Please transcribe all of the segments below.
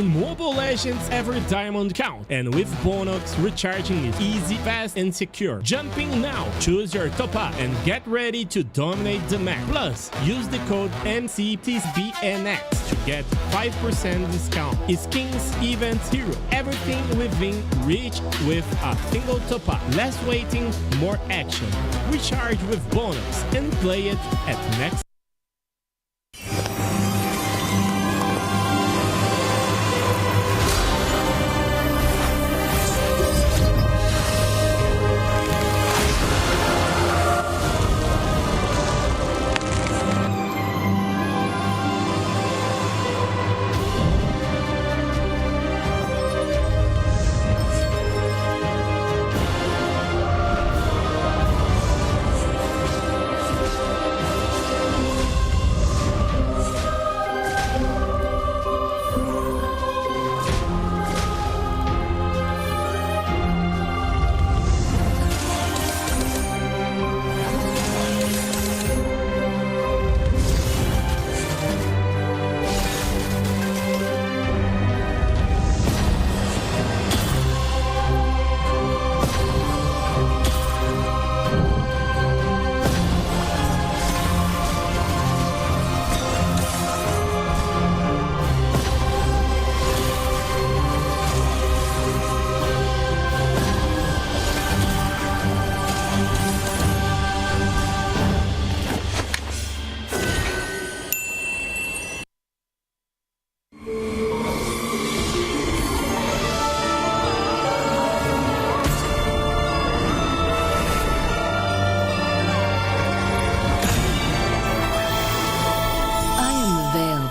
In Mobile Legends, every diamond counts, and with bonus, recharging is easy, fast, and secure. Jumping now, choose your top-up and get ready to dominate the map. Plus, use the code MCT AMER to get 5% discount. Skins, events, hero, everything within reach with a single top-up. Less waiting, more action. Recharge with bonus and play it at next.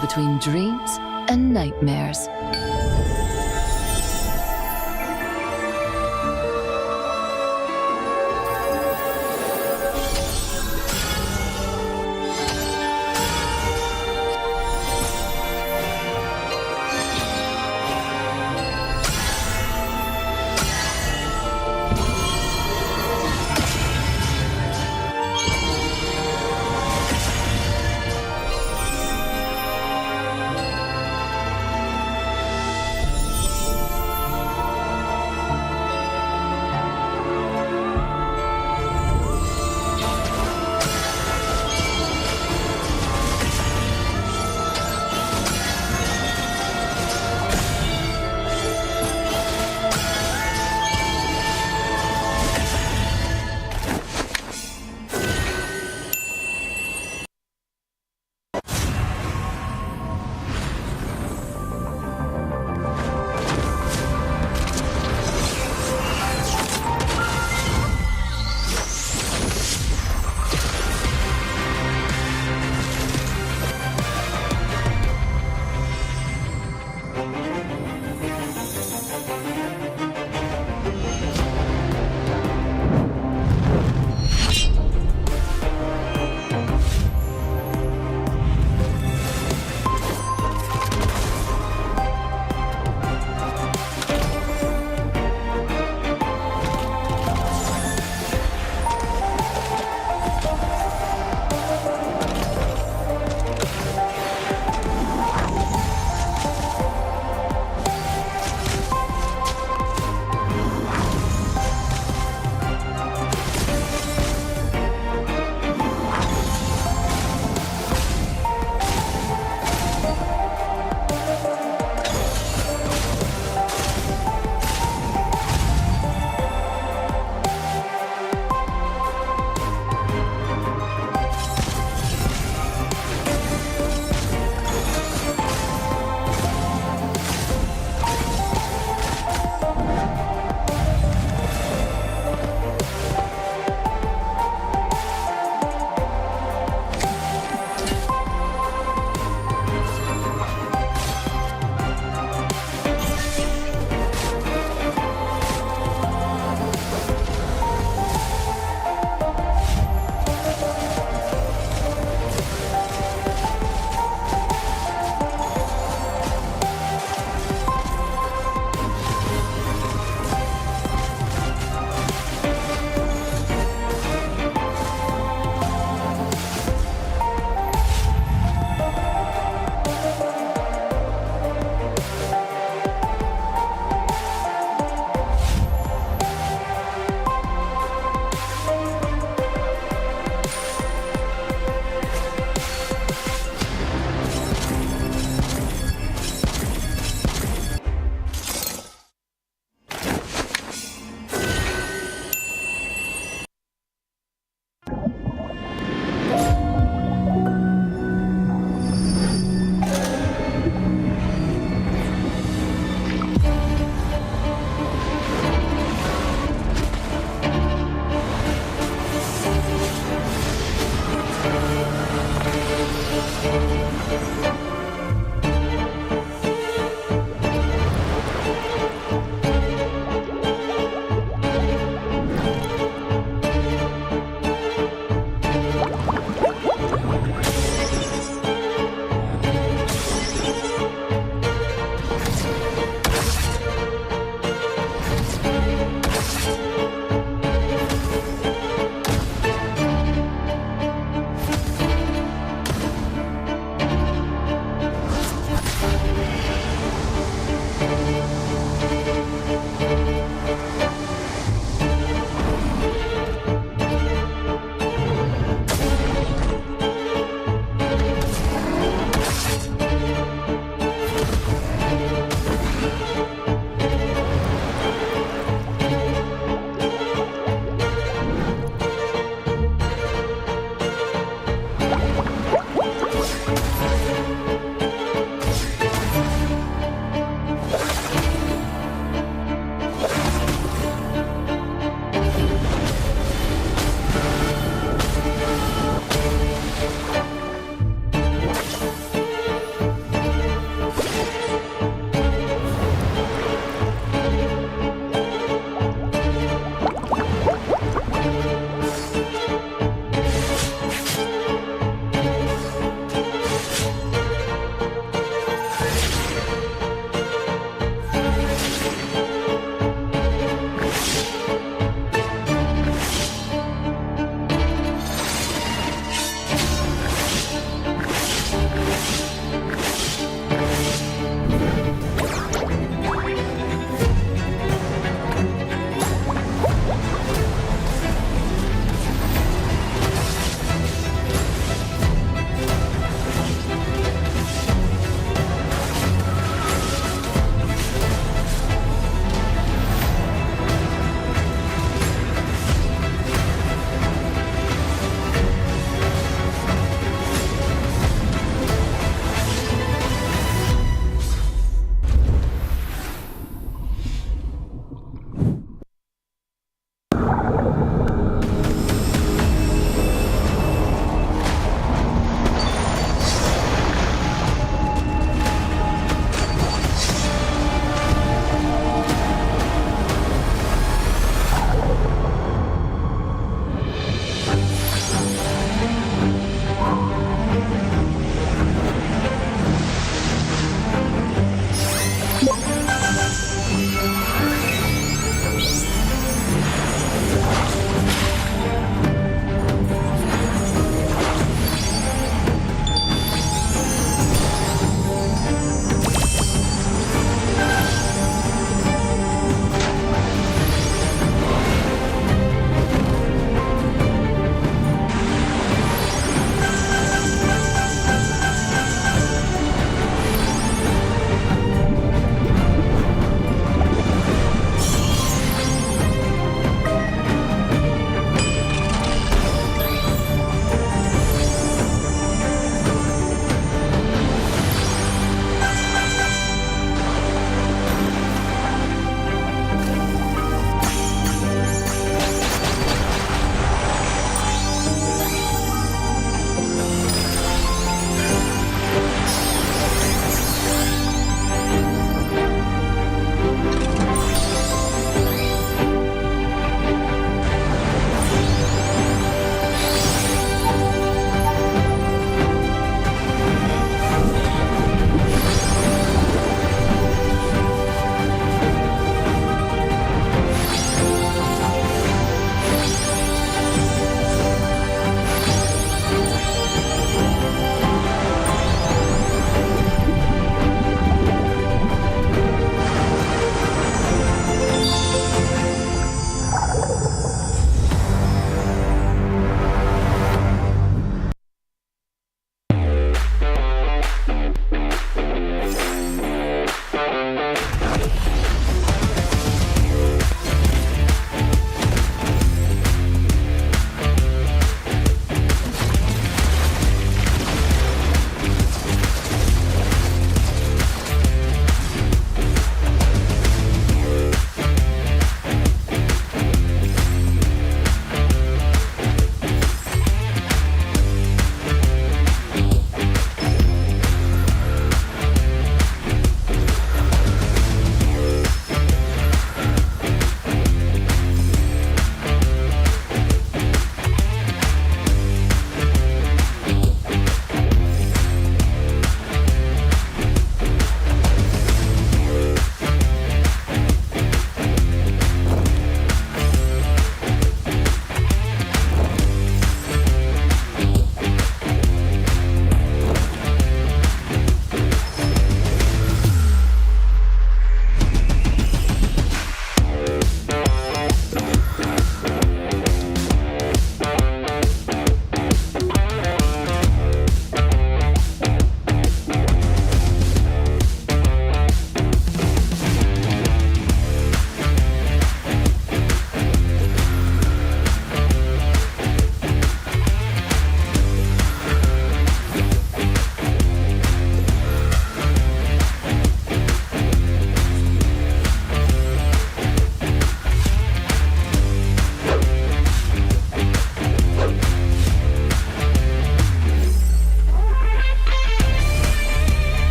Between dreams and nightmares.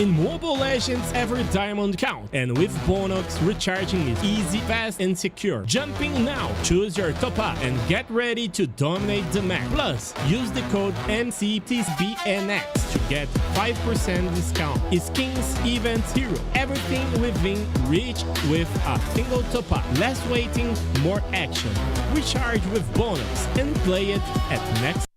In Mobile Legends, every diamond counts, and with Bonus, recharging is easy, fast, and secure. Jumping now, choose your top-up and get ready to dominate the map. Plus, use the code MCT AMER to get 5% discount. Skins, events, hero, everything within reach with a single top-up. Less waiting, more action. Recharge with Bonus and play it at next.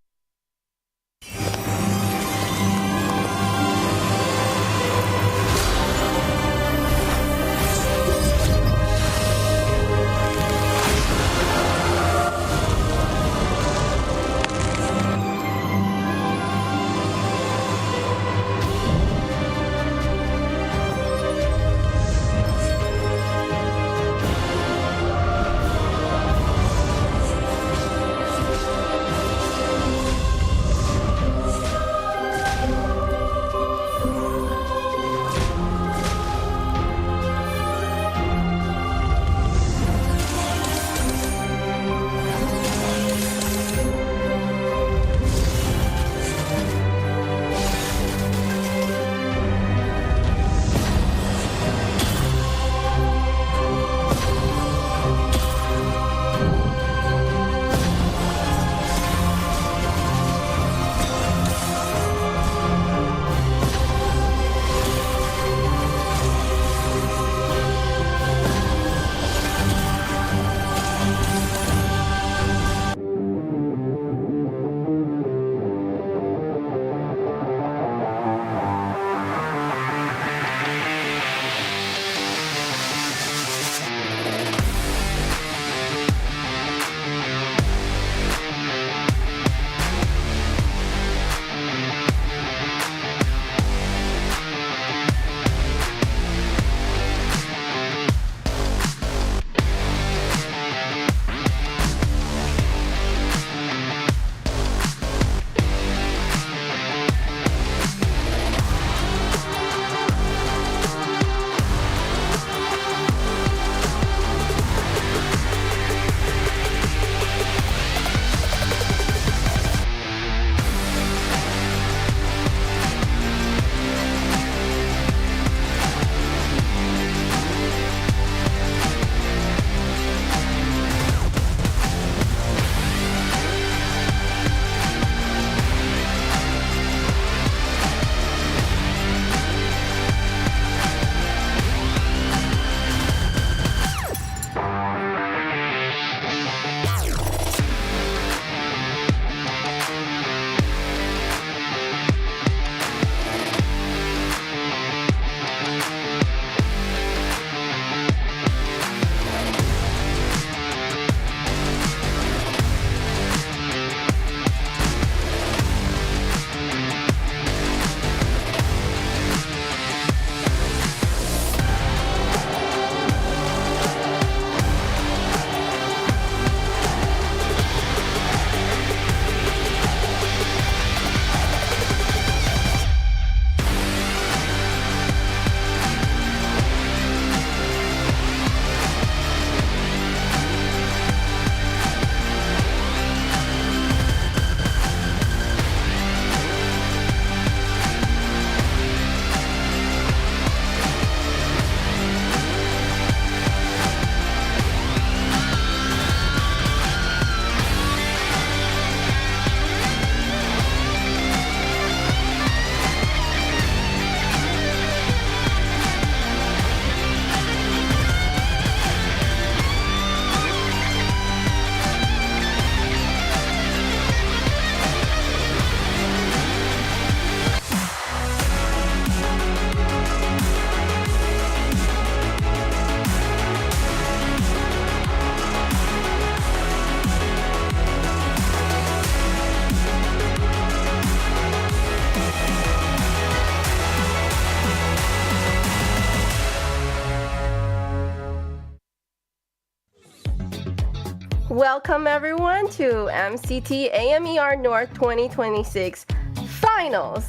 Welcome everyone to MCT AMER North 2026 Finals.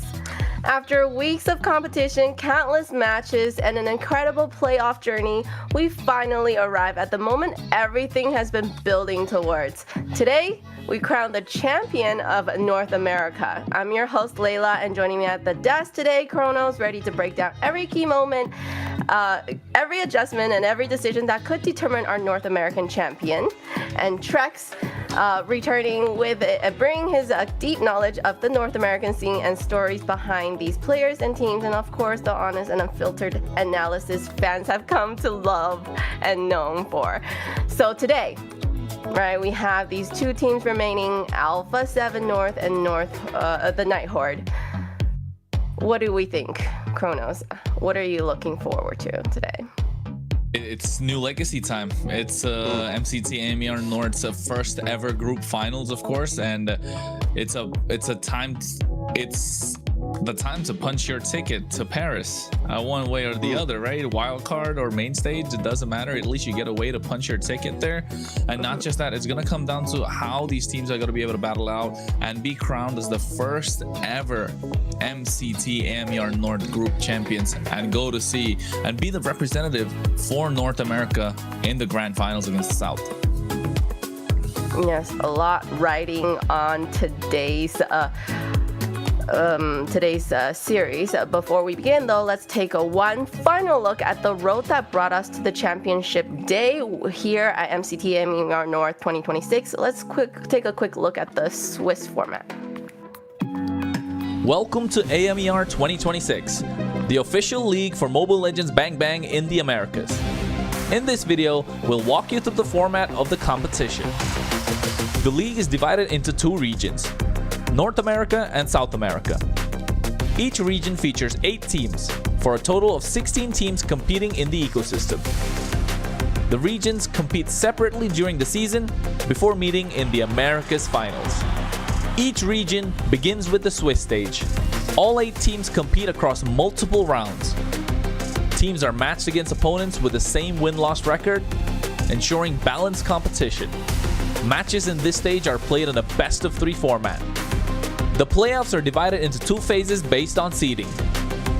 After weeks of competition, countless matches, and an incredible playoff journey, we finally arrive at the moment everything has been building towards. Today, we crown the champion of North America. I'm your host, Layla, and joining me at the desk today, Kronos, ready to break down every key moment, every adjustment, and every decision that could determine our North American champion. And Trex, returning with bring his deep knowledge of the North American scene and stories behind these players and teams, and of course the honest and unfiltered analysis fans have come to love and known for. So today, right, we have these two teams remaining, Alpha 7 North and the Night Horde. What do we think, Kronos? What are you looking forward to today? It's new legacy time. It's MCT AMER North's first ever group finals, of course, and it's the time to punch your ticket to Paris, one way or the other, right? Wild card or main stage, it doesn't matter. At least you get a way to punch your ticket there. And not just that, it's gonna come down to how these teams are gonna be able to battle out and be crowned as the first ever MCT AMER North group champions and go to sea and be the representative for North America in the grand finals against the South. Yes, a lot riding on today's series. Before we begin though, let's take one final look at the road that brought us to the championship day here at MCT AMER North 2026. Let's take a quick look at the Swiss format. Welcome to AMER 2026, the official league for Mobile Legends Bang Bang in the Americas. In this video, we'll walk you through the format of the competition. The league is divided into two regions, North America and South America. Each region features 8 teams, for a total of 16 teams competing in the ecosystem. The regions compete separately during the season before meeting in the Americas finals. Each region begins with the Swiss stage. All 8 teams compete across multiple rounds. Teams are matched against opponents with the same win-loss record, ensuring balanced competition. Matches in this stage are played in a best-of-3 format. The playoffs are divided into 2 phases based on seeding.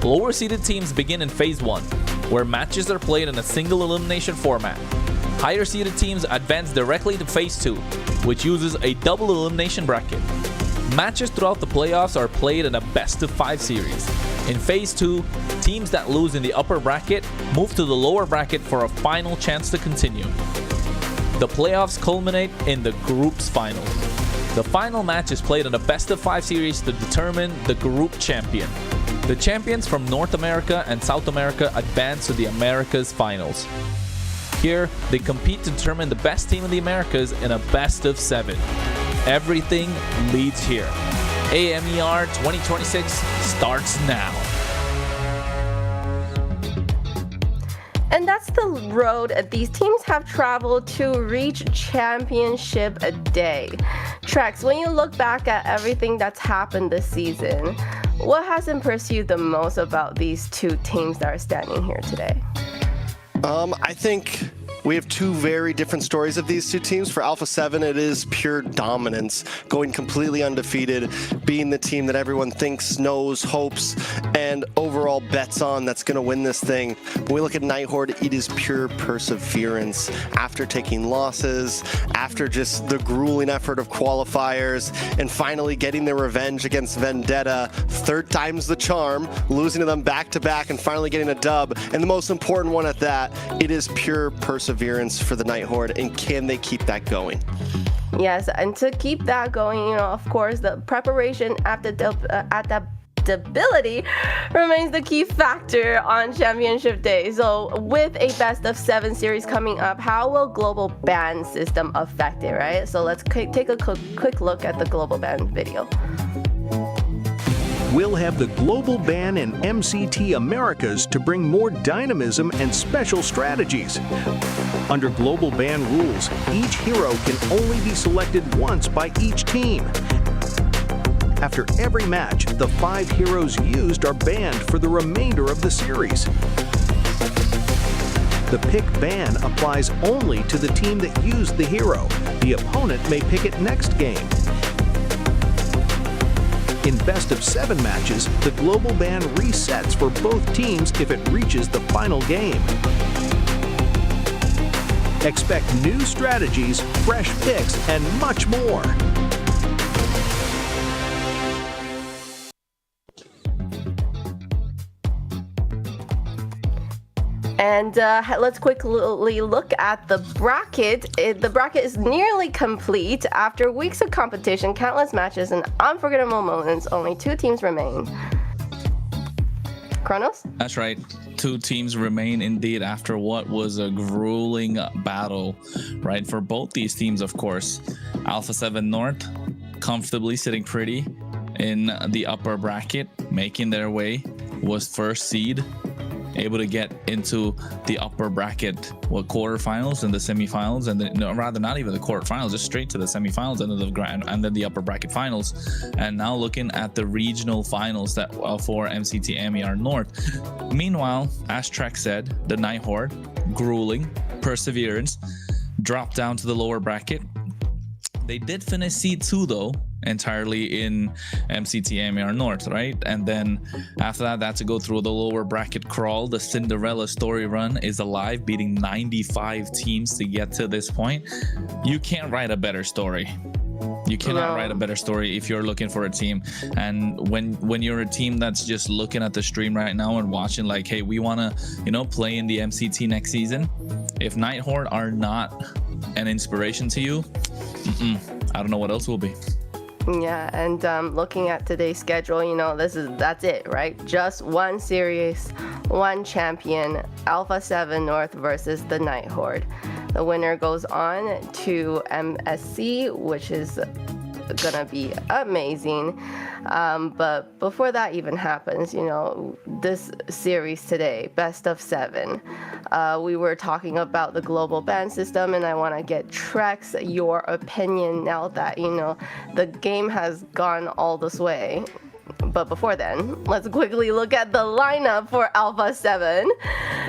Lower seeded teams begin in phase 1, where matches are played in a single elimination format. Higher seeded teams advance directly to phase 2, which uses a double elimination bracket. Matches throughout the playoffs are played in a best-of-5 series. In phase 2, teams that lose in the upper bracket move to the lower bracket for a final chance to continue. The playoffs culminate in the group's final. The final match is played in a best-of-5 series to determine the group champion. The champions from North America and South America advance to the Americas finals. Here, they compete to determine the best team in the Americas in a best-of-7. Everything leads here. AMER 2026 starts now. And that's the road these teams have traveled to reach championship day. Trex, when you look back at everything that's happened this season, what has impressed you the most about these two teams that are standing here today? I think we have 2 very different stories of these 2 teams. For Alpha 7, it is pure dominance, going completely undefeated, being the team that everyone thinks, knows, hopes, and overall bets on that's going to win this thing. When we look at Night Horde, it is pure perseverance. After taking losses, after just the grueling effort of qualifiers, and finally getting their revenge against Vendetta, 3rd time's the charm, losing to them back-to-back and finally getting a dub. And the most important one at that, it is pure perseverance for the Night Horde, and can they keep that going? Yes, and to keep that going, of course, the preparation adaptability remains the key factor on championship day. So with a best-of-7 series coming up, how will global ban system affect it, right? So let's take a quick look at the global ban video. We'll have the global ban in MCT Americas to bring more dynamism and special strategies. Under global ban rules, each hero can only be selected once by each team. After every match, the 5 heroes used are banned for the remainder of the series. The pick ban applies only to the team that used the hero. The opponent may pick it next game. In best-of-7 matches, the global ban resets for both teams if it reaches the final game. Expect new strategies, fresh picks, and much more. And let's quickly look at the bracket. The bracket is nearly complete. After weeks of competition, countless matches, and unforgettable moments, only 2 teams remain. Kronos? That's right. 2 teams remain indeed after what was a grueling battle, right? For both these teams, of course. Alpha 7 North comfortably sitting pretty in the upper bracket, making their way, was first seed, able to get into the upper bracket, quarterfinals and the semifinals, and rather not even the quarterfinals, just straight to the semifinals and then the grand and then the upper bracket finals. And now looking at the regional finals that for MCT AMER North. Meanwhile, as Trek said, the Night Horde, grueling perseverance, dropped down to the lower bracket. They did finish seed 2 though, entirely in MCT AMER North, right? And then after that, that's to go through the lower bracket crawl. The Cinderella story run is alive, beating 95 teams to get to this point. You can't write a better story. You cannot write a better story if you're looking for a team. And when you're a team that's just looking at the stream right now and watching like, hey, we want to, play in the MCT next season. If Night Horde are not an inspiration to you, I don't know what else will be. Yeah, and looking at today's schedule, that's it, right? Just one series, one champion, Alpha 7 North versus the Night Horde. The winner goes on to MSC, which is gonna be amazing. But before that even happens, this series today, best of 7, we were talking about the global ban system, and I want to get Trex your opinion now that the game has gone all this way. But before then, let's quickly look at the lineup for Alpha 7.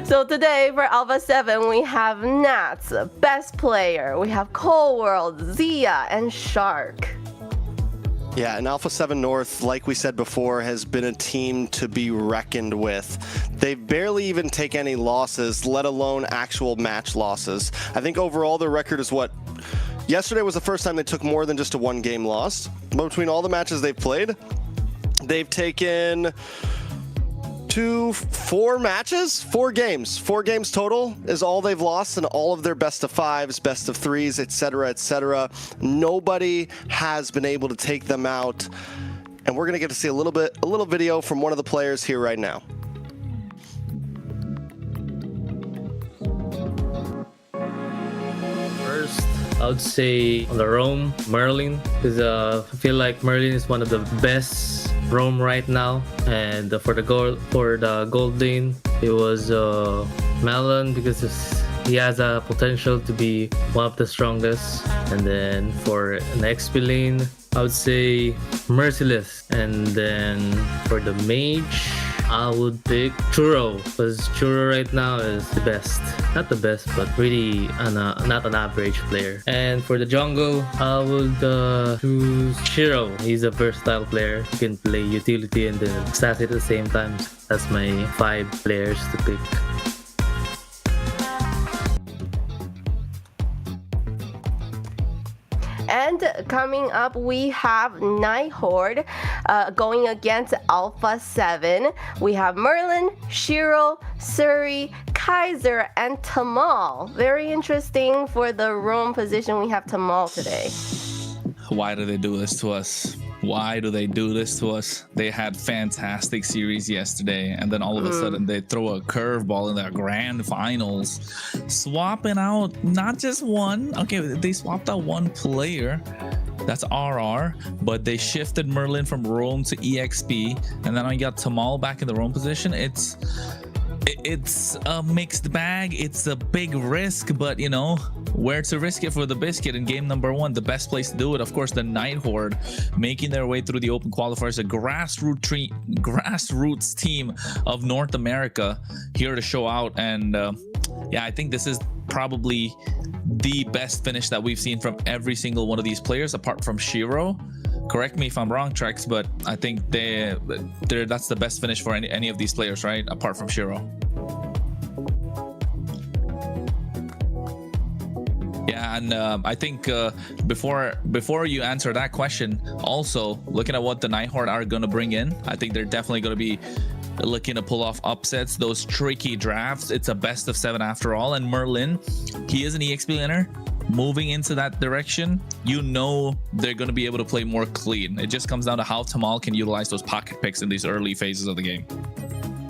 So today for Alpha 7, we have Nats, best player. We have Cold World, Zia, and Shark. Yeah, and Alpha 7 North, like we said before, has been a team to be reckoned with. They barely even take any losses, let alone actual match losses. I think overall their record is what? Yesterday was the first time they took more than just a 1-game loss. But between all the matches they've played, they've taken 4 matches, 4 games. 4 games total is all they've lost in all of their best of 5s, best of 3s, etc., etc. Nobody has been able to take them out, and we're gonna get to see a little video from one of the players here right now. First, I would say on the roam, Merlin, because I feel like Merlin is one of the best roam right now. And for the gold lane, it was Melon, because he has a potential to be one of the strongest. And then for an XP lane, I would say Merciless. And then for the mage, I would pick Churro, because Churro right now is the best. Not the best, but really not an average player. And for the jungle, I would choose Shiro. He's a versatile player. He can play utility and then stats at the same time. That's my 5 players to pick. And coming up, we have Night Horde going against Alpha 7. We have Merlin, Shiro, Suri, Kaiser, and Tamal. Very interesting for the roam position. We have Tamal today. Why do they do this to us? Why do they do this to us? They had fantastic series yesterday, and then all of a sudden they throw a curveball in their grand finals, swapping out not just one. Okay, they swapped out 1 player, that's RR, but they shifted Merlin from roam to EXP, and then I got Tamal back in the roam position. It's a mixed bag. It's a big risk, but where to risk it for the biscuit in game number 1? The best place to do it, of course, the Night Horde, making their way through the open qualifiers, a grassroots team of North America here to show out. And yeah, I think this is probably the best finish that we've seen from every single one of these players, apart from Shiro. correct me if I'm wrong, Trex, but I think that's the best finish for any of these players, right? Apart from Shiro. Yeah, and I think before you answer that question, also looking at what the Nighthawk are going to bring in, I think they're definitely going to be looking to pull off upsets, those tricky drafts. It's a best of 7 after all, and Merlin, he is an EXP winner. Moving into that direction, you know they're going to be able to play more clean. It just comes down to how Tamal can utilize those pocket picks in these early phases of the game.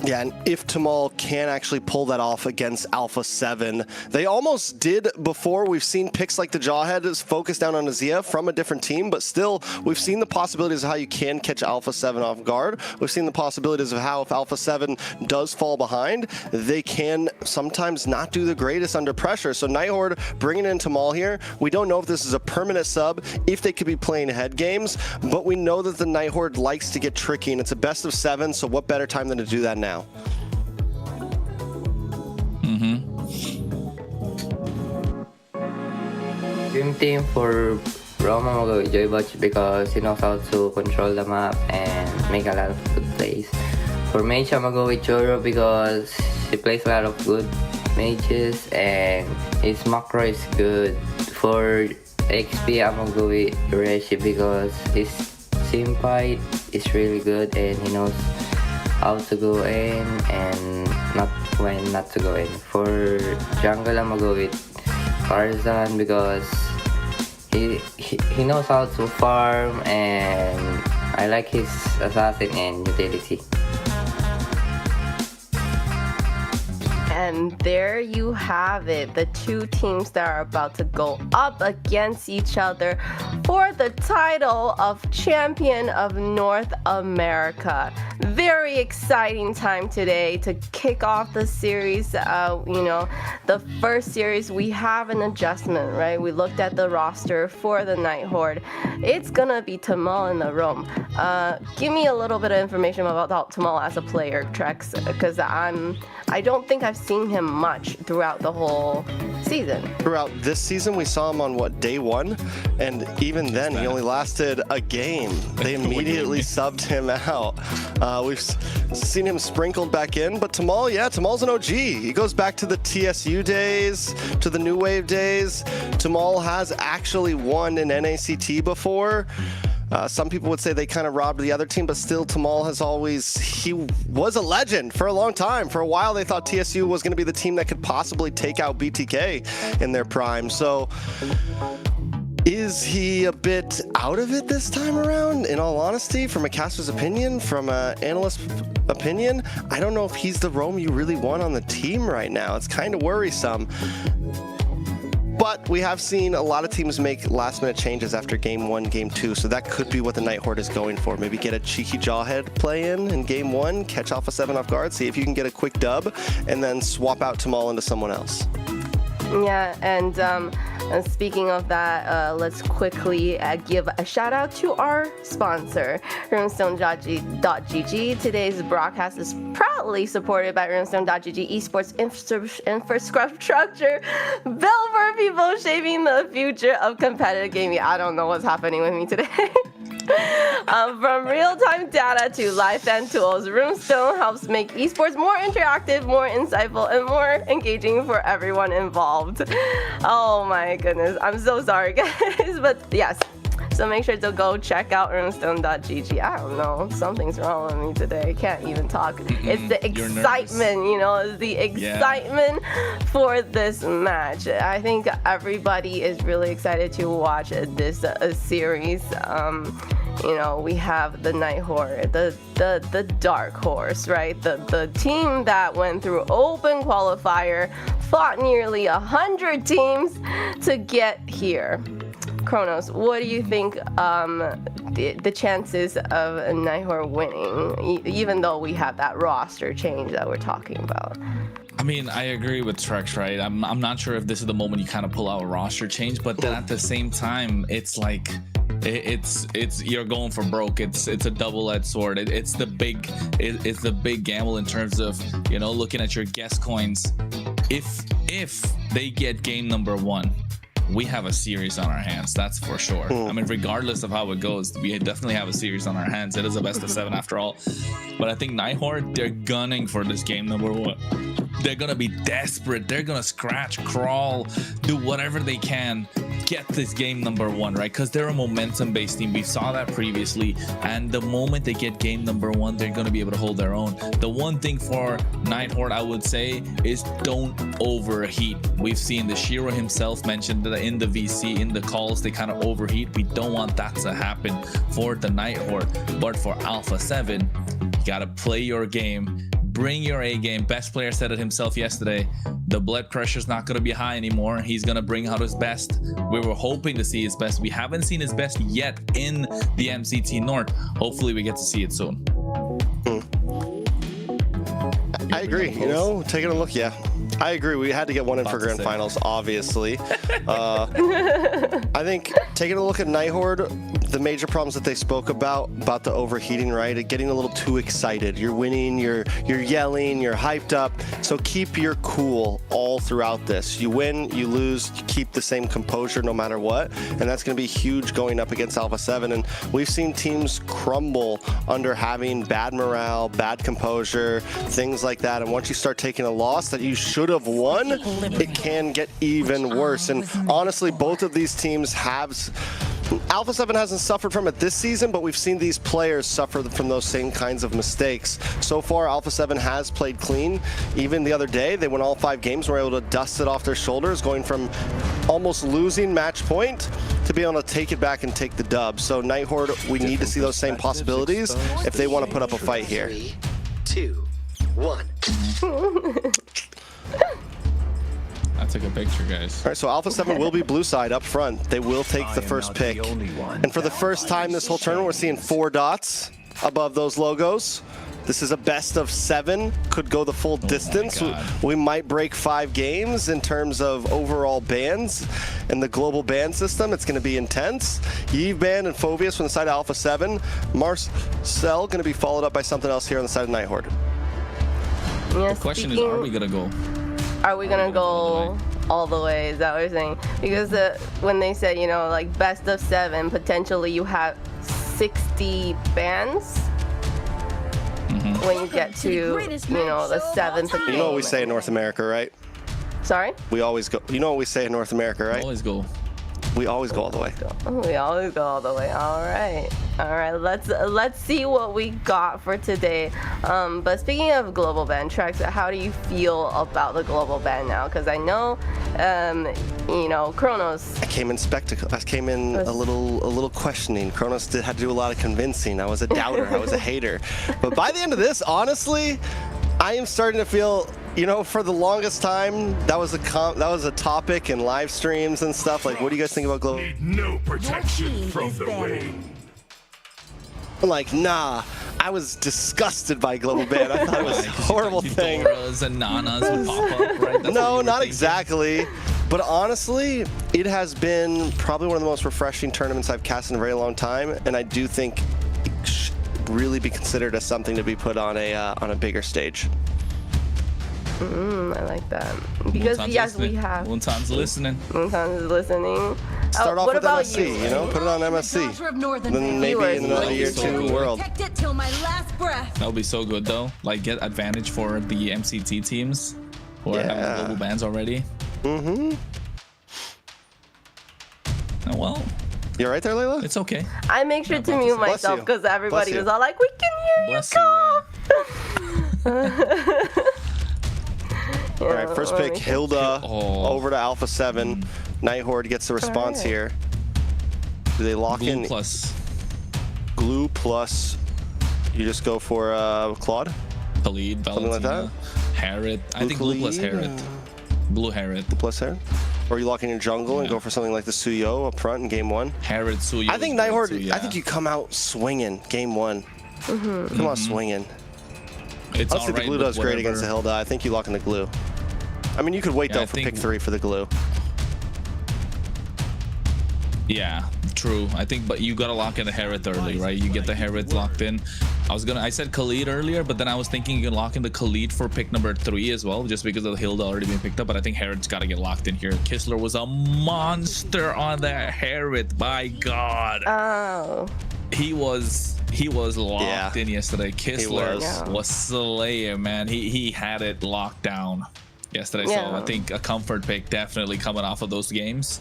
Yeah, and if Tamal can actually pull that off against Alpha 7, they almost did before. We've seen picks like the Jawhead is focused down on Azia from a different team, but still, we've seen the possibilities of how you can catch Alpha 7 off guard. We've seen the possibilities of how if Alpha 7 does fall behind, they can sometimes not do the greatest under pressure. So Nighthawk bringing in Tamal here, we don't know if this is a permanent sub, if they could be playing head games, but we know that the Nighthawk likes to get tricky, and it's a best of 7, so what better time than to do that now? Dream team for Roma will go with Joybotch because he knows how to control the map and make a lot of good plays. For mage, I'm gonna go with Choro because he plays a lot of good mages and his macro is good. For XP, I'm gonna go with Reshi because his sim fight is really good and he knows how to go in and not when not to go in. For jungle, I'm gonna go with Tarzan because he knows how to farm and I like his assassin and utility. And there you have it, the two teams that are about to go up against each other for the title of Champion of North America. Very exciting time today to kick off the series. The first series, we have an adjustment, right? We looked at the roster for the Nighthawk. It's gonna be Tamal in the room. Give me a little bit of information about Tamal as a player, Trex, because I don't think I've seen him much throughout the whole season. Throughout this season, we saw him on day 1, and even then he only lasted a game. They immediately subbed him out. We've seen him sprinkled back in, but Tamal's an OG. He goes back to the TSU days, to the New Wave days. Tamal has actually won an NACT before. Some people would say they kind of robbed the other team, but still Tamal he was a legend for a long time. For a while, they thought TSU was going to be the team that could possibly take out BTK in their prime. So is he a bit out of it this time around? In all honesty, from a caster's opinion, from an analyst's opinion, I don't know if he's the roam you really want on the team right now. It's kind of worrisome. But we have seen a lot of teams make last-minute changes after Game 1, Game 2, so that could be what the Nighthawk is going for. Maybe get a cheeky Jawhead play in Game 1, catch Alpha 7 off guard, see if you can get a quick dub, and then swap out Tamal into someone else. Yeah, and speaking of that, let's quickly give a shout out to our sponsor, runestone.gg. Today's broadcast is proudly supported by runestone.gg Esports infrastructure built for people shaping the future of competitive gaming. I don't know what's happening with me today. From real-time data to live fan tools, Runestone helps make esports more interactive, more insightful, and more engaging for everyone involved. Oh my goodness, I'm so sorry guys, but yes. So make sure to go check out runestone.gg. I don't know, something's wrong with me today. I can't even talk. It's the excitement, it's the excitement for this match. I think everybody is really excited to watch this series. We have the Nighthawk, the dark horse, right? The team that went through open qualifier, fought nearly 100 teams to get here. Kronos, what do you think the chances of Nighthawk winning, even though we have that roster change that we're talking about? I mean, I agree with Trex, right? I'm not sure if this is the moment you kind of pull out a roster change, but then at the same time, it's like it's you're going for broke. It's a double-edged sword. It's the big gamble in terms of looking at your guess coins. If they get game number 1, we have a series on our hands, that's for sure. I mean, regardless of how it goes, we definitely have a series on our hands. It is a best of 7 after all. But I think Nighthawk, they're gunning for this game number 1. They're gonna be desperate. They're gonna scratch, crawl, do whatever they can, get this game number 1, right? Because they're a momentum-based team. We saw that previously, and the moment they get game number 1, they're gonna be able to hold their own. The one thing for Nighthawk, I would say, is don't overheat. We've seen the Shiro himself mentioned that in the VC, in the calls, they kind of overheat. We don't want that to happen for the Nighthawk. But for Alpha 7, you gotta play your game. Bring your A game. Best player said it himself yesterday. The blood pressure's not going to be high anymore. He's going to bring out his best. We were hoping to see his best. We haven't seen his best yet in the MCT North. Hopefully we get to see it soon. I agree. You know, taking a look, yeah. I agree. We had to get one in for grand finals, obviously. I think taking a look at Nighthawk, the major problems that they spoke about the overheating, right? Getting a little too excited. You're winning, you're yelling, you're hyped up. So keep your cool all throughout this. You win, you lose, you keep the same composure no matter what. And that's going to be huge going up against Alpha 7. And we've seen teams crumble under having bad morale, bad composure, things like that. And once you start taking a loss that you should have won, it can get even worse. And honestly, both of these teams have... Alpha 7 hasn't suffered from it this season, but we've seen these players suffer from those same kinds of mistakes. So far, Alpha 7 has played clean. Even the other day, they won all 5 games, were able to dust it off their shoulders, going from almost losing match point to be able to take it back and take the dub. So Nighthawk, we need to see those same possibilities if they want to put up a fight here. 3, 2, 1. That's a good picture, guys. All right, so Alpha 7 will be blue side up front. They will take the first pick. And for the first time this whole tournament, we're seeing 4 dots above those logos. This is a best of 7, could go the full distance. We might break 5 games in terms of overall bans in the global ban system. It's going to be intense. Yves ban and Phobius from the side of Alpha 7. Marcel going to be followed up by something else here on the side of Nighthawk. Yeah, The question is, are we going to go? Are we gonna go all the way? Is that what you're saying? Because when they said, you know, like best of 7, potentially you have 60 bans when you get to, you know, the 7th game. You know what we say in North America, right? Sorry? We always go. You know what we say in North America, right? Always go. We always go all the way. We always go all the way. All right. Let's see what we got for today. But speaking of global ban tracks, how do you feel about the global ban now? Because I know, you know, Kronos. I came in spectacle. I came in a little questioning. Kronos had to do a lot of convincing. I was a doubter. I was a hater. But by the end of this, honestly, I am starting to feel. You know, for the longest time, that was a topic in live streams and stuff. Like, what do you guys think about global? No protection from the wing. I'm like, nah. I was disgusted by global ban. I thought it was a horrible thing. Eudoras and Nanas would pop up, right? No, not exactly. But honestly, it has been probably one of the most refreshing tournaments I've cast in a very long time, and I do think it should really be considered as something to be put on a bigger stage. I like that. Because yes, we have. Wuntan's listening. Wuntan's listening. Start off what with about MSC, you know? Put it on MSC. Then maybe in another year or two, world. That would be so good, though. Like, get advantage for the MCT teams who are having global bans already. Oh, well. You right there, Layla? It's okay. I make sure to mute myself because everybody was all like, we can hear you cough. All right, first pick, Hilda over to Alpha 7. Nighthawk gets the response here. Do they lock in? Glue plus. You just go for Claude? Khalid, something like that? Harriet. I think Glue plus Harriet. Blue Harriet. Plus Harriet? Or you lock in your jungle and go for something like the Suyo up front in game 1? Harriet, Suyo. I think Nighthawk, I think you come out swinging game 1. Come out swinging. It's Honestly, the glue does great against the Hilda. I think you lock in the glue. I mean, you could wait though for pick 3 for the glue. Yeah, true. I think, but you gotta lock in the Herod early, right? You get the Herod locked in. I said Khalid earlier, but then I was thinking you can lock in the Khalid for pick number 3 as well, just because of the Hilda already being picked up. But I think Herod's gotta get locked in here. Kistler was a monster on that Herod. My God. Oh. He was locked in yesterday. Kistler was slaying, man. He had it locked down yesterday. So I think a comfort pick definitely coming off of those games.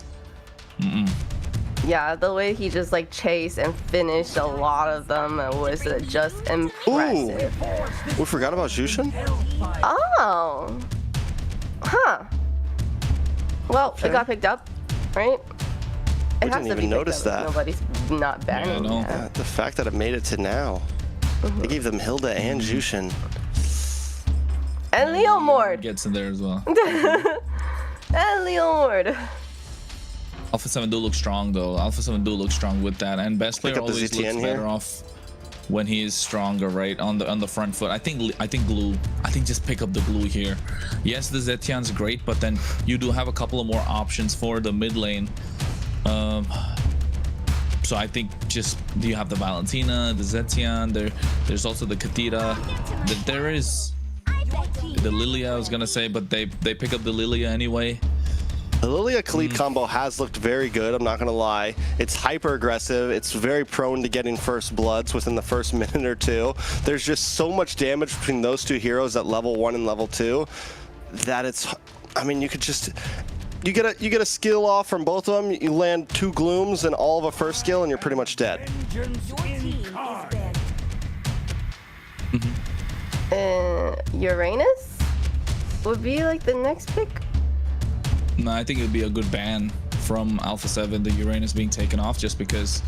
Yeah, the way he just like chased and finished a lot of them was just impressive. We forgot about Jushin? Oh. Huh. Well, it got picked up, right? It has to be notice that. Nobody's not banning that. The fact that it made it to now. They gave them Hilda and Jushin. And Leo Mord. Gets in there as well. And Leo Mord. Alpha 7 do look strong though. Alpha 7 do look strong with that, and best player always looks better off when he is stronger, right? On the front foot. I think glue. I think just pick up the glue here. Yes, the Zetian's great, but then you do have a couple of more options for the mid lane. So I think just you have the Valentina, the Zetian. There's also the Katira. There is the Lilia, I was gonna say, but they pick up the Lilia anyway. The Lilia Khalid combo has looked very good, I'm not gonna lie. It's hyper aggressive, it's very prone to getting first bloods within the first minute or two. There's just so much damage between those two heroes at level 1 and level 2 that it's, I mean, you could just, you get a skill off from both of them, you land 2 glooms and all of a first skill and you're pretty much dead. Uranus would be like the next pick. No, I think it would be a good ban from Alpha 7, the Uranus being taken off, just because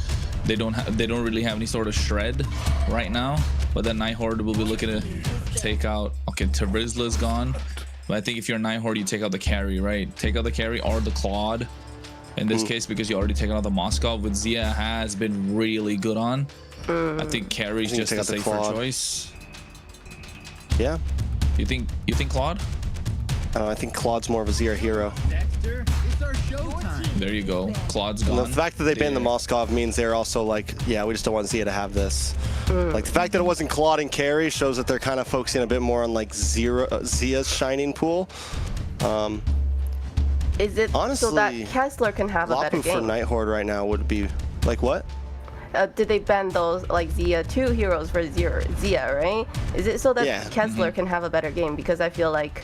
they don't really have any sort of shred right now. But then Nighthorde will be looking to take out. Okay, Terizla's gone, but I think if you're Nighthorde, you take out the carry, right? Take out the carry or the Claude. In this case, because you already taken out the Moskov, with Zia has been really good on. I think carry's just a safer choice. Yeah. You think Claude? I think Claude's more of a Zia hero. There you go. Claude's gone. And the fact that they banned the Moskov means they're also like, yeah, we just don't want Zia to have this. Like the fact that it wasn't Claude and carry shows that they're kind of focusing a bit more on like Zia's shining pool. Is it honestly, so that Kessler can have a better Lapu game? for Nighthorde right now would be like what? Did they ban those like Zia 2 heroes for Zia, right? Is it so that Kessler can have a better game? Because I feel like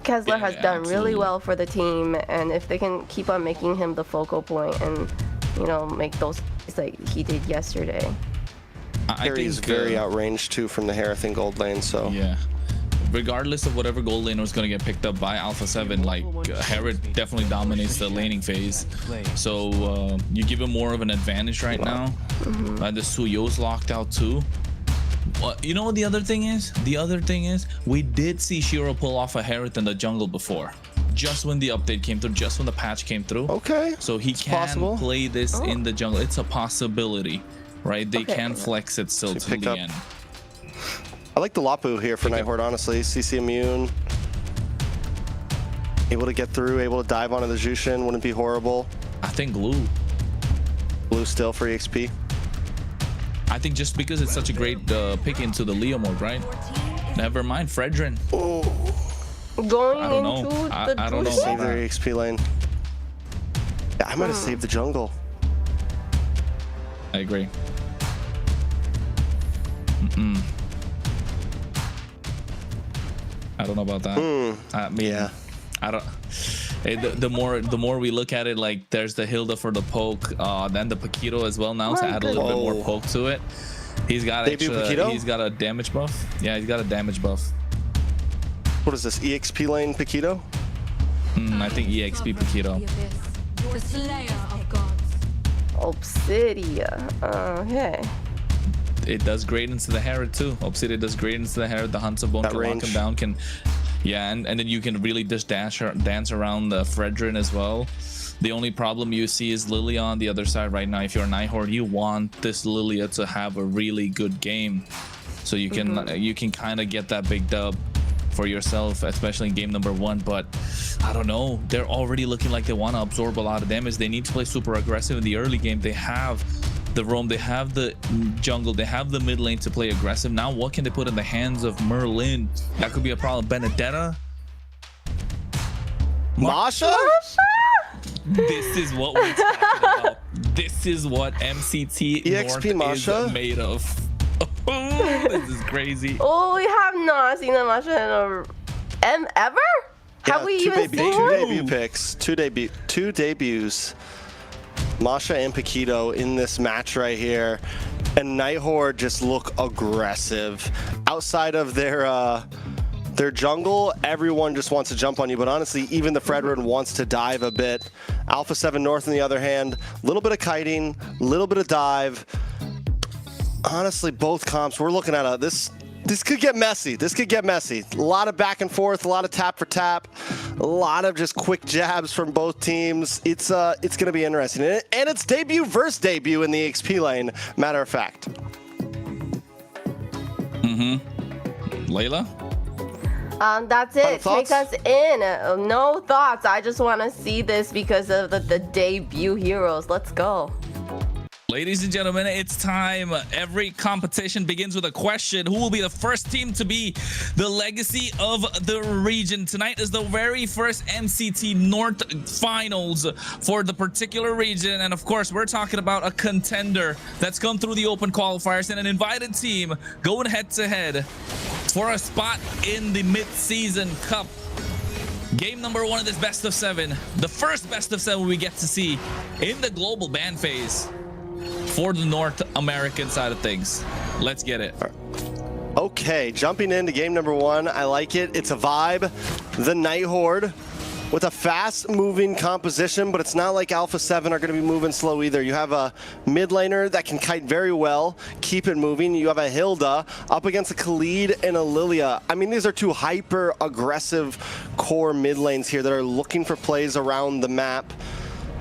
Kessler has done really well for the team, and if they can keep on making him the focal point and, you know, make those like he did yesterday. I think he's very outranged too from the Herathan gold lane, so yeah. Regardless of whatever gold laner is going to get picked up by Alpha 7, like Herod definitely dominates the laning phase, so you give him more of an advantage right now. And the Suyo's locked out too. You know what the other thing is? The other thing is we did see Shiro pull off a Herod in the jungle before, just when the update came through, just when the patch came through. Okay. So he can play this in the jungle. It's a possibility, right? They can flex it still to the end. I like the Lapu here for Nighthorde, honestly. CC immune. Able to get through, able to dive onto the Jushin, wouldn't be horrible. I think glue. Glue still for EXP. I think just because it's such a great pick into the Leo mode, right? Never mind, Fredrin. Going I don't know. into I don't know. Save their EXP lane. Yeah, I might have saved the jungle. I agree. I don't know about that. I mean, I don't. The more we look at it, like there's the Hilda for the poke, then the Paquito as well now to add a little bit more poke to it. He's got he's got a damage buff. Yeah, he's got a damage buff. What is this, EXP lane Paquito? I think EXP Paquito. The slayer of gods. Obsidia. Okay. It does great into the Herod too. Obsidia does great into the Herod. The Hunts of Bone can lock him down. And then you can really just dance around the Fredrin as well. The only problem you see is Lilia on the other side right now. If you're a Nighthorde, you want this Lilia to have a really good game, so you can kind of get that big dub for yourself, especially in game number 1. But I don't know, they're already looking like they want to absorb a lot of damage. They need to play super aggressive in the early game. They have the roam, they have the jungle, they have the mid lane to play aggressive. Now what can they put in the hands of Merlin? That could be a problem. Benedetta, Masha? This is what we're talking about. This is what MCT EXP North Masha is made of. Oh, this is crazy. Oh, we have not seen a Masha in ever? Have we even seen two one? debut picks, two debuts. Masha and Paquito in this match right here, and Nighthorde just look aggressive. Outside of their jungle, everyone just wants to jump on you, but honestly, even the Fredrin wants to dive a bit. Alpha 7 North, on the other hand, a little bit of kiting, a little bit of dive. Honestly, both comps, we're looking at this could get messy. This could get messy. A lot of back and forth, a lot of tap for tap, a lot of just quick jabs from both teams. It's going to be interesting. And it's debut versus debut in the XP lane, matter of fact. Layla? That's it. Thoughts? Take us in. No thoughts. I just want to see this because of the debut heroes. Let's go. Ladies and gentlemen, it's time. Every competition begins with a question. Who will be the first team to be the legacy of the region? Tonight is the very first MCT North finals for the particular region. And of course, we're talking about a contender that's come through the open qualifiers and an invited team going head to head for a spot in the mid-season cup. Game number 1 of this best of 7. The first best of 7 we get to see in the global ban phase for the North American side of things. Let's get it. Okay, jumping into game number 1. I like it. It's a vibe. The Nighthorde with a fast-moving composition, but it's not like Alpha 7 are going to be moving slow either. You have a mid laner that can kite very well, keep it moving. You have a Hilda up against a Khalid and a Lilia. I mean, these are two hyper-aggressive core mid lanes here that are looking for plays around the map.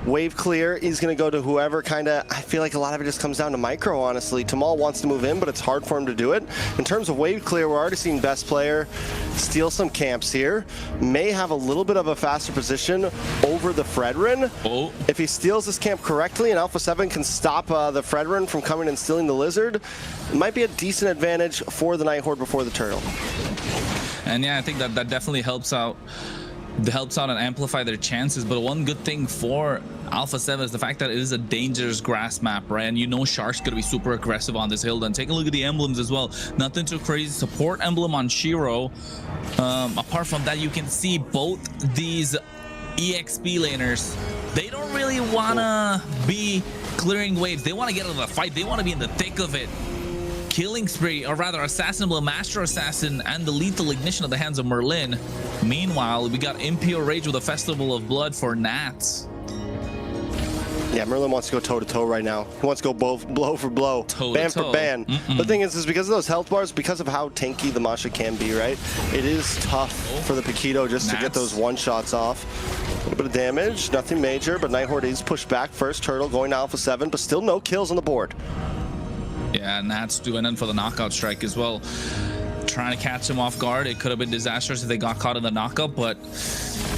Wave clear, he's going to go to whoever I feel like a lot of it just comes down to micro, honestly. Tamal wants to move in, but it's hard for him to do it. In terms of wave clear, we're already seeing best player steal some camps here. May have a little bit of a faster position over the Fredrin. Oh. If he steals this camp correctly and Alpha 7 can stop the Fredrin from coming and stealing the Lizard, it might be a decent advantage for the Nighthorde before the Turtle. And yeah, I think that definitely helps out. Helps out and amplify their chances. But one good thing for Alpha 7 is the fact that it is a dangerous grass map, right? And you know Shark's gonna be super aggressive on this hill. And take a look at the emblems as well. Nothing too crazy. Support emblem on Shiro. Apart from that, you can see both these EXP laners. They don't really wanna be clearing waves. They want to get into the fight. They want to be in the thick of it. Killing spree, or rather assassinable master assassin, and the lethal ignition of the hands of Merlin. Meanwhile, we got Impure Rage with a Festival of Blood for Nats. Yeah, Merlin wants to go toe-to-toe right now. He wants to go blow for blow, ban for ban. The thing is because of those health bars, because of how tanky the Masha can be, right? It is tough for the Paquito just to get those one-shots off. A little bit of damage, nothing major, but Nighthorde is pushed back. First Turtle going to Alpha 7, but still no kills on the board. Yeah, Nats doing in for the knockout strike as well. Trying to catch him off guard. It could have been disastrous if they got caught in the knockup, but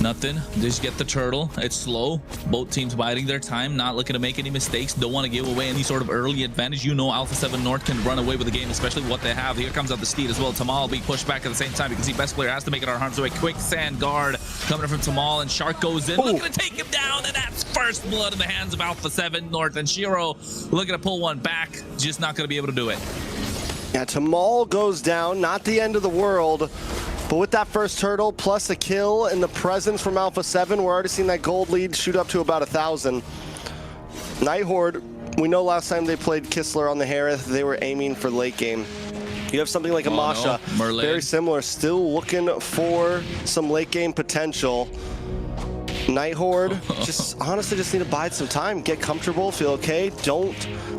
nothing. Just get the turtle. It's slow. Both teams biding their time, not looking to make any mistakes. Don't want to give away any sort of early advantage. You know Alpha 7 North can run away with the game, especially what they have. Here comes out the Steed as well. Tamal being pushed back at the same time. You can see best player has to make it our harm's way. Quick sand guard coming in from Tamal, and Shark goes in. Looking to take him down, and that's first blood in the hands of Alpha 7 North. And Shiro looking to pull one back. Just not going to be able to do it. Yeah, Tamal goes down, not the end of the world, but with that first turtle plus a kill and the presence from Alpha 7, we're already seeing that gold lead shoot up to about 1,000. Nighthorde, we know last time they played Kistler on the Harith, they were aiming for late game. You have something like a Masha, very similar, still looking for some late game potential. Nighthorde, honestly just need to bide some time, get comfortable, feel okay. Don't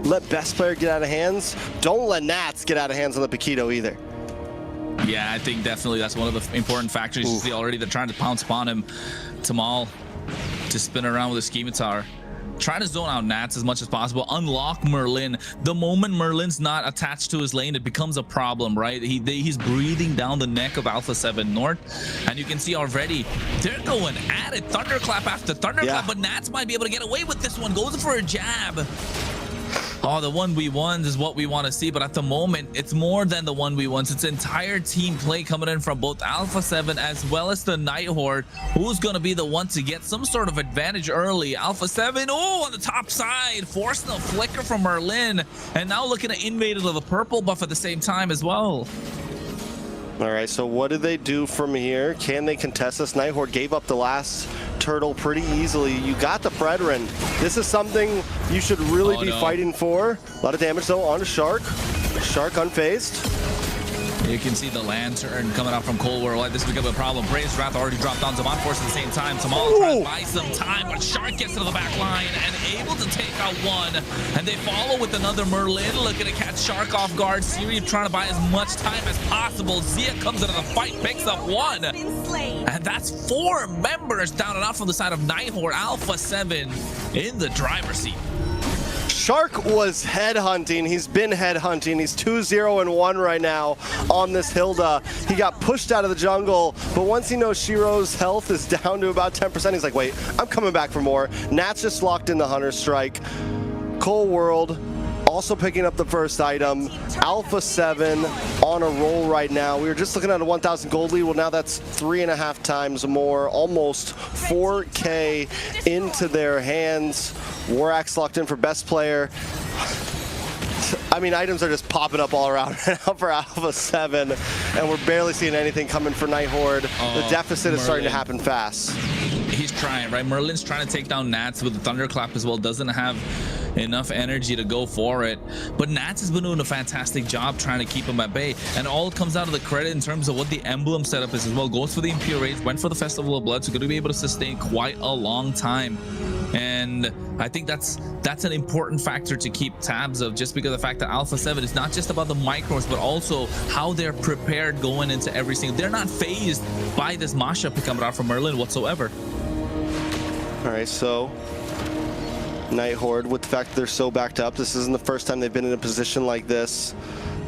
let best player get out of hands. Don't let Nats get out of hands on the Paquito either. Yeah, I think definitely that's one of the important factors. You see already they're trying to pounce upon him. Tamal to spin around with a scimitar. try to zone out Nats as much as possible, unlock Merlin. The moment Merlin's not attached to his lane, it becomes a problem, right? He's breathing down the neck of Alpha 7 North, and you can see already they're going at it, thunderclap after thunderclap, but Nats might be able to get away with this one. Goes for a jab. Oh, the 1v1s is what we want to see, but at the moment, it's more than the 1v1s. It's entire team play coming in from both Alpha 7 as well as the Nighthorde. Who's going to be the one to get some sort of advantage early? Alpha 7, oh, on the top side, forcing a flicker from Merlin, and now looking to invade into the purple buff at the same time as well. All right, so what do they do from here? Can they contest this? Nighthorde gave up the last turtle pretty easily. You got the Brethren. This is something you should really be fighting for. A lot of damage though on Shark. Shark unfazed. You can see the Lantern coming out from Cold War. This becomes a problem. Brave's Wrath already dropped down Zaman Force at the same time. Tamal trying to buy some time, but Shark gets to the back line and able to take out one. And they follow with another Merlin, looking to catch Shark off guard. Siri trying to buy as much time as possible. Zia comes into the fight, picks up one. And that's 4 members down and out from the side of Nighthorde. Alpha 7 in the driver's seat. Shark was headhunting. He's been headhunting. He's 2-0-1 right now on this Hilda. He got pushed out of the jungle, but once he knows Shiro's health is down to about 10%, he's like, wait, I'm coming back for more. Nats just locked in the Hunter Strike. Cold World also picking up the first item. Alpha 7 on a roll right now. We were just looking at a 1,000 gold lead. Well, now that's 3.5 times more, almost 4K into their hands. Warax locked in for best player. I mean, items are just popping up all around right now for Alpha 7, and we're barely seeing anything coming for Nighthorde. The deficit is starting to happen fast. He's trying, right? Merlin's trying to take down Nats with the Thunderclap as well. Doesn't have enough energy to go for it, but Nats has been doing a fantastic job trying to keep him at bay, and all comes out of the credit in terms of what the emblem setup is as well. Goes for the Impure Rage, went for the Festival of Blood, so going to be able to sustain quite a long time. And I think that's an important factor to keep tabs of, just because of the fact that Alpha 7 is not just about the micros, but also how they're prepared going into every single. They're not phased by this mashup coming out from Merlin whatsoever. All right, so Nighthorde, with the fact that they're so backed up, this isn't the first time they've been in a position like this.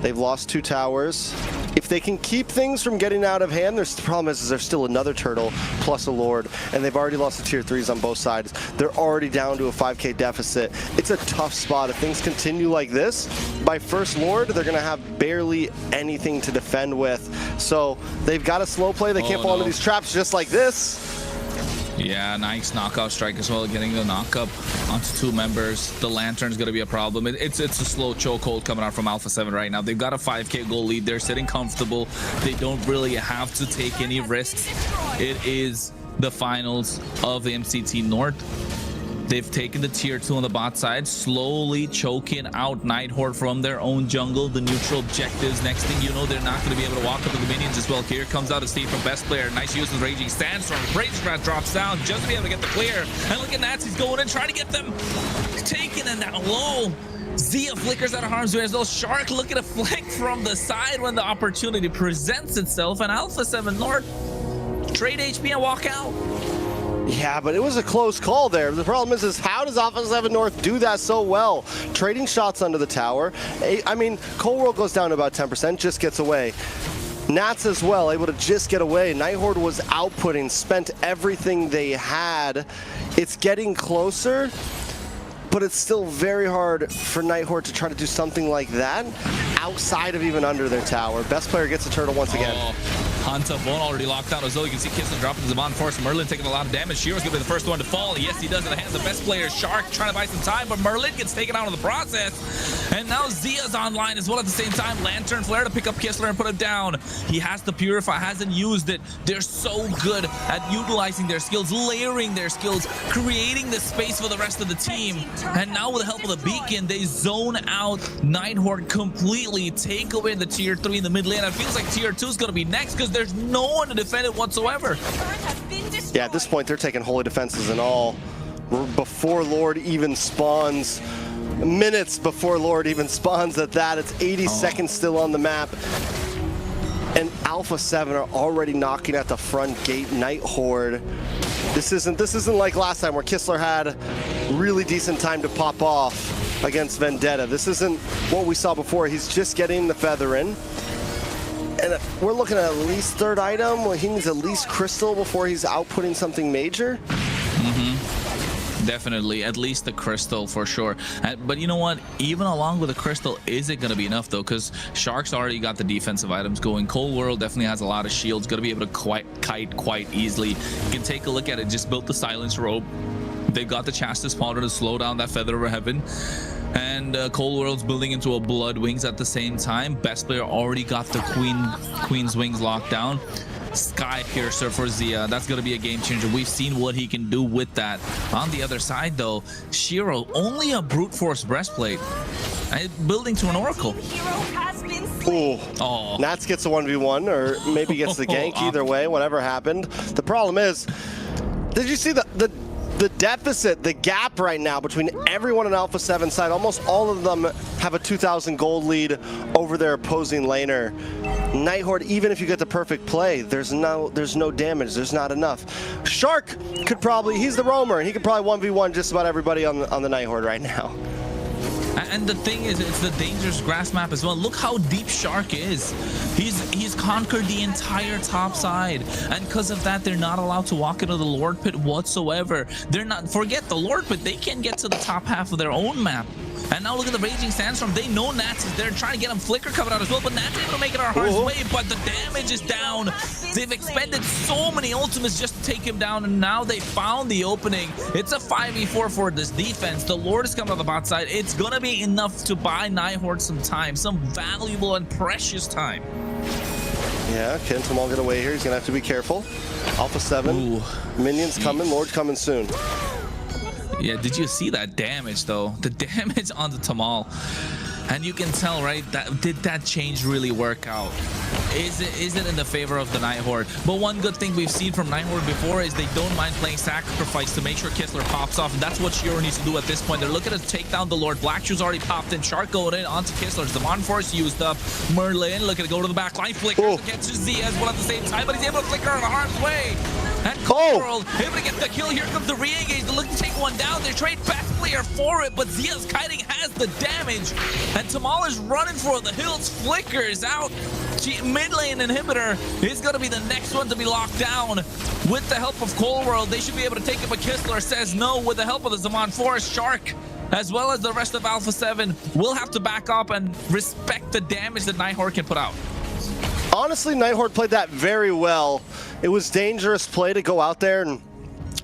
They've lost 2 towers. If they can keep things from getting out of hand, the problem is there's still another turtle plus a Lord, and they've already lost the tier 3s on both sides. They're already down to a 5K deficit. It's a tough spot. If things continue like this, by first Lord, they're going to have barely anything to defend with. So they've got to slow play. They can't fall into these traps just like this. Yeah, nice knockout strike as well, getting the knockup onto 2 members. The Lantern's going to be a problem. It's a slow chokehold coming out from Alpha 7 right now. They've got a 5K goal lead. They're sitting comfortable. They don't really have to take any risks. It is the finals of the MCT North. They've taken the tier 2 on the bot side, slowly choking out Nighthorde from their own jungle, the neutral objectives. Next thing you know, they're not going to be able to walk up to the minions as well. Here comes out a Steve from best player. Nice use of Raging Sandstorm. Brave's Wrath drops down just to be able to get the clear. And look at Nats, he's going in, trying to get them taken and down low. Zia flickers out of harm's way as well. Shark looking to flick from the side when the opportunity presents itself. And Alpha 7 North trade HP and walk out. Yeah, but it was a close call there. The problem is how does Alpha 7 North do that so well? Trading shots under the tower. I mean, Cold World goes down to about 10%, just gets away. Nats as well, able to just get away. Nighthorde was outputting, spent everything they had. It's getting closer, but it's still very hard for Nighthorde to try to do something like that outside of even under their tower. Best player gets a turtle once again. Hunter Bone already locked down as well. You can see Kissin dropping Zaman Force. Merlin taking a lot of damage. Shiro's gonna be the first one to fall. Yes, he does in the hands of the best player. Shark trying to buy some time, but Merlin gets taken out of the process. And now Zia's online as well at the same time. Lantern Flare to pick up Kistler and put him down. He has the Purify, hasn't used it. They're so good at utilizing their skills, layering their skills, creating the space for the rest of the team. And now with the help of the beacon, they zone out Nighthorde completely, take away the tier 3 in the mid lane. It feels like tier 2 is gonna be next because there's no one to defend it whatsoever. Yeah, at this point they're taking holy defenses and all before Lord even spawns. Minutes before Lord even spawns at that. It's 80 seconds still on the map. And Alpha 7 are already knocking at the front gate. Nighthorde. This isn't like last time where Kistler had really decent time to pop off against Vendetta. This isn't what we saw before. He's just getting the feather in. And we're looking at least third item. He needs at least crystal before he's outputting something major. Definitely, at least the crystal for sure. But you know what? Even along with the crystal, is it going to be enough though? Because Shark's already got the defensive items going. Cold World definitely has a lot of shields. Going to be able to kite quite easily. You can take a look at it. Just built the silence robe. They've got the Chastis Powder to slow down that Feather of Heaven. And Cold World's building into a Blood Wings at the same time. Best player already got the Queen's Wings locked down. Sky Piercer for Zia. That's going to be a game changer. We've seen what he can do with that. On the other side, though, Shiro, only a brute force breastplate. Building to an Oracle. Oh, Nats gets a 1v1, or maybe gets the gank. Either way, whatever happened. The problem is, did you see the deficit, the gap right now between everyone on Alpha 7 side? Almost all of them have a 2,000 gold lead over their opposing laner. Nighthorde, even if you get the perfect play, there's no damage. There's not enough. Shark could probably, he's the roamer, and he could probably 1v1 just about everybody on the Nighthorde right now. And the thing is, it's the dangerous grass map as well. Look how deep Shark is. He's conquered the entire top side, and because of that, they're not allowed to walk into the Lord Pit whatsoever. They're not, forget the Lord Pit, they can't get to the top half of their own map. And now look at the Raging Sandstorm. They know Nats is there, trying to get him Flicker covered out as well, but Nats able to make it our heart's way, but the damage is down. They've expended so many ultimates just to take him down, and now they found the opening. It's a 5v4 for this defense. The Lord is coming on the bot side. It's gonna be enough to buy Nighthorde some time, some valuable and precious time. Yeah, can Tamal get away here? He's gonna have to be careful. Alpha 7, minions coming, Lord coming soon. Yeah, did you see that damage though? The damage on the Tamal. And you can tell, right, did that change really work out? Is it in the favor of the Nighthorde? But one good thing we've seen from Nighthorde before is they don't mind playing sacrifice to make sure Kistler pops off, and that's what Shiro needs to do at this point. They're looking to take down the Lord. Black Shoes already popped in. Shark going in onto Kistler. Demon Force used up. Merlin looking to go to the back line. Flickers against Z as well at the same time, but he's able to flicker out of harm's way. And Cold World able to get the kill. Here comes the re-engage. They're looking to take one down. They trade best player for it, but Zia's kiting has the damage. And Tamal is running for the hills. Flickers out. Mid lane inhibitor is going to be the next one to be locked down. With the help of Cold World, they should be able to take it, but Kistler says no. With the help of the Zaman Forest, Shark, as well as the rest of Alpha 7, will have to back up and respect the damage that Nighthorde can put out. Honestly, Nighthorde played that very well. It was dangerous play to go out there and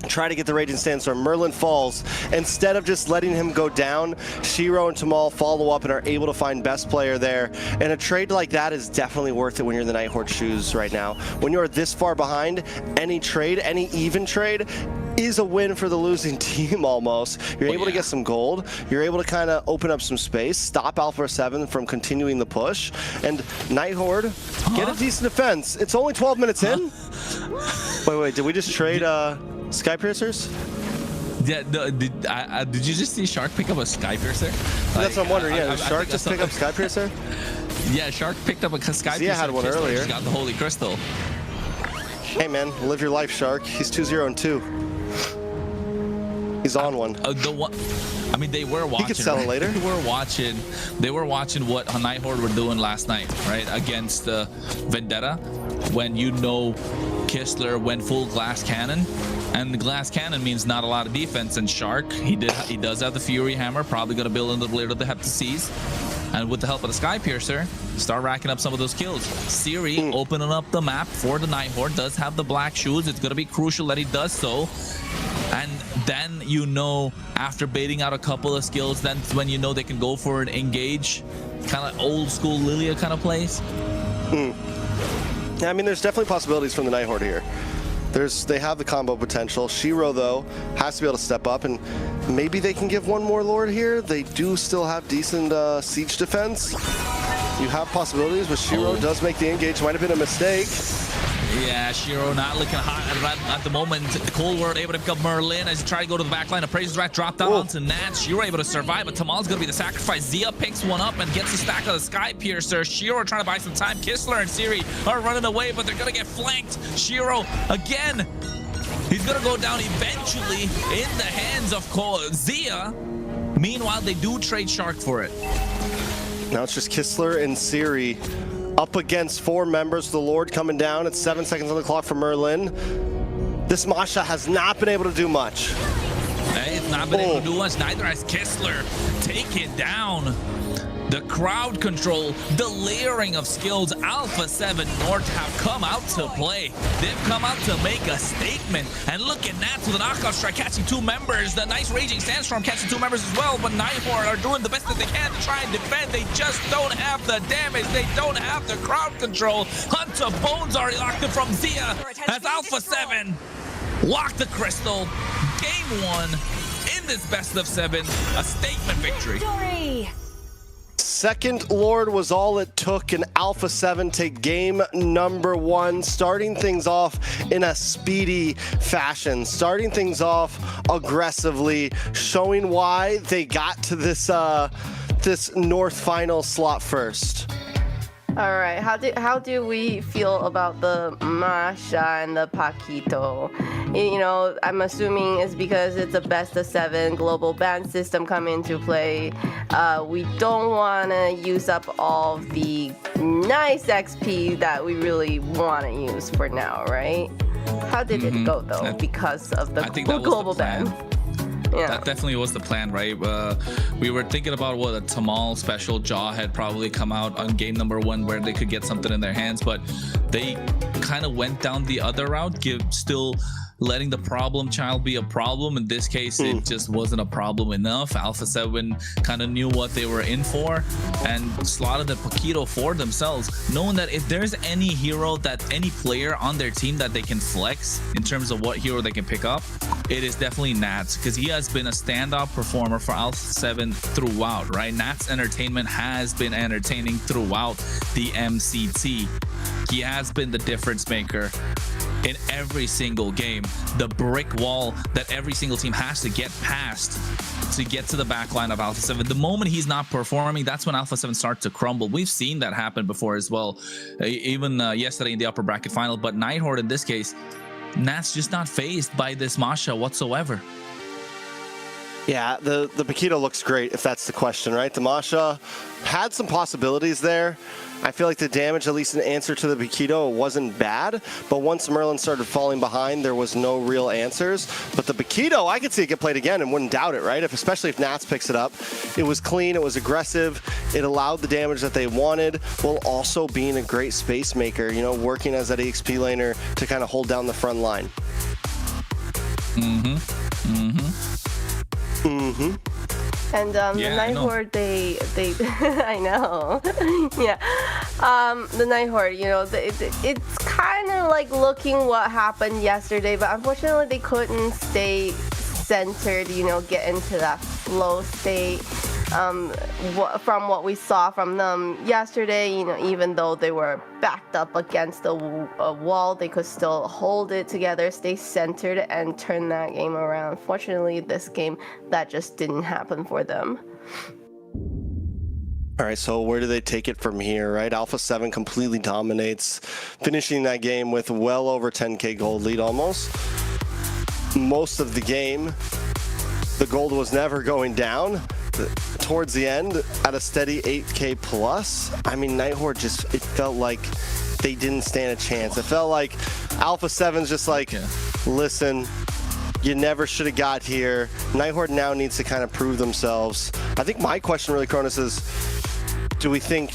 try to get the Raging Sandstorm. Merlin falls. Instead of just letting him go down, Shiro and Tamal follow up and are able to find best player there. And a trade like that is definitely worth it when you're in the Nighthorde shoes right now. When you're this far behind, any trade, any even trade, is a win for the losing team almost. You're able to get some gold. You're able to kind of open up some space, stop Alpha 7 from continuing the push, and Nighthorde get a decent defense. It's only 12 minutes in. Wait, did we just trade Sky Piercers? Yeah, did you just see Shark pick up a Sky Piercer? That's what I'm wondering. Yeah, did Shark just pick up Sky Piercer? Yeah, Shark picked up a Sky Piercer. Yeah, had one earlier. Got the Holy Crystal. Hey man, live your life, Shark. He's 2-0-2. He's on one. I mean, they were watching. He could sell it later. They were watching what Nighthorde were doing last night, right, against Vendetta, when you know Kistler went full glass cannon, and the glass cannon means not a lot of defense. And Shark, he does have the Fury Hammer, probably going to build in the Blade of the Heptaseas, and with the help of the Sky Piercer, start racking up some of those kills. Siri opening up the map for the Nighthorde, does have the black shoes. It's going to be crucial that he does so. And then, you know, after baiting out a couple of skills, then when you know they can go for an engage, kind of old school Lilia kind of plays. Yeah, I mean, there's definitely possibilities from the Nighthorde here. They have the combo potential. Shiro, though, has to be able to step up, and maybe they can give one more Lord here. They do still have decent siege defense. You have possibilities, but Shiro does make the engage. Might have been a mistake. Yeah, Shiro not looking hot at the moment. The Cold World able to pick up Merlin as he tries to go to the back line. Appraiser's Rat dropped down onto Nat. Shiro able to survive, but Tamal's going to be the sacrifice. Zia picks one up and gets the stack of the Sky Piercer. Shiro trying to buy some time. Kistler and Siri are running away, but they're going to get flanked. Shiro again He's gonna go down eventually in the hands of Zia. Meanwhile, they do trade Shark for it. Now it's just Kistler and Siri up against 4 members of the Lord coming down. It's 7 seconds on the clock for Merlin. This Masha has not been able to do much. It's not been able to do much. Neither has Kistler. Take it down. The crowd control, the layering of skills, Alpha 7 North have come out to play. They've come out to make a statement. And look at Nats with a knockout strike, catching 2 members. The nice Raging Sandstorm catching 2 members as well. But Nighthorn are doing the best that they can to try and defend. They just don't have the damage. They don't have the crowd control. Hunter Bones already locked it from Zia as Alpha 7 locked the crystal. Game 1 in this best of 7. A statement victory. Second Lord was all it took, and Alpha 7 take game number 1, starting things off in a speedy fashion, starting things off aggressively, showing why they got to this this North final slot first. All right, how do we feel about the Masha and the Paquito? You know, I'm assuming it's because it's a best of 7 global ban system coming into play. We don't want to use up all of the nice XP that we really want to use for now, right? How did it go though? Because of the global ban. Yeah. That definitely was the plan, right? We were thinking about what a Tamal special Jaw had probably come out on game number 1 where they could get something in their hands, but they kind of went down the other route, still letting the problem child be a problem. In this case, it just wasn't a problem enough. Alpha 7 kind of knew what they were in for and slotted the Paquito for themselves, knowing that if there's any hero, that any player on their team that they can flex in terms of what hero they can pick up, it is definitely Nats, because he has been a standout performer for Alpha 7 throughout, right? Nats entertainment has been entertaining throughout the MCT. He has been the difference maker in every single game, the brick wall that every single team has to get past to get to the back line of Alpha 7. The moment he's not performing, that's when Alpha 7 starts to crumble. We've seen that happen before as well, even yesterday in the upper bracket final. But Nighthorn in this case, Nat's just not phased by this Masha whatsoever. Yeah, the Paquito looks great, if that's the question, right? The Masha had some possibilities there. I feel like the damage, at least in answer to the Paquito, wasn't bad. But once Merlin started falling behind, there was no real answers. But the Paquito, I could see it get played again and wouldn't doubt it, right? Especially if Nats picks it up. It was clean, it was aggressive, it allowed the damage that they wanted, while also being a great space maker, you know, working as that EXP laner to kind of hold down the front line. And the Nighthorn, they I know. Yeah. The Nighthorn, you know, it's kind of like looking what happened yesterday, but unfortunately they couldn't stay centered, you know, get into that flow state. From what we saw from them yesterday, you know, even though they were backed up against the wall, they could still hold it together, stay centered, and turn that game around. Fortunately, this game, that just didn't happen for them. All right, so where do they take it from here, right? Alpha 7 completely dominates, finishing that game with well over 10k gold lead almost. Most of the game, the gold was never going down. Towards the end, at a steady 8k plus, I mean, Nighthorn just, it felt like they didn't stand a chance. It felt like Alpha 7's just like, listen, you never should have got here. Nighthorn now needs to kind of prove themselves. I think my question really, Cronus, is do we think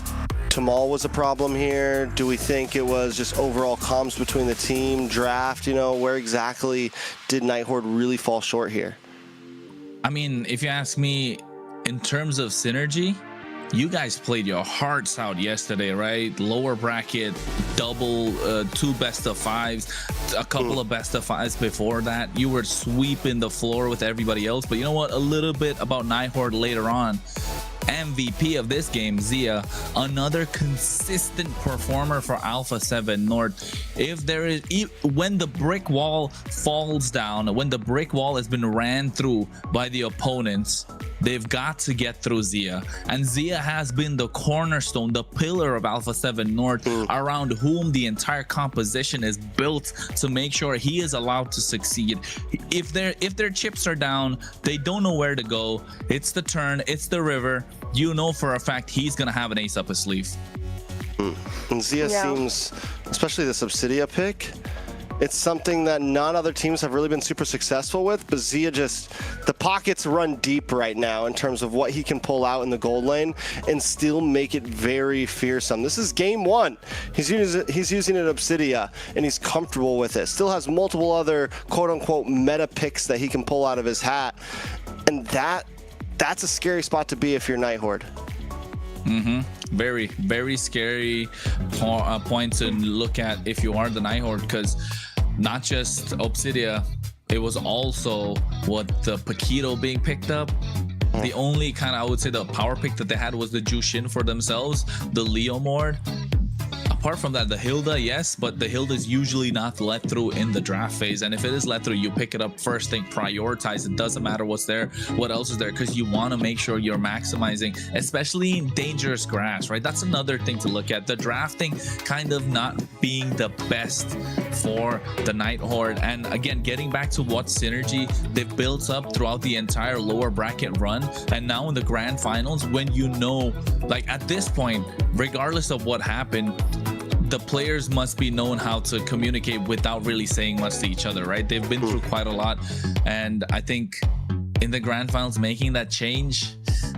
Tamal was a problem here? Do we think it was just overall comms between the team, draft, you know, where exactly did Nighthorn really fall short here? I mean, if you ask me, in terms of synergy, you guys played your hearts out yesterday, right? Lower bracket, double, 2 best of 5s, a couple of best of 5s before that. You were sweeping the floor with everybody else. But you know what? A little bit about Nighthorn later on. MVP of this game, Zia, another consistent performer for Alpha 7 North. If there is, when the brick wall falls down, when the brick wall has been ran through by the opponents, They've got to get through Zia, and Zia has been the cornerstone, the pillar of Alpha 7 North, around whom the entire composition is built to make sure he is allowed to succeed. If their chips are down, they don't know where to go. It's the turn, it's the river. You know for a fact he's gonna have an ace up his sleeve. And Zia seems, especially the Subsidia pick, it's something that none other teams have really been super successful with, but Zia just, the pockets run deep right now in terms of what he can pull out in the gold lane and still make it very fearsome. This is game one. He's using an Obsidia and he's comfortable with it. Still has multiple other quote unquote meta picks that he can pull out of his hat. And that's a scary spot to be if you're Nighthorde. Very, very scary point to look at if you are the Nighthorde, because not just Obsidia, it was also what the Paquito being picked up. The only kind of, I would say, the power pick that they had was the Jushin for themselves, the Leo Mord. Apart from that, the Hilda, yes, but the Hilda is usually not let through in the draft phase. And if it is let through, you pick it up first thing, prioritize. It doesn't matter what's there, what else is there, because you want to make sure you're maximizing, especially in dangerous grass, right? That's another thing to look at. The drafting kind of not being the best for the Nighthorde. And again, getting back to what synergy they've built up throughout the entire lower bracket run. And now in the grand finals, when you know, like at this point, regardless of what happened, the players must be known how to communicate without really saying much to each other, right? They've been through quite a lot, and I think in the grand finals making that change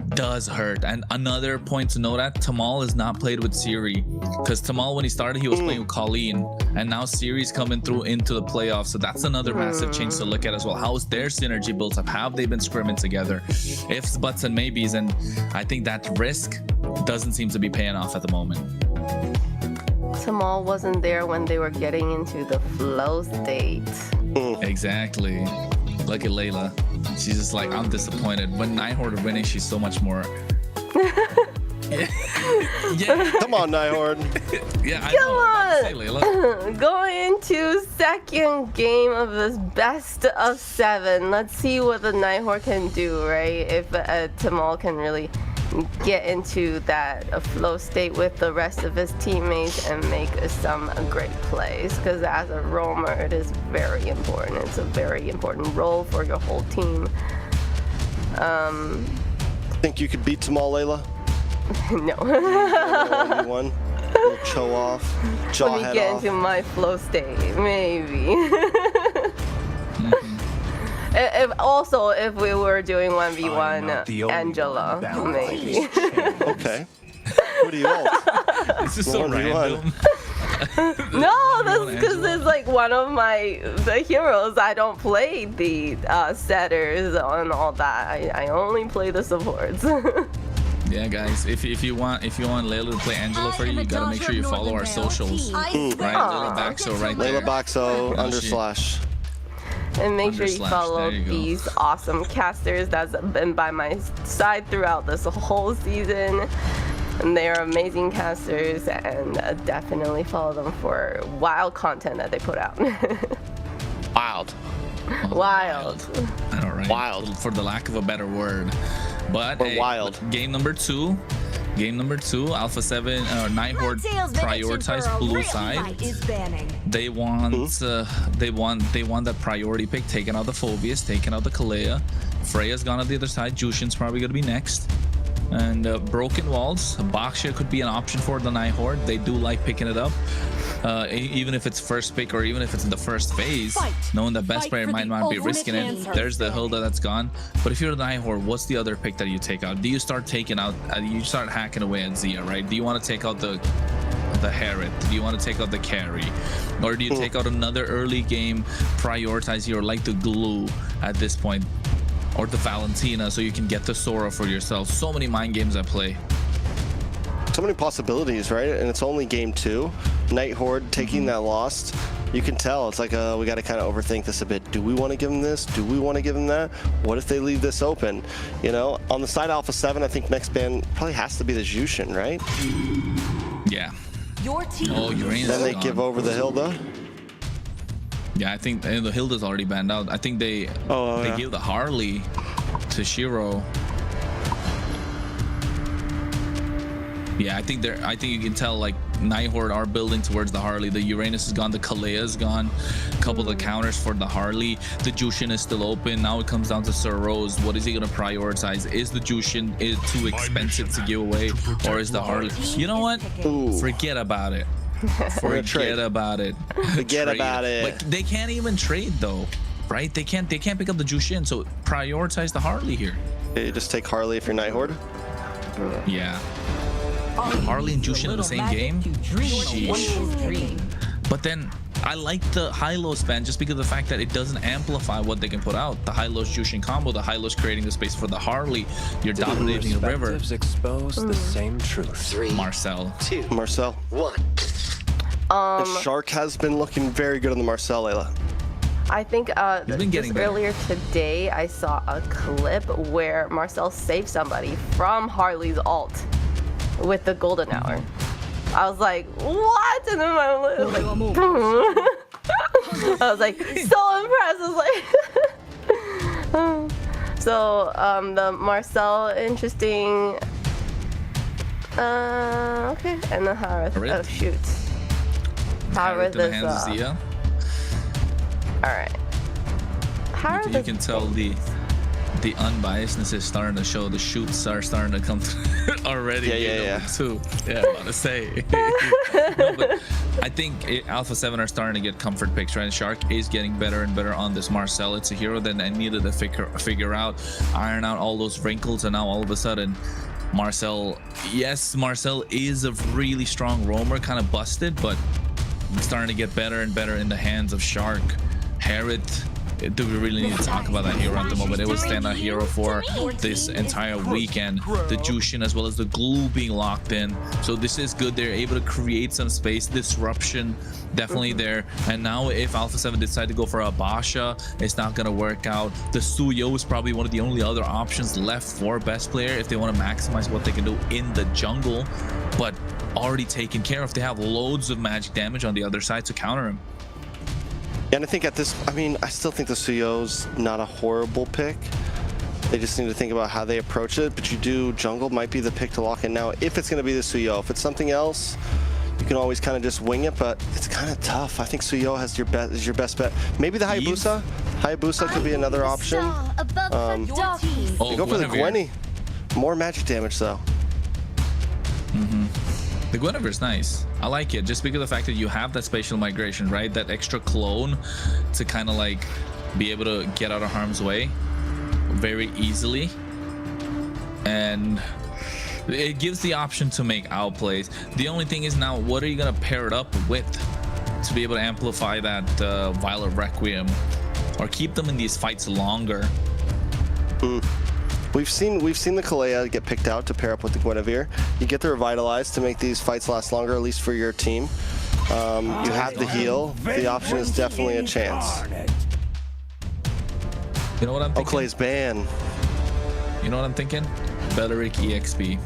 does hurt. And another point to note that Tamal is not played with Siri, because Tamal, when he started, he was playing with Colleen, and now Siri's coming through into the playoffs. So that's another massive change to look at as well. How is their synergy built up? Have they been scrimming together? Ifs, buts, and maybes. And I think that risk doesn't seem to be paying off at the moment. Tamal wasn't there when they were getting into the flow state. Exactly. Look at Layla. She's just like, I'm disappointed. When Nighthorde are winning, she's so much more. Yeah. Come on, Nighthorde. Yeah, Come on. Say, Layla. Going into second game of this best of 7. Let's see what the Nighthorde can do, right? If Tamal can really get into that flow state with the rest of his teammates and make some great plays, because as a roamer it is very important. It's a very important role for your whole team. Think you could beat Tamal, Layla? No. 1v1? We'll show off, jaw Let me head get off. into my flow state, maybe. If we were doing 1v1 Angela, maybe. Okay. Who do you ult? This is so random. No, that's because it's like one of the heroes. I don't play the setters and all that. I only play the supports. Yeah, guys, if you want Layla to play Angela for you, you gotta make sure you follow our socials. Right, Layla Baxo right there. Layla Baxo _ And make sure you follow these awesome casters that's been by my side throughout this whole season. And they are amazing casters, and definitely follow them for wild content that they put out. Wild. Wild. I know, right? Wild, for the lack of a better word. But hey, wild. Game number two, Alpha 7 Nighthorde prioritize blue side. They want that priority pick, taking out the Phobius, taking out the Kalea. Freya's gone on the other side. Jushin's probably gonna be next. And Broken Walls, Baksha could be an option for the Nighthorde. They do like picking it up, even if it's first pick or even if it's in the first phase, knowing the best player might not be risking it. There's the Hilda that's gone. But if you're the Nighthorde, what's the other pick that you take out? Do you start taking out, you start hacking away at Zia, right? Do you want to take out the Herod? Do you want to take out the carry? Or do you take out another early game, prioritize your, like the glue at this point? Or the Valentina, so you can get the Sora for yourself. So many mind games at play. So many possibilities, right? And it's only game 2. Nighthorde taking that loss. You can tell it's like we got to kind of overthink this a bit. Do we want to give them this? Do we want to give them that? What if they leave this open? You know, on the side Alpha 7, I think next ban probably has to be the Jushin, right? Yeah. Your team. Oh, Uranus. Then they give over the Hilda. Yeah, I think the Hilda's already banned out. I think they give the Harley to Shiro. Yeah, I think you can tell like Nighthorde are building towards the Harley. The Uranus is gone, the Kalea is gone. A couple of the counters for the Harley. The Jushin is still open. Now it comes down to Sir Rose. What is he gonna prioritize? Is the Jushin too expensive to give away, or is the Harley? You know what? Forget about it. Forget about it. Forget about it. Like they can't even trade though, right? They can't pick up the Jushin, so prioritize the Harley here. You just take Harley if you're Nighthorde. Yeah. Harley and Jushin in the same game? Sheesh. But then I like the Hylos ban just because of the fact that it doesn't amplify what they can put out. The Hylos Jushin combo, the Hylos creating the space for the Harley. You're dominating the river. Expose the same truth. 3, Marcel. 2, Marcel. 1. And Shark has been looking very good on the Marcel, Layla. I think getting just earlier today I saw a clip where Marcel saved somebody from Harley's ult with the golden hour. I was like, what? And then I was like, so impressed. I was like, so the Marcel, interesting. Okay, and the Harith. Oh shoot, Harith is. All right. Harith. You can tell the unbiasedness is starting to show. The shoots are starting to come already. Yeah. Too. Yeah, I'm about to say. No, but I think Alpha 7 are starting to get comfort picks, right? Shark is getting better and better on this Marcel. It's a hero that I needed to figure out, iron out all those wrinkles, and now all of a sudden, Marcel. Yes, Marcel is a really strong roamer, kind of busted, but starting to get better and better in the hands of Shark. Harith. Do we really need to talk about that hero at the moment? It was standout hero for this entire weekend. The Jushin as well as the glue being locked in. So this is good. They're able to create some space. Disruption definitely there. And now if Alpha 7 decide to go for a Basha, it's not going to work out. The Suyo is probably one of the only other options left for best player if they want to maximize what they can do in the jungle. But already taken care of. They have loads of magic damage on the other side to counter him. And I think at this, I still think the Suyo's not a horrible pick. They just need to think about how they approach it. But you do, jungle might be the pick to lock in now if it's going to be the Suyo. If it's something else, you can always kind of just wing it, but it's kind of tough. I think Suyo has your best bet. Maybe the Hayabusa. Hayabusa could be another option. Go for the Gwenny. More magic damage though. The Guinevere's nice. I like it just because of the fact that you have that spatial migration, right? That extra clone to kind of like be able to get out of harm's way very easily. And it gives the option to make outplays. The only thing is now, what are you going to pair it up with to be able to amplify that Violet Requiem or keep them in these fights longer? We've seen the Kalea get picked out to pair up with the Guinevere. You get the Revitalize to make these fights last longer, at least for your team. You have the heal. The option is definitely a chance. You know what I'm thinking? Clay's ban. You know what I'm thinking? Belleric EXP.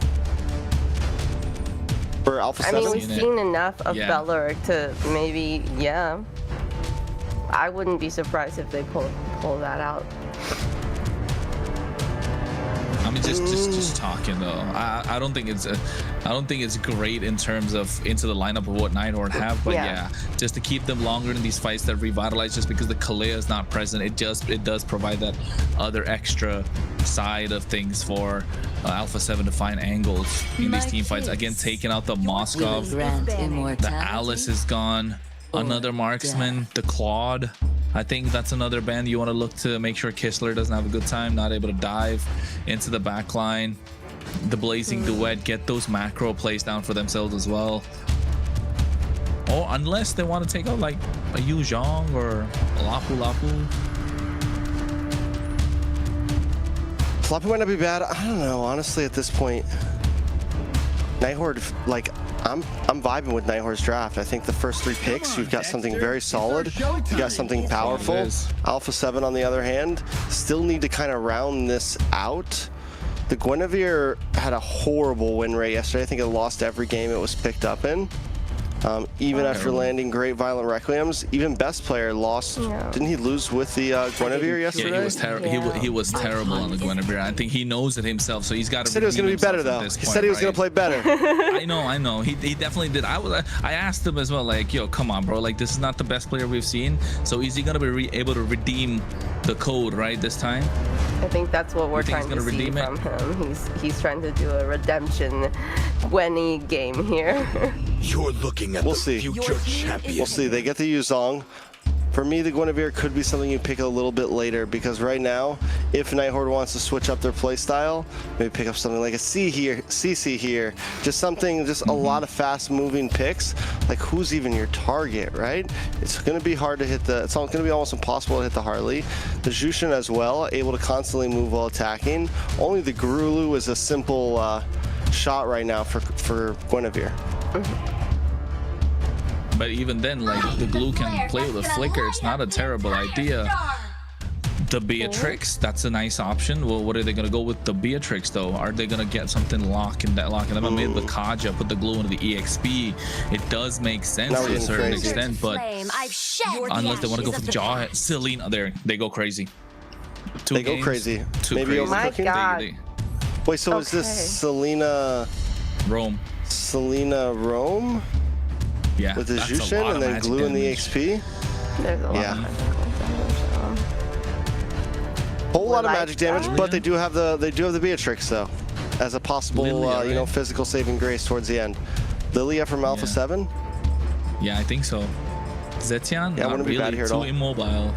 For Alpha 7? I mean, we've seen enough of Belleric to maybe, I wouldn't be surprised if they pull that out. I mean, just talking though. I don't think it's great in terms of into the lineup of what Nighthorde have, but yeah, just to keep them longer in these fights that revitalize. Just because the Kalea is not present, it does provide that other extra side of things for Alpha 7 to find angles in these team fights. Again, taking out the Moskov, the Alice is gone. Another marksman, the Claude. I think that's another band you want to look to make sure Kistler doesn't have a good time, not able to dive into the back line. The Blazing Duet, get those macro plays down for themselves as well. Or unless they want to take out like a Yu Zhong or a Lapu Lapu. Lapu might not be bad. I don't know, honestly, at this point. Nighthorde, like, I'm vibing with Nighthorde's draft. I think the first 3 picks, you've got something very solid. You've got something powerful. Alpha 7, on the other hand, still need to kind of round this out. The Guinevere had a horrible win rate yesterday. I think it lost every game it was picked up in. Even after landing great Violent Requiems, even best player lost. Didn't he lose with the Guinevere yesterday? Yeah, he was terrible. He was terrible on the Guinevere. I think he knows it himself, so he's got to. He said he was going to be better though. He said he was going to play better. I know. He definitely did. I asked him as well, like, yo, come on, bro. Like, this is not the best player we've seen. So is he going to be able to redeem the code right this time? I think that's what we're trying to see from him. He's trying to do a redemption Gwenny game here. You're looking at the future champion. We'll see. They get the Yuzong. For me, the Guinevere could be something you pick a little bit later, because right now, if Nighthorde wants to switch up their playstyle, maybe pick up something like a CC here, just something, just a lot of fast-moving picks. Like, who's even your target, right? It's going to be hard to hit it's going to be almost impossible to hit the Harley. The Jushin as well, able to constantly move while attacking. Only the Gurulu is a simple shot right now for Guinevere. But even then, like, the glue can play with a flicker. It's not a terrible idea. The Beatrix, that's a nice option. Well, what are they gonna go with the Beatrix though? Are they gonna get something locking them? Maybe the Kaja, put the glue into the EXP. It does make sense to a certain extent, but unless they want to go for Jaw, Selena, there they go crazy. They go crazy. Maybe overcooking. Wait, so is this Selena Rome? Selena Rome? Yeah. With the Jushin and then glue in the XP? There's a lot of whole lot of magic damage, but they do have the Beatrix though, as a possible you know, physical saving grace towards the end. Lilia from Alpha 7? Yeah, I think so. Zetian, not really too immobile.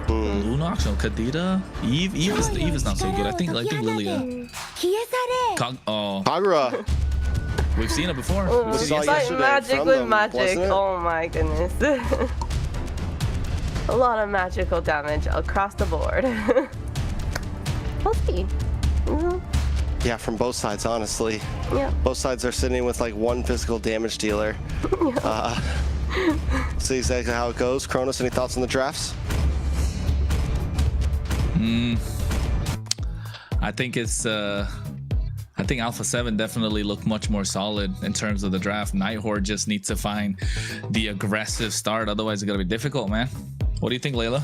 Lunox, no, Kadita, Eve is not so good. I think Lilia. Kagura. We've seen it before. It's like magic with magic. Oh my goodness. A lot of magical damage across the board. We'll see. Yeah, from both sides, honestly. Yeah. Both sides are sitting with like one physical damage dealer. See exactly how it goes. Kronos, any thoughts on the drafts? I think it's I think Alpha 7 definitely looked much more solid in terms of the draft. Nighthorde just needs to find the aggressive start, otherwise it's gonna be difficult, man. What do you think, Layla?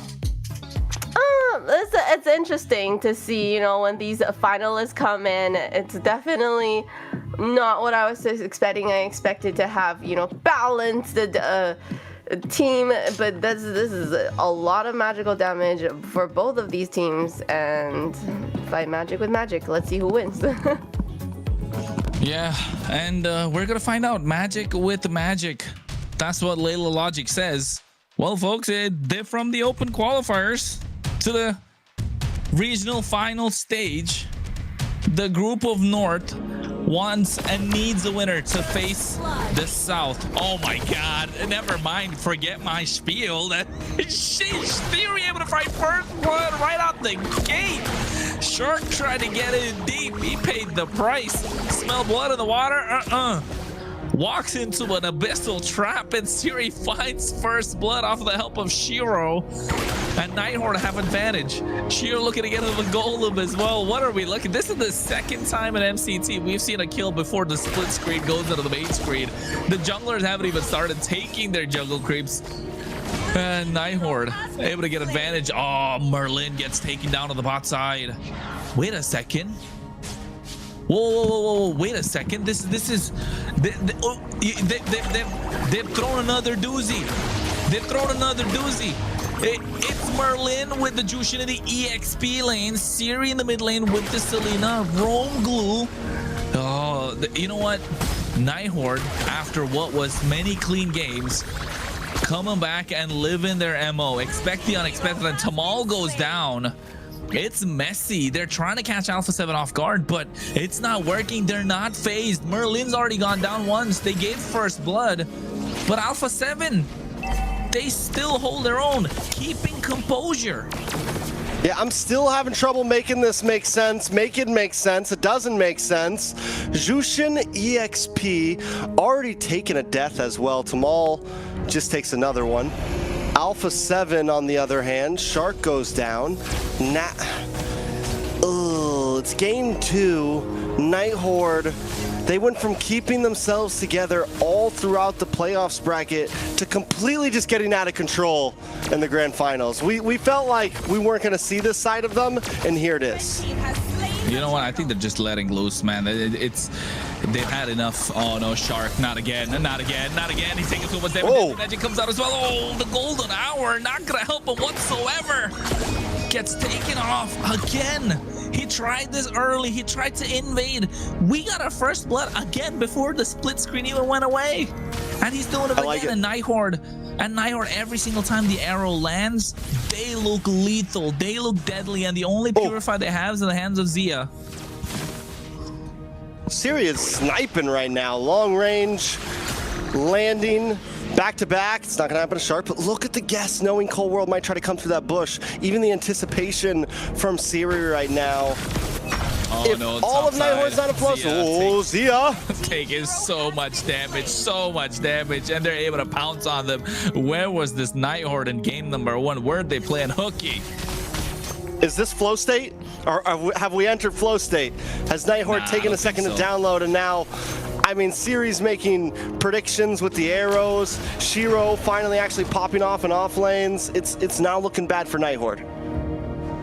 It's interesting to see, you know, when these finalists come in. It's definitely not what I was expecting. I expected to have, you know, balanced team, but this is a lot of magical damage for both of these teams, and fight magic with magic. Let's see who wins. Yeah, and we're gonna find out. Magic with magic. That's what Layla Logic says. Well, folks, they're from the open qualifiers to the regional final stage. The group of North wants and needs a winner to face the South. Oh my God! Never mind. Forget my spiel. That Theory able to fight first blood right out the gate. Shark tried to get in deep. He paid the price. Smell blood in the water? Walks into an abyssal trap, and Siri finds first blood off of the help of Shiro. And Nighthorde have advantage. Shiro looking to get into the golem as well. What are we looking? This is the second time in MCT we've seen a kill before the split screen goes into the main screen. The junglers haven't even started taking their jungle creeps. And Nighthorde able to get advantage. Oh, Merlin gets taken down on the bot side. Wait a second. Whoa, wait a second. This is they've thrown another doozy. They've thrown another doozy. It's Merlin with the Jushin in the EXP lane, Siri in the mid lane with the Selena, Rome glue. Oh, you know what? Nighthorde, after what was many clean games, coming back and living their MO. Expect the unexpected, and Tamal goes down. It's messy. They're trying to catch Alpha 7 off guard, but it's not working. They're not phased. Merlin's already gone down once. They gave first blood, but Alpha 7, they still hold their own, keeping composure. Yeah, I'm still having trouble making this make sense. Make it make sense. It doesn't make sense. Jushin EXP already taken a death as well. Tamal just takes another one. Alpha 7 on the other hand, Shark goes down. It's It's game 2. Nighthorde, they went from keeping themselves together all throughout the playoffs bracket to completely just getting out of control in the grand finals. We felt like we weren't going to see this side of them, and here it is. You know what? I think they're just letting loose, man. They've had enough. Oh no, Shark! Not again! Not again! Not again! He's taking too much damage. Magic comes out as well. Oh, the golden hour, not gonna help him whatsoever. Gets taken off again. He tried this early. He tried to invade. We got our first blood again before the split screen even went away, and he's doing it again. And Nighthorde. And Nighthorde, every single time the arrow lands, they look lethal, they look deadly, and the only purify they have is in the hands of Zia. Siri is sniping right now, long range, landing, back to back. It's not gonna happen to Shark, but look at the guess, knowing Cold World might try to come through that bush. Even the anticipation from Siri right now. Oh, if no, all of Nighthorde's not a plus, Zia taking so much damage, and they're able to pounce on them. Where was this Nighthorde in game number 1? Where'd they playing hooky? Is this flow state, or have we entered flow state? Has Nighthorde taken a second to download, and now, I mean, Siri's making predictions with the arrows. Shiro finally actually popping off in off lanes. It's now looking bad for Nighthorde.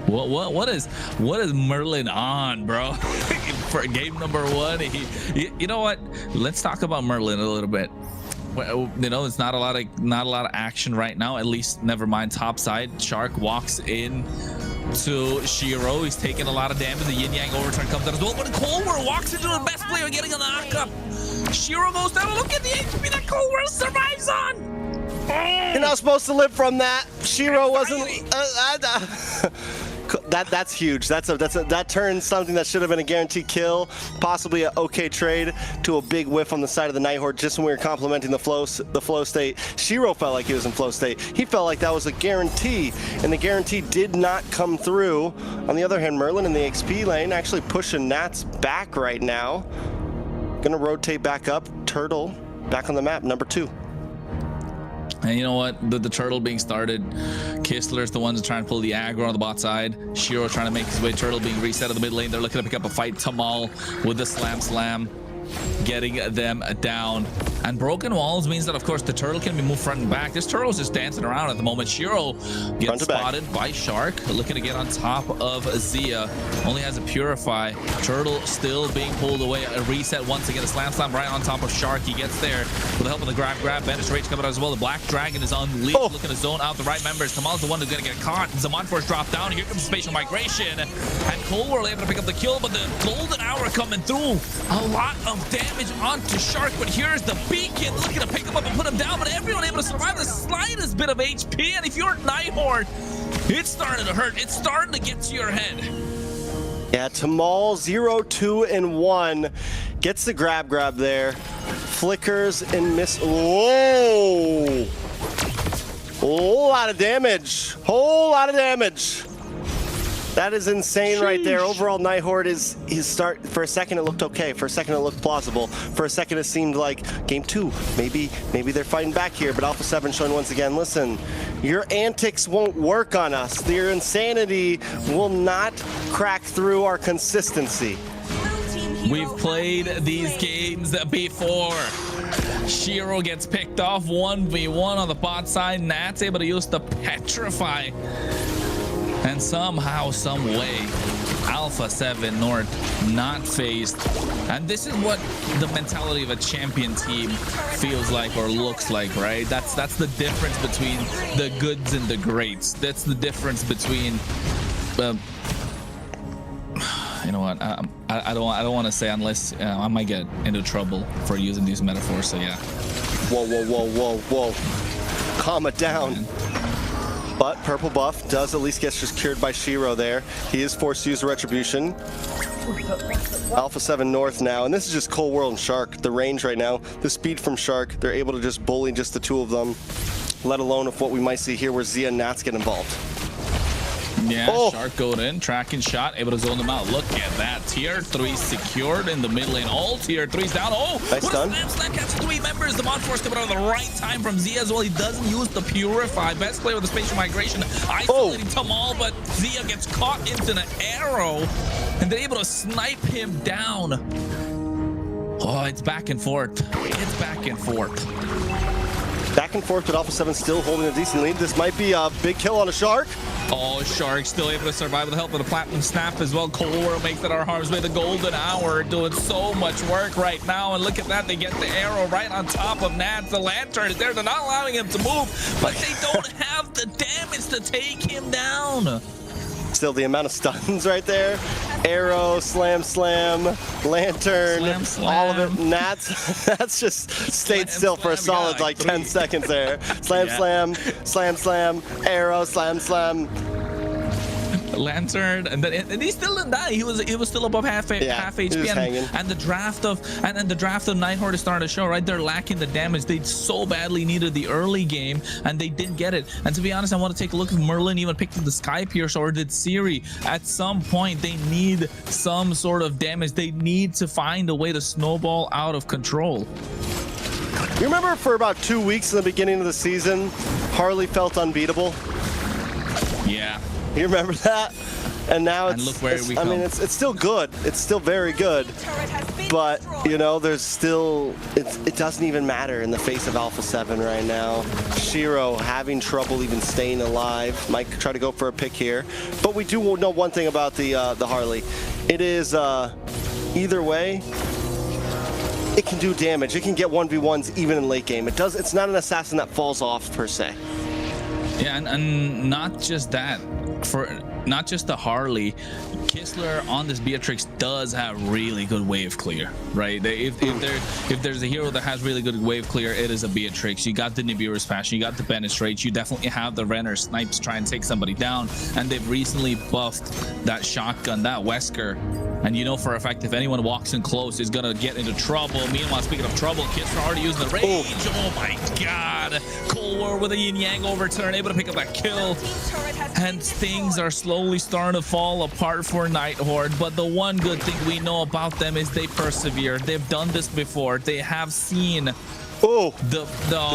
What is Merlin on, bro? For game number 1, you know what? Let's talk about Merlin a little bit. Well, you know, it's not a lot of action right now. At least, never mind. Top side, Shark walks in to Shiro. He's taking a lot of damage. The Yin Yang overturn comes out as well. But Cold World walks into the best player, getting a knock-up. Shiro goes down. Look at the HP that Cold World survives on. You're not supposed to live from that. Shiro wasn't. That's huge. That turns something that should have been a guaranteed kill, possibly an okay trade, to a big whiff on the side of the Nighthorde. Just when we were complimenting the flow state, Shiro felt like he was in flow state. He felt like that was a guarantee, and the guarantee did not come through. On the other hand, Merlin in the XP lane actually pushing Nats back right now. Gonna rotate back up. Turtle back on the map, number 2. And you know what? The turtle being started. Kistler's the ones trying to pull the aggro on the bot side. Shiro trying to make his way. Turtle being reset in the mid lane. They're looking to pick up a fight. Tamal with the slam. Getting them down. And broken walls means that, of course, the turtle can be moved front and back. This turtle's just dancing around at the moment. Shiro gets spotted by Shark, looking to get on top of Zia. Only has a purify. Turtle still being pulled away. A reset once again. A slam right on top of Shark. He gets there with the help of the grab. Banish Rage coming out as well. The Black Dragon is unleashed, looking to zone out the right members. Tamal's the one who's going to get caught. Zamanforce dropped down. Here comes Spatial Migration. And Cold World able to pick up the kill, but the golden hour coming through. A lot of damage onto Shark, but here's the beacon looking to pick him up and put him down, but everyone able to survive the slightest bit of HP. And if you're Nighthorde, it's starting to hurt. It's starting to get to your head. Yeah, Tamal 0, 2, and 1 gets the grab there, flickers and miss. Whoa! Whole lot of damage. That is insane right there. Overall, Nighthorde is his start. For a second, it looked okay. For a second, it looked plausible. For a second, it seemed like game 2. Maybe they're fighting back here. But Alpha 7 showing once again, listen, your antics won't work on us. Your insanity will not crack through our consistency. We've played these games before. Shiro gets picked off 1v1 on the bot side. Nat's able to use the Petrify. And somehow, some way, Alpha 7 North not phased. And this is what the mentality of a champion team feels like or looks like, right? That's the difference between the goods and the greats. That's the difference between you know what? I don't want to say, unless I might get into trouble for using these metaphors. So yeah. Whoa! Calm it down. But purple buff does at least get secured by Shiro there. He is forced to use the retribution. Alpha 7 North now, and this is just Cold World and Shark. The range right now, the speed from Shark, they're able to just bully just the two of them, let alone of what we might see here where Zia and Nats get involved. Yeah, Shark going in, tracking shot, able to zone them out. Look at that. Tier 3 secured in the mid lane. All Tier 3's down. Oh, nice what a slam catch 3 members. The Mod Force coming out at the right time from Zia as well. He doesn't use the Purify. Best player with the spatial migration. Isolating Tamal, but Zia gets caught into an arrow, and they're able to snipe him down. Oh, it's back and forth. It's back and forth. Back and forth, but Alpha 7 still holding a decent lead. This might be a big kill on a Shark. Oh, Shark still able to survive with the help of the Platinum Snap as well. Cold War makes it our harm's way. The Golden Hour doing so much work right now. And look at that. They get the arrow right on top of Nats. The Lantern is there. They're not allowing him to move, but they don't have the damage to take him down. Still the amount of stuns right there. Arrow, slam, lantern, all of it. Nats, that's just stayed still for a solid like 10 seconds there. Slam, arrow, slam. Lantern, and he still didn't die. He was still above half HP, and the draft of Nighthorde is starting to show. Right, they're lacking the damage. They so badly needed the early game, and they didn't get it. And to be honest, I want to take a look if Merlin even picked up the Sky Pierce or did Siri. At some point, they need some sort of damage. They need to find a way to snowball out of control. You remember for about 2 weeks in the beginning of the season, Harley felt unbeatable? Yeah. You remember that? And now and look where we come. I mean, it's still good. It's still very good. But, you know, there's still, it doesn't even matter in the face of Alpha 7 right now. Shiro having trouble even staying alive. Might try to go for a pick here. But we do know one thing about the Harley. It is, either way, it can do damage. It can get 1v1s even in late game. It's not an assassin that falls off per se. Yeah, and not just that. For not just the Harley, Kistler on this Beatrix does have really good wave clear, right? If there's a hero that has really good wave clear, it is a Beatrix. You got the Nibiru's Passion, you got the Penetrate, you definitely have the Renner Snipes try and take somebody down, and they've recently buffed that shotgun, that Wesker. And you know for a fact if anyone walks in close is gonna get into trouble. Meanwhile, speaking of trouble, Kistler already using the rage. Oh my god. Cold War with a yin yang overturn, able to pick up that kill. And things are slowly starting to fall apart for Nighthorde. But the one good thing we know about them is they persevere. They've done this before. They have seen the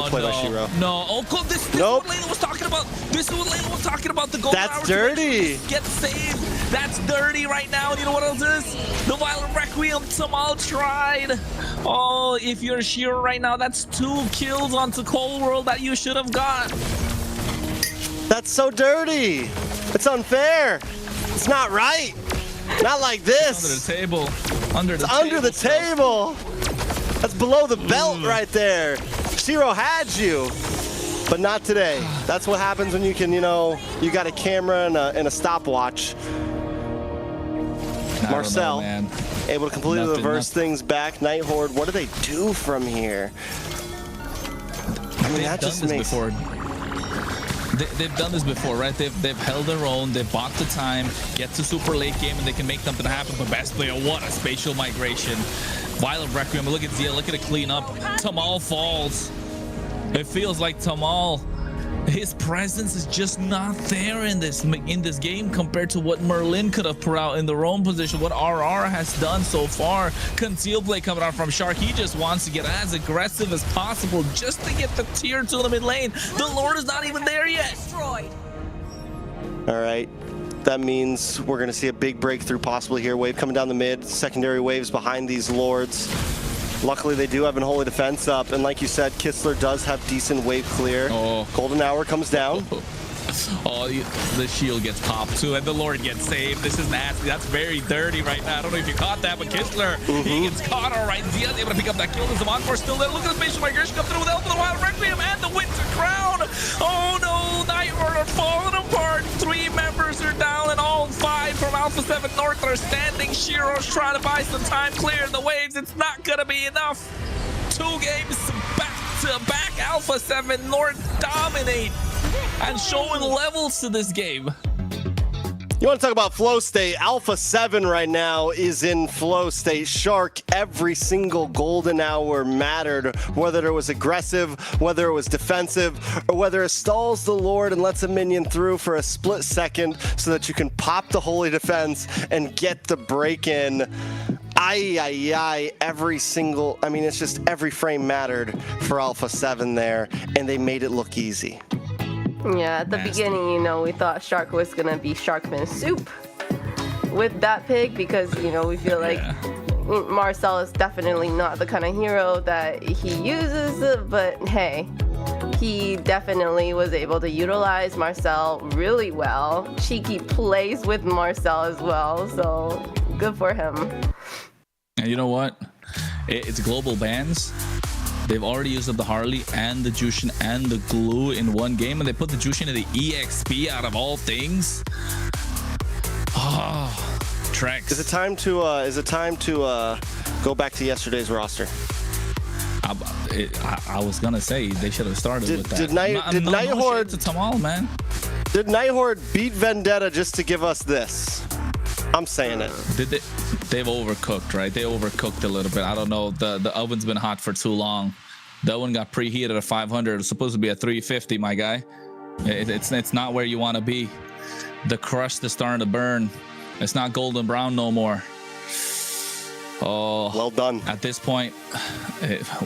play by Shiro. No. Oh, cool. This is what Layla was talking about. This is what Layla was talking about. The Golden Hour. That's dirty. Get saved. That's dirty right now. You know what else is? The Violent Requiem. Tamal tried. Oh, if you're Shiro right now, that's 2 kills onto Cold World that you should have got. That's so dirty. It's unfair. It's not right. Not like this. Under the table. Under the table. That's below the belt right there. Shiro had you, but not today. That's what happens when you can, you know, you got a camera and a stopwatch. Marcel, able to completely reverse things back. Nighthorde, what do they do from here? I mean, that just makes... They've done this before, right? They've held their own. They bought the time, get to super late game, and they can make something happen. But best player, what a spatial migration. Violent Requiem, look at Zia, look at it clean up. Tamal falls. It feels like Tamal, his presence is just not there in this game compared to what Merlin could have put out in the roam position, what RR has done so far. Conceal play coming out from Shark. He just wants to get as aggressive as possible just to get the tier 2 in the mid lane. The Lord is not even there yet. All right. That means we're going to see a big breakthrough possibly here. Wave coming down the mid, secondary waves behind these Lords. Luckily, they do have an Holy Defense up, and like you said, Kistler does have decent wave clear. Golden Hour comes down. Oh, the shield gets popped too, and the Lord gets saved. This is nasty. That's very dirty right now. I don't know if you caught that, but Kistler, he gets caught all right. Zia's able to pick up that kill. There's the Encore still there. Look at the spatial migration come through with the help of the Wild Requiem and the Winter Crown. Oh no, Nighthorde are falling apart. 3 members are down, and all 5 from Alpha 7 North are standing. Shiro's trying to buy some time, clear the waves. It's not gonna be enough. 2 games back to back. Alpha 7 North dominate and showing levels to this game. You want to talk about flow state? Alpha 7 right now is in flow state. Shark, every single golden hour mattered, whether it was aggressive, whether it was defensive, or whether it stalls the Lord and lets a minion through for a split second so that you can pop the holy defense and get the break in. Every single, I mean, it's just every frame mattered for Alpha 7 there, and they made it look easy. Yeah, at the beginning, you know, we thought Shark was gonna be Sharkman Soup with that pick because, you know, we feel like Marcel is definitely not the kind of hero that he uses, but hey, he definitely was able to utilize Marcel really well. Cheeky plays with Marcel as well, so good for him. And you know what? It's global bans. They've already used up the Harley and the Jushin and the Glue in one game, and they put the Jushin in the EXP out of all things. Oh, Trex. Is it time to go back to yesterday's roster? I was gonna say they should have started with that. Did Nighthorde to Tamal, man? Did Nighthorde beat Vendetta just to give us this? I'm saying it. They've overcooked, right? They overcooked a little bit. I don't know. The oven's been hot for too long. That one got preheated at 500. It's supposed to be at 350, my guy. It's not where you want to be. The crust is starting to burn. It's not golden brown no more. Oh, well done. At this point,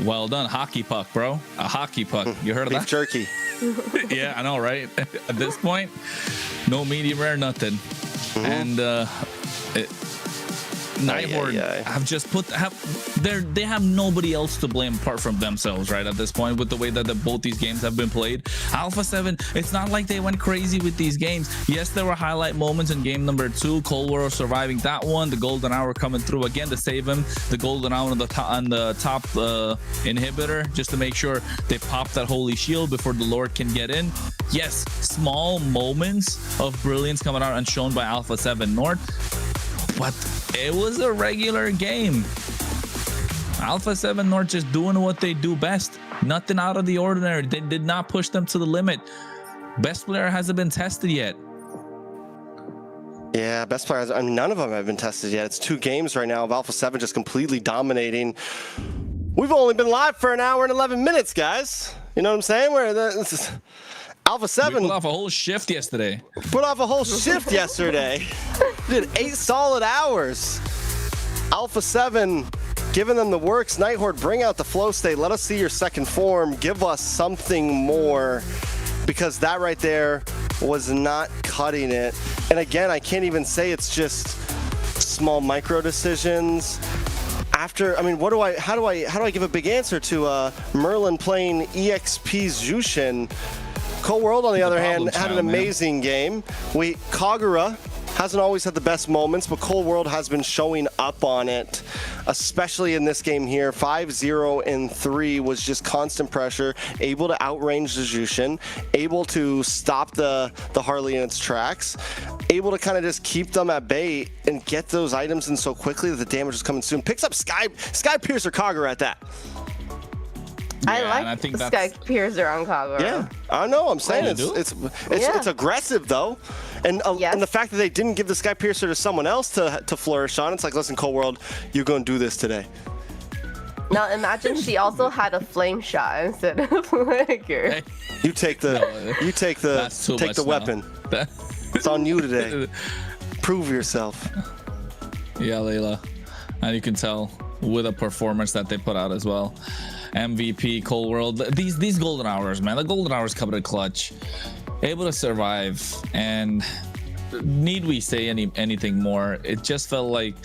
well done. Hockey puck, bro. A hockey puck. You heard of that? Beef jerky. Yeah, I know, right? At this point, no medium rare, nothing. And Nighthorde have just they have nobody else to blame apart from themselves, right? At this point, with the way that both these games have been played, Alpha 7, it's not like they went crazy with these games. Yes, there were highlight moments in game number 2. Cold War surviving that one, the golden hour coming through again to save him, the golden hour on the top inhibitor just to make sure they pop that holy shield before the Lord can get in. Yes, small moments of brilliance coming out and shown by Alpha 7 North, but it was a regular game. Alpha 7 North just doing what they do best. Nothing out of the ordinary. They did not push them to the limit. Best player hasn't been tested yet. Yeah, best players. I mean, none of them have been tested yet. It's 2 games right now of Alpha 7 just completely dominating. We've only been live for an hour and 11 minutes, guys. You know what I'm saying? Alpha 7 we put off a whole shift yesterday. Did 8 solid hours. Alpha 7 giving them the works. Nighthorde, bring out the flow state. Let us see your second form. Give us something more, because that right there was not cutting it. And again, I can't even say it's just small micro decisions. After, I mean, how do I give a big answer to Merlin playing EXP's Jushin? Cold World, on the other hand, had an amazing game. Kagura hasn't always had the best moments, but Cold World has been showing up on it, especially in this game here. 5-0 and 3 was just constant pressure, able to outrange the Jushin, able to stop the Harley in its tracks, able to kind of just keep them at bay and get those items in so quickly that the damage was coming soon. Picks up Sky Piercer Kagura at that. I like Sky Piercer on Kagura. Yeah, I know. I'm saying it's aggressive though, and the fact that they didn't give the Sky Piercer to someone else to flourish on, it's like, listen, Cold World, you're going to do this today. Now imagine she also had a flame shot instead of Flicker. Hey. You take the weapon. It's on you today. Prove yourself. Yeah, Layla, and you can tell with a performance that they put out as well. MVP, Cold World, these golden hours, man. The golden hours come in clutch, able to survive. And need we say anything more? It just felt like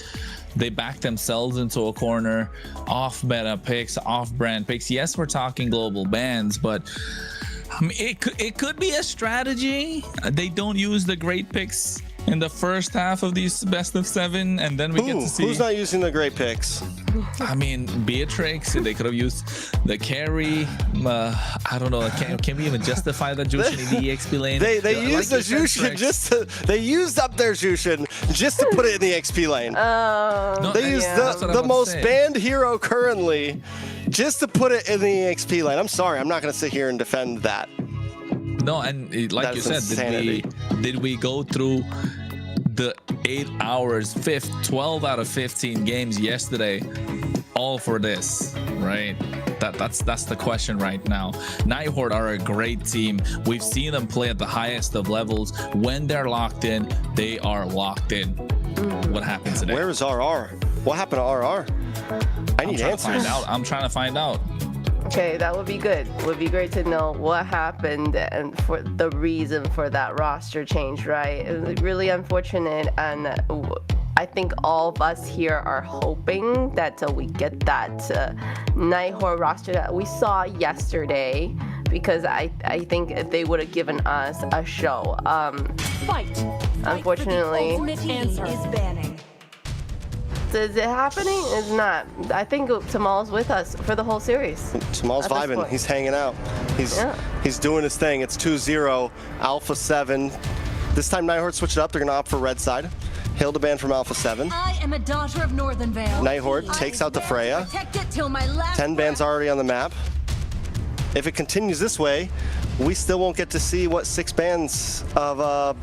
they backed themselves into a corner. Off meta picks, off brand picks. Yes, we're talking global bans, but I mean, it could be a strategy. They don't use the great picks in the first half of these best of 7, and then we get to see who's not using the great picks. I mean, Beatrix, they could have used the carry. I don't know. Can we even justify the Jushin in the EXP lane? They used the Jushin they used up their Jushin just to put it in the XP lane. They used the most banned hero currently just to put it in the EXP lane. I'm sorry, I'm not going to sit here and defend that. No, and like you said, did we go through the 8 hours, 12 out of 15 games yesterday, all for this, right? That's the question right now. Nighthawk are a great team. We've seen them play at the highest of levels. When they're locked in, they are locked in. What happened today? Where is RR? What happened to RR? I need answers. I'm trying to find out. Okay, that would be good. It would be great to know what happened and for the reason for that roster change, right? It was really unfortunate, and I think all of us here are hoping that we get that Nighthawk roster that we saw yesterday, because I think they would have given us a show. Fight. Unfortunately, Answer is banning. is it happening? It's not. I think Tamal's with us for the whole series. Tamal's vibing. He's hanging out. He's doing his thing. It's 2-0, Alpha 7. This time Nighthawk switched it up. They're going to opt for red side. Hildebrand from Alpha 7. I am a daughter of Northern Vale. Nighthawk takes out the Freya. 10 bans already on the map. If it continues this way, we still won't get to see what 6 bans of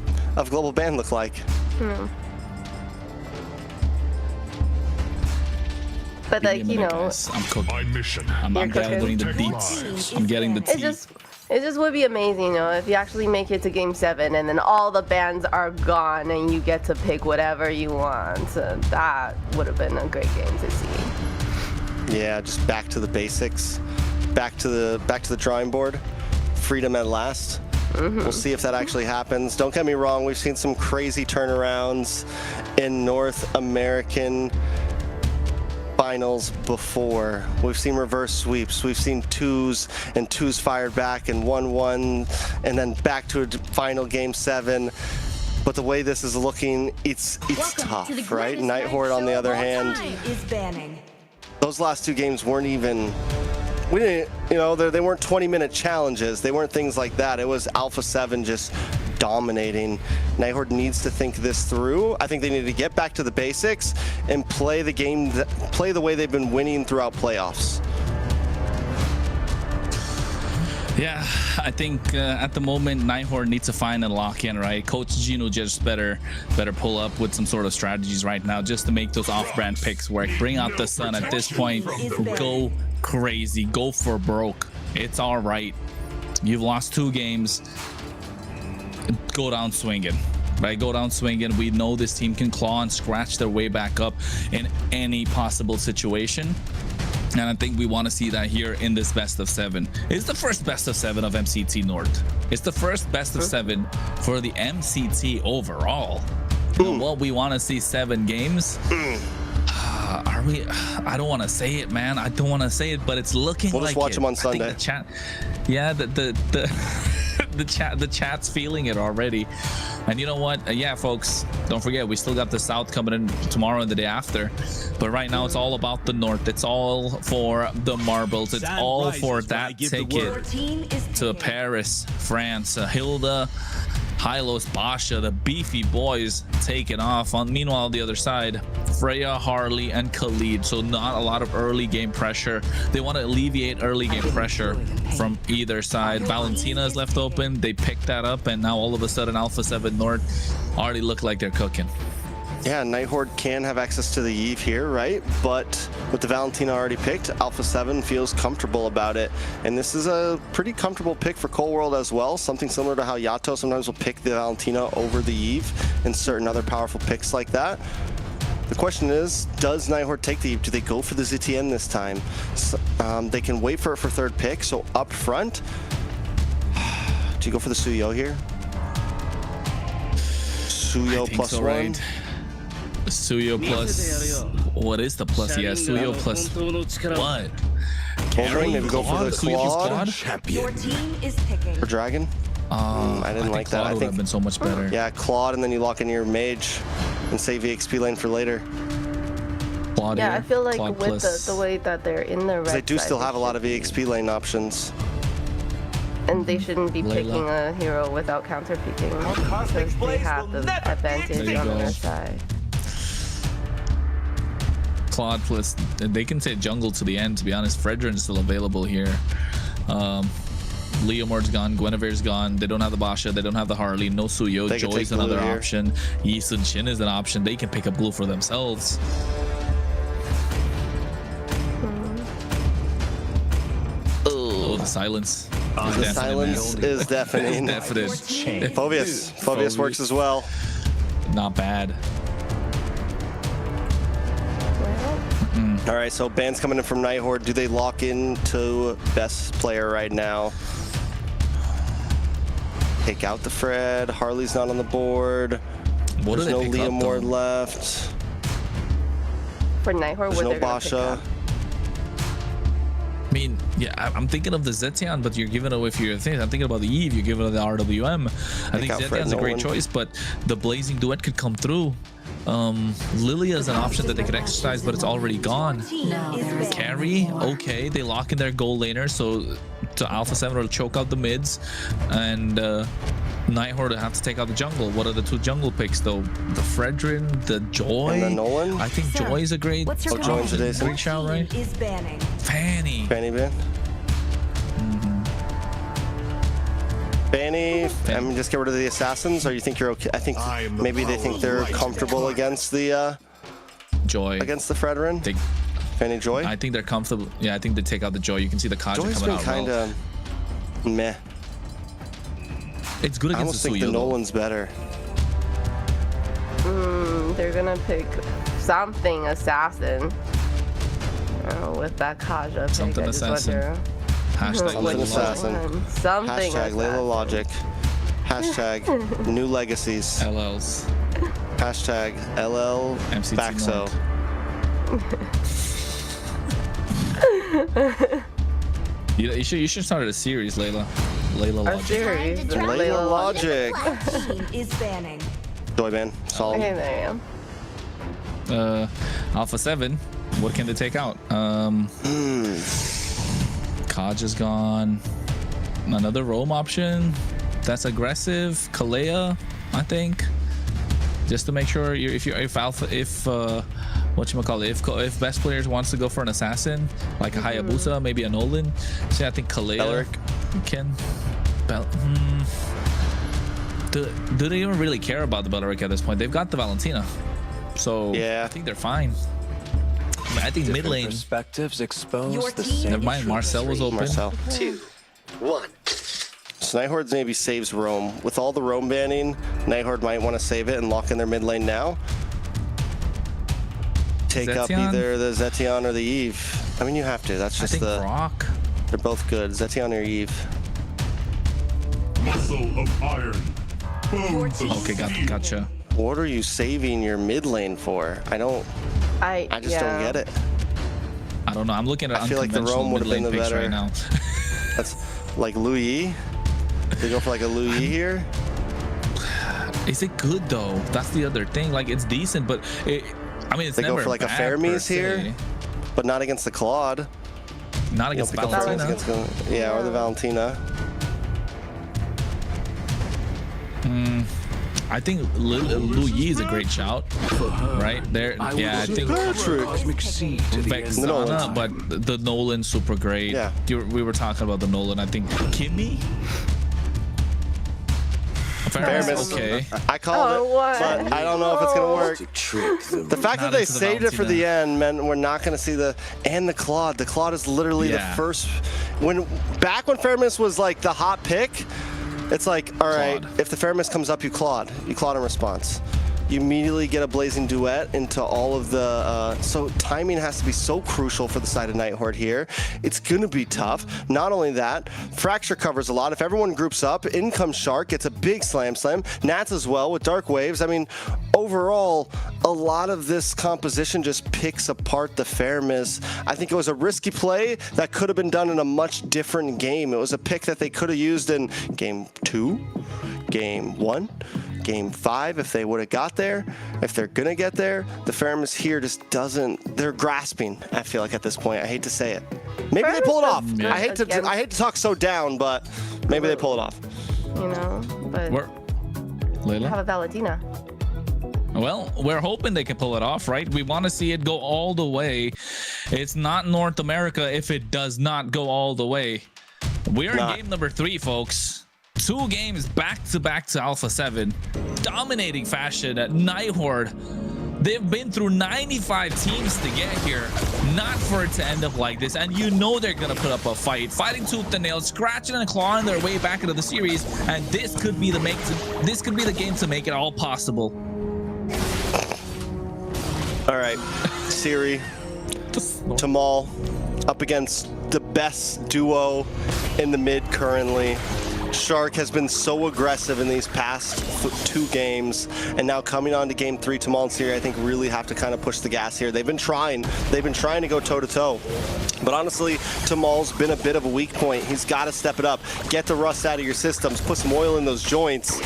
Global Ban look like. But like, you know, I'm cooking. My mission. I'm gathering the deets. I'm getting the tea. It just would be amazing, you know, if you actually make it to Game 7 and then all the bans are gone and you get to pick whatever you want. That would have been a great game to see. Yeah, just back to the basics, back to the drawing board. Freedom at last. We'll see if that actually happens. Don't get me wrong, we've seen some crazy turnarounds in North American finals before. We've seen reverse sweeps. We've seen 2s and 2s fired back and 1-1 and then back to a final Game 7. But the way this is looking, it's tough, right? Nighthawk, on the other hand, those last 2 games weren't even, we didn't, you know, they weren't 20-minute challenges. They weren't things like that. It was Alpha 7 just dominating. Nighthawk needs to think this through. I think they need to get back to the basics and play the game, play the way they've been winning throughout playoffs. Yeah, I think at the moment Nighthawk needs to find and lock in, right? Coach Gino just better pull up with some sort of strategies right now just to make those off-brand picks work. Bring out the sun at this point. Go crazy. Go for broke. It's all right. You've lost 2 games. Go down swinging, right? Go down swinging. We know this team can claw and scratch their way back up in any possible situation. And I think we want to see that here in this best of 7. It's the first best of 7 of MCT North. It's the first best of 7 for the MCT overall. You know what? We want to see 7 games. Are we? I don't want to say it, man. I don't want to say it, but it's looking like we'll just watch them on Sunday. I think the chat, yeah, the chat's feeling it already. And you know what? Yeah, folks, don't forget, we still got the South coming in tomorrow and the day after. But right now, it's all about the North. It's all for the marbles. It's all for that ticket to Paris, France. Hilda, Hylos, Basha, the beefy boys taking off. Meanwhile, on the other side, Freya, Harley, and Khalid. So not a lot of early game pressure. They want to alleviate early game pressure from either side. Valentina is left open. They picked that up, and now all of a sudden, Alpha 7 North already look like they're cooking. Yeah, Nighthawk can have access to the Eve here, right? But with the Valentina already picked, Alpha 7 feels comfortable about it. And this is a pretty comfortable pick for Cold World as well. Something similar to how Yato sometimes will pick the Valentina over the Eve and certain other powerful picks like that. The question is, does Nighthawk take the Eve? Do they go for the ZTN this time? So, they can wait for it for 3rd pick. So up front, do you go for the Suyo here? Suyo plus so, 1? Right? Suyo plus, what is the plus? Yeah, Suyo plus what? Carry, maybe go for the Claude. Your team is picking. For Dragon? I didn't like that. I think would have been so much better. Yeah, Claude, and then you lock in your Mage and save EXP lane for later. Claude yeah, here. I feel like Claude with the way that they're in the red they do side, still have a lot of EXP lane options. And they shouldn't be picking a hero without counter picking because they have the advantage on their side. Claude plus, they can say jungle to the end, to be honest. Fredrin is still available here. Leomord's gone, Guinevere's gone. They don't have the Basha, they don't have the Harley, no Suyo. They can Joy's take another blue here. option. Yi Sun Shin is an option. They can pick up blue for themselves. Oh, the silence. The silence is deafening. Definite. Phobius works as well. Not bad. All right, so bans coming in from Nighthorde. Do they lock into best player right now? Take out the Fred. Harley's not on the board. What There's do no they pick up, Leomord though? left. For Nighthorde, There's what no they're gonna pick Basha. up. I mean, yeah, I'm thinking of the Zetian, but you're giving away if you're thinking. I'm thinking about the Eve. You're giving away the RWM. I think out Fred Zetian's a great Nolan. choice, but the Blazing Duet could come through. Lilia is an option that they could exercise, but it's already gone. Carry, okay, they lock in their gold laner, so to Alpha 7 will choke out the mids, and Nighthorde will have to take out the jungle. What are the two jungle picks though? The Fredrin, the Joy. And the Nolan? I think Joy is a great What's your Joy's command? a decent. great shout, right? Is banning. Fanny. Fanny ban. Fanny, I mean, just get rid of the assassins, or you think you're okay? I think maybe they think they're comfortable against the Joy. against the Fredrin. They, Fanny Joy. I think they're comfortable. Yeah, I think they take out the Joy. You can see the Kaja Joy's coming been out. kind Well. of meh. It's good I almost against the think Suyo. the though. Nolan's better. They're gonna pick something assassin. With that Kaja pick, Something I just assassin. wonder Hashtag Something Layla assassin. Logic. Something Hashtag Layla assassin. Logic. Hashtag new legacies. LLs. Hashtag LL MCT Baxo. You should start a series, Layla. Layla Our Logic. series. the Layla Logic. Team is banning. Joy ban. Solid. Okay, there you go. Alpha 7. What can they take out? Kaja's gone. Another roam option. That's aggressive. Kalea, I think. Just to make sure if best players wants to go for an assassin like a Hayabusa, maybe a Nolan. So I think Kalea Beleric. can. Do they even really care about the Beleric at this point? They've got the Valentina, so Yeah. I think they're fine. I think mid lane. Perspectives expose Your the team same. Never mind, Marcel was open. Marcel. 2, 1. So Nighthorde maybe saves roam. With all the roam banning, Nighthorde might want to save it and lock in their mid lane now. Take up Zetian? either the Zetian or the Eve. I mean, you have to. That's I just think the. Brock. They're both good. Zetian or Eve. Muscle of iron. Okay, gotcha. What are you saving your mid lane for? I just don't get it. I don't know. I'm looking at I feel like the unconventional roam would have mid been lane the picks better. right now. That's like Louis. They go for like a Louis here. Is it good though? That's the other thing. Like it's decent, but it's They go never for like a bad per Fermis se. here, but not against the Claude. Not You don't against pick up Fermis Valentina. against or the Valentina. I think Lu Yi is a great shout, right there. Yeah, I think Cosmic Seed to the end. Vexana, but the Nolan super great. Yeah. We were talking about the Nolan. I think Kimmy. Fermis. Okay. I called it, what? but I don't know if it's gonna work. Trick them. The fact Not that they into the saved it for the Valentina. end meant we're not going to see the Claude. The Claude is literally Yeah. the first. Back when Fermis was like the hot pick, it's like, all right, Claude. if the Fermis comes up, you Claude in response. You immediately get a Blazing Duet into all of the. So timing has to be so crucial for the side of Nighthorde here. It's going to be tough. Not only that, Fracture covers a lot. If everyone groups up, in comes Shark, gets a big slam. Nats as well with Dark Waves. I mean, overall, a lot of this composition just picks apart the Fermis. I think it was a risky play that could have been done in a much different game. It was a pick that they could have used in Game 2, Game 1, Game 5 if they would have got there. If they're gonna get there, the Fermis here just doesn't. They're grasping. I feel like at this point, I hate to say it. Maybe they pull it off. Yeah. I hate to talk so down, but maybe they pull it off. But Where? Layla? have a Valentina. Well, we're hoping they can pull it off, right? We want to see it go all the way. It's not North America if it does not go all the way. We're in game number 3, folks. 2 games back-to-back to Alpha 7. Dominating fashion at Nighthorde. They've been through 95 teams to get here. Not for it to end up like this. And you know they're going to put up a fight. Fighting tooth and nail, scratching and clawing their way back into the series. And this could be the game to make it all possible. All right. Siri, Tamal up against the best duo in the mid currently. Shark has been so aggressive in these past 2 games, and now coming on to game 3, Tamal and Siri, I think really have to kind of push the gas here. They've been trying to go toe-to-toe. But honestly, Tamal's been a bit of a weak point. He's got to step it up, get the rust out of your systems, put some oil in those joints.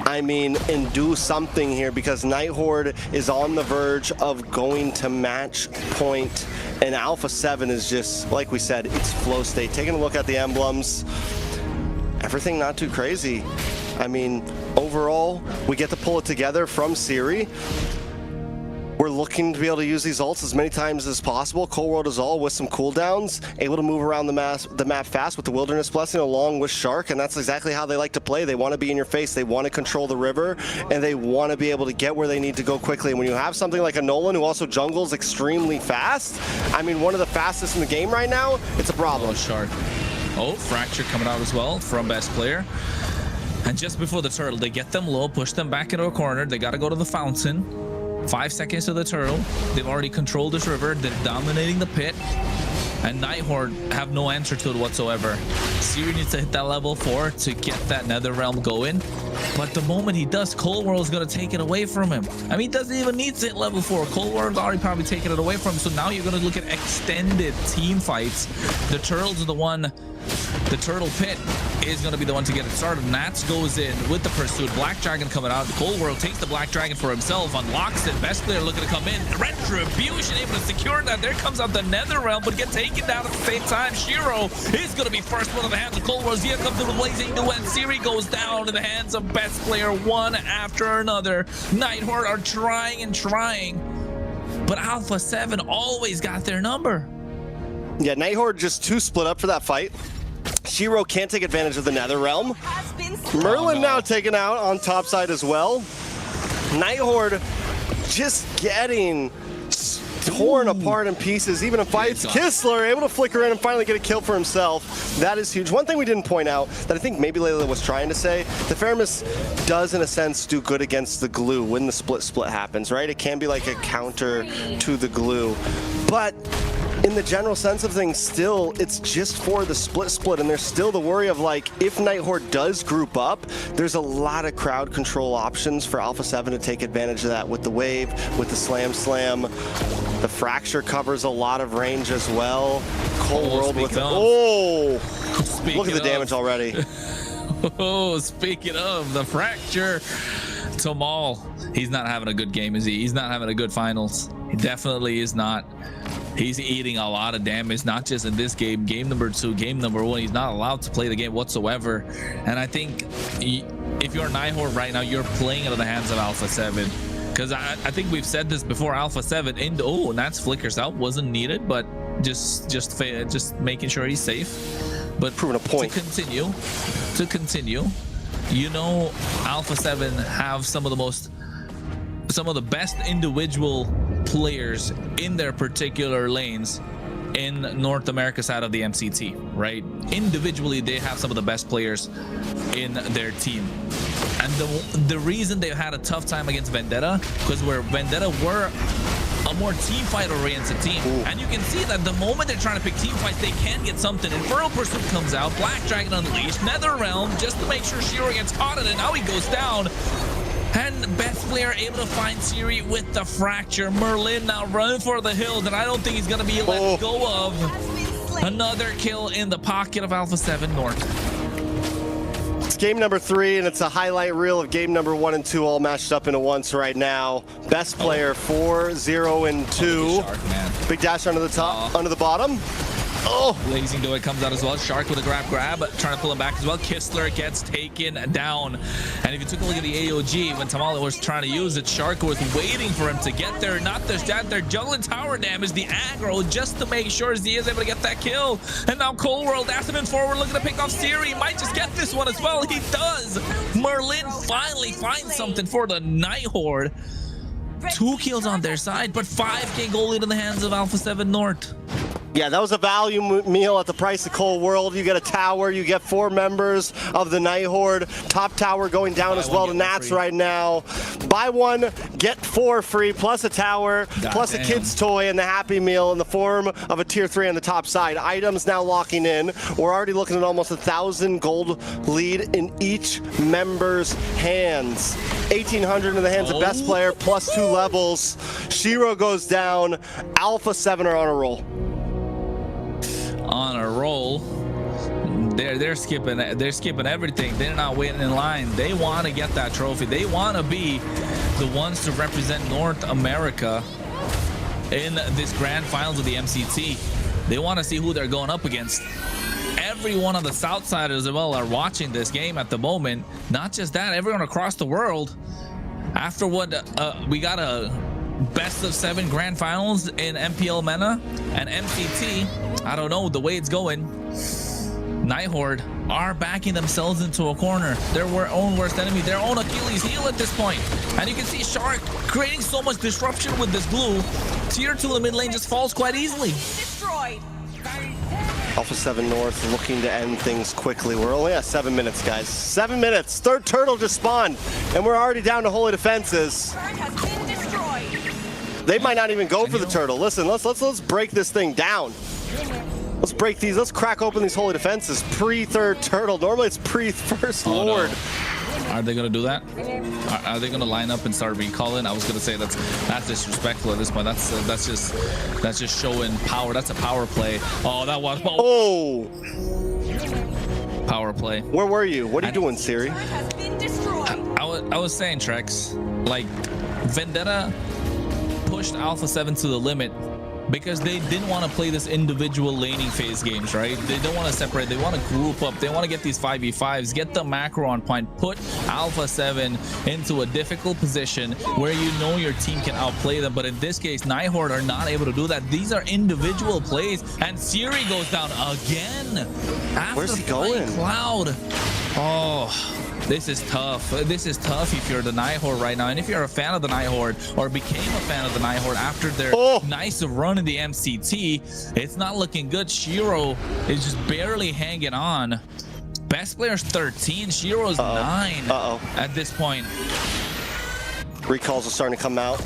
I mean, and do something here, because Nighthorde is on the verge of going to match point, and Alpha 7 is just, like we said, it's flow state. Taking a look at the emblems, everything not too crazy. I mean, overall, we get to pull it together from Siri. We're looking to be able to use these ults as many times as possible. Cold World is all with some cooldowns, able to move around the map fast with the Wilderness Blessing along with Shark, and that's exactly how they like to play. They want to be in your face, they want to control the river, and they want to be able to get where they need to go quickly. And when you have something like a Nolan who also jungles extremely fast, I mean, one of the fastest in the game right now, it's a problem. Oh, Shark. Oh, Fracture coming out as well from best player. And just before the turtle, they get them low, push them back into a corner. They got to go to the fountain. 5 seconds to the turtle. They've already controlled this river. They're dominating the pit. And Nighthorde have no answer to it whatsoever. Siri needs to hit that level 4 to get that Nether Realm going. But the moment he does, Cold World is going to take it away from him. I mean, he doesn't even need to hit level 4. Cold World's already probably taken it away from him. So now you're going to look at extended team fights. The turtles are the one. The turtle pit is going to be the one to get it started. Nats goes in with the pursuit. Black Dragon coming out. Cold World takes the Black Dragon for himself, unlocks it. Best player looking to come in. Retribution able to secure that. There comes out the Nether Realm, but get taken down at the same time. Shiro is going to be first one in the hands of Cold World. Here comes the blazing duel, and Siri goes down in the hands of best player one after another. Nighthorde are trying and trying, but Alpha 7 always got their number. Yeah, Nighthorde just too split up for that fight. Shiro can't take advantage of the Nether Realm. Merlin now taken out on top side as well. Nighthorde just getting torn apart in pieces, even in fights. Kistler able to flicker in and finally get a kill for himself. That is huge. One thing we didn't point out that I think maybe Layla was trying to say, the Feramis does in a sense do good against the glue when the split happens, right? It can be like a counter to the glue. But in the general sense of things, still, it's just for the split, and there's still the worry of, like, if Nighthorde does group up, there's a lot of crowd control options for Alpha 7 to take advantage of that with the wave, with the slam. The Fracture covers a lot of range as well. Cold World with look at the damage already. Oh, speaking of the Fracture, Tamal, he's not having a good game, is he? He's not having a good finals. He definitely is not. He's eating a lot of damage, not just in this game, game number 2, game number 1. He's not allowed to play the game whatsoever. And I think if you're Nighthorde right now, you're playing into the hands of Alpha 7. Because I think we've said this before, Alpha 7, and that's flickers out, wasn't needed, but just making sure he's safe. But proving a point. To continue, you know, Alpha 7 have some of the best individual players in their particular lanes in North America side of the MCT, right? Individually, they have some of the best players in their team. And the reason they've had a tough time against Vendetta, because Vendetta were a more team fight oriented team. And you can see that the moment they're trying to pick team fights, they can get something. Infernal Pursuit comes out, Black Dragon Unleashed, Nether Realm, just to make sure Shiro gets caught in it. Now he goes down. And best player able to find Siri with the Fracture. Merlin now running for the hills, and I don't think he's going to be let go of. Another kill in the pocket of Alpha 7 North. It's game number 3, and it's a highlight reel of game number 1 and 2 all matched up into once right now. Best player 4, 0, and 2. Shark, man. Big dash under the top, under the bottom. Oh! Blazing Doe comes out as well. Shark with a grab, trying to pull him back as well. Kistler gets taken down. And if you took a look at the AOG, when Tamale was trying to use it, Shark was waiting for him to get there. Not just that, they're juggling tower damage, the aggro, just to make sure Z is able to get that kill. And now Cold World, Aston forward, looking to pick off Siri. Might just get this one as well. He does. Merlin finally finds something for the Night Horde. 2 kills on their side, but 5k gold lead in the hands of Alpha 7 North. Yeah, that was a value meal at the price of Cold World. You get a tower, you get 4 members of the Night Horde. Top tower going down as well to Nats right now. Buy 1, get 4 free, plus a tower, plus a kid's toy, and the Happy Meal in the form of a tier 3 on the top side. Items now locking in. We're already looking at almost 1,000 gold lead in each member's hands. 1,800 in the hands of best player, plus 2 levels. Shiro goes down. Alpha 7 are on a roll. On a roll. They're skipping everything. They're not waiting in line. They want to get that trophy. They want to be the ones to represent North America in this grand finals of the MCT. They want to see who they're going up against. Everyone on the south side as well are watching this game at the moment. Not just that, everyone across the world. After what we got a best of 7 grand finals in MPL MENA and MCT. I don't know the way it's going. Night Horde are backing themselves into a corner. Their own worst enemy, their own Achilles heel at this point. And you can see Shark creating so much disruption with this blue. Tier 2 in the mid lane just falls quite easily. Destroyed. Alpha 7 North looking to end things quickly. We're only at 7 minutes, guys. 7 minutes. 3rd turtle just spawned, and we're already down to holy defenses. Turret has been destroyed. They might not even go for the turtle. Listen, let's break this thing down. Let's break these. Let's crack open these holy defenses. Pre-3rd turtle. Normally it's pre-1st Lord. No. Are they gonna do that? Are they gonna line up and start recalling? I was gonna say that's disrespectful at this point. That's just showing power. That's a power play. Oh, that was power play. Where were you? What are you doing, Siri? Turret has been destroyed. I was saying, Trex, like Vendetta pushed Alpha 7 to the limit because they didn't want to play this individual laning phase games, right? They don't want to separate. They want to group up. They want to get these 5v5s, get the macro on point, put Alpha 7 into a difficult position where you know your team can outplay them. But in this case, Night Horde are not able to do that. These are individual plays, and Siri goes down again. Where's he going? Cloud. Oh. This is tough. This is tough if you're the Night Horde right now. And if you're a fan of the Night Horde or became a fan of the Night Horde after their nice run in the MCT, it's not looking good. Shiro is just barely hanging on. Best player's 13. Shiro's 9 at this point. Recalls are starting to come out.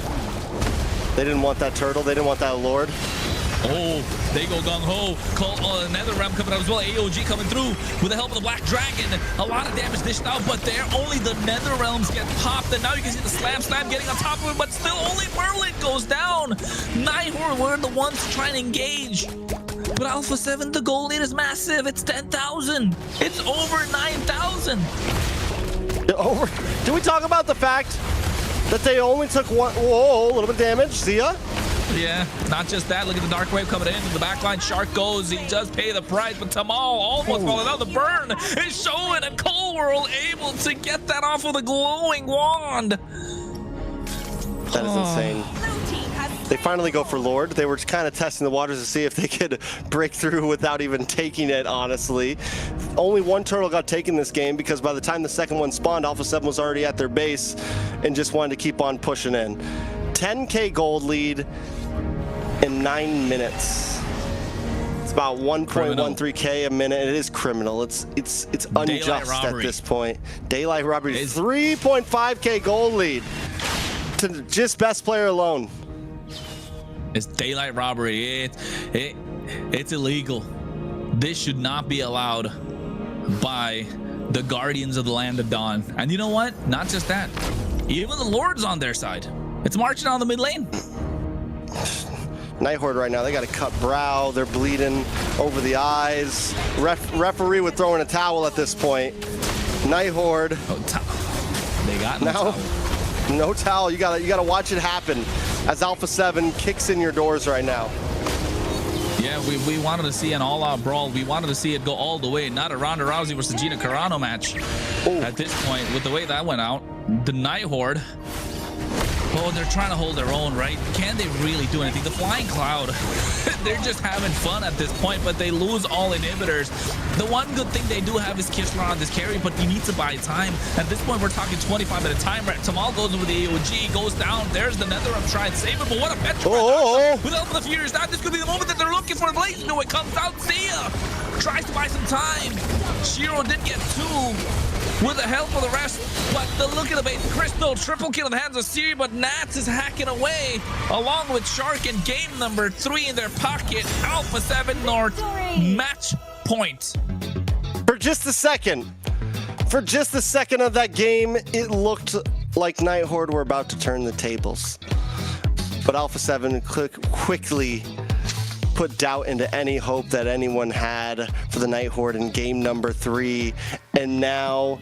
They didn't want that turtle. They didn't want that Lord. Oh, they go gung-ho. Another realm coming out as well. AOG coming through with the help of the Black Dragon. A lot of damage dished out, but there only the Nether Realms get popped. And now you can see the slam getting on top of it, but still only Merlin goes down. Night Horde were the ones trying to engage. But Alpha 7, the goal lead is massive. It's 10,000. It's over 9,000. Did we talk about the fact that they only took one? Whoa, a little bit of damage. Zia? Yeah, not just that. Look at the Dark Wave coming into the backline. Shark goes. He does pay the price, but Tamal almost falling out. The burn is showing, and Cold World able to get that off with a glowing wand. That is insane. They finally go for Lord. They were kind of testing the waters to see if they could break through without even taking it, honestly. Only 1 turtle got taken this game because by the time the second one spawned, Alpha 7 was already at their base and just wanted to keep on pushing in. 10k gold lead in 9 minutes. It's about 1.13k a minute. It is criminal. It's unjust at this point. Daylight robbery. 3.5k gold lead to just best player alone. It's daylight robbery. It's illegal. This should not be allowed by the Guardians of the Land of Dawn. And you know what? Not just that. Even the Lord's on their side. It's marching on the mid lane. Night Horde right now, they got a cut brow. They're bleeding over the eyes. Referee would throw in a towel at this point. Night Horde. They got no towel. No towel. You gotta watch it happen as Alpha 7 kicks in your doors right now. Yeah, we wanted to see an all-out brawl. We wanted to see it go all the way, not a Ronda Rousey versus Gina Carano match. At this point, with the way that went out, the Night Horde, oh, they're trying to hold their own, right? Can they really do anything? The Flying Cloud, they're just having fun at this point, but they lose all inhibitors. The one good thing they do have is Kishra on this carry, but you need to buy time. At this point, we're talking 25-minute time. Tamal goes over the AOG, goes down. There's the Netherrup trying to save it, but what a Petra. With Elf of the Furious, this could be the moment that they're looking for. Blaze No, it comes out. Sia tries to buy some time. Shiro did get 2 with the help of the rest, but the look at the base. Crystal, triple kill in the hands of Siri, but Nats is hacking away, along with Shark in game number 3 in their pocket. Alpha 7 North, match point. For just a second of that game, it looked like Night Horde were about to turn the tables. But Alpha 7 quickly put doubt into any hope that anyone had for the Night Horde in game number 3. And now,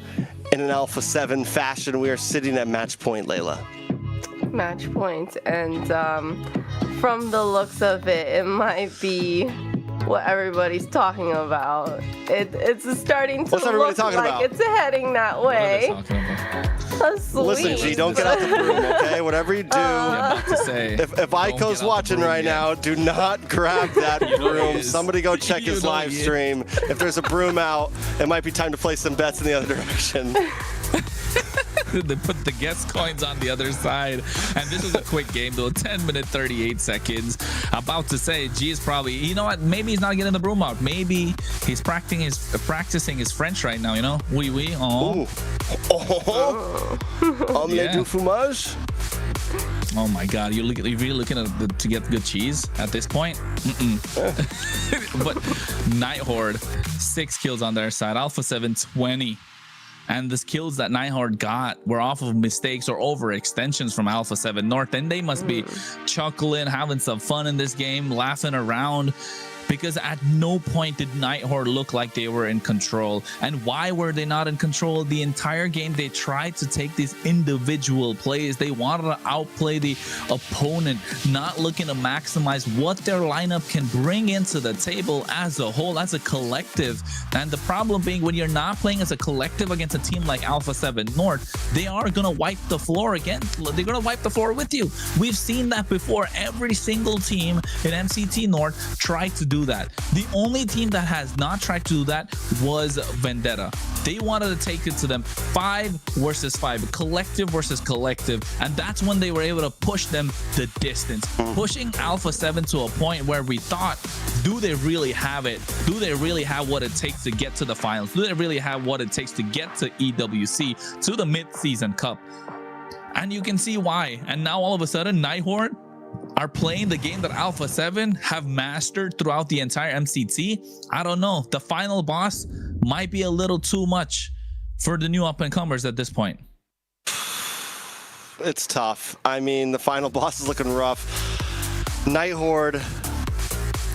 in an Alpha 7 fashion, we are sitting at match point, Layla. Match point, and from the looks of it, it might be what everybody's talking about. It's starting to look like it's heading that way. Listen, G, don't get out the broom, okay? Whatever you do, if Aiko's watching right now, do not grab that broom. Somebody go check his live stream. If there's a broom out, it might be time to place some bets in the other direction. They put the guest coins on the other side, and this was a quick game though. 10-minute 38 seconds. About to say, G is probably, you know what, maybe he's not getting the broom out. Maybe he's practicing his French right now, you know. Oui, oh. Omelette du fromage. Oh my God, you're really looking at to get good cheese at this point. But Night Horde, 6 kills on their side. Alpha 7 20. And the skills that Night Horde got were off of mistakes or overextensions from Alpha 7 North. And they must be chuckling, having some fun in this game, laughing around. Because at no point did Night Horde look like they were in control. And why were they not in control? The entire game, they tried to take these individual plays. They wanted to outplay the opponent, not looking to maximize what their lineup can bring into the table as a whole, as a collective. And the problem being, when you're not playing as a collective against a team like Alpha 7 North, they are going to wipe the floor again. They're going to wipe the floor with you. We've seen that before. Every single team in MCT North tried to do that. The only team that has not tried to do that was Vendetta. They wanted to take it to them 5 versus 5, collective versus collective, and that's when they were able to push them the distance, pushing Alpha 7 to a point where we thought, do they really have it? Do they really have what it takes to get to the finals? Do they really have what it takes to get to EWC, to the mid-season cup? And you can see why. And now all of a sudden, Night Horde are playing the game that Alpha 7 have mastered throughout the entire MCT. I don't know. The final boss might be a little too much for the new up-and-comers at this point. It's tough. I mean, the final boss is looking rough. Night Horde,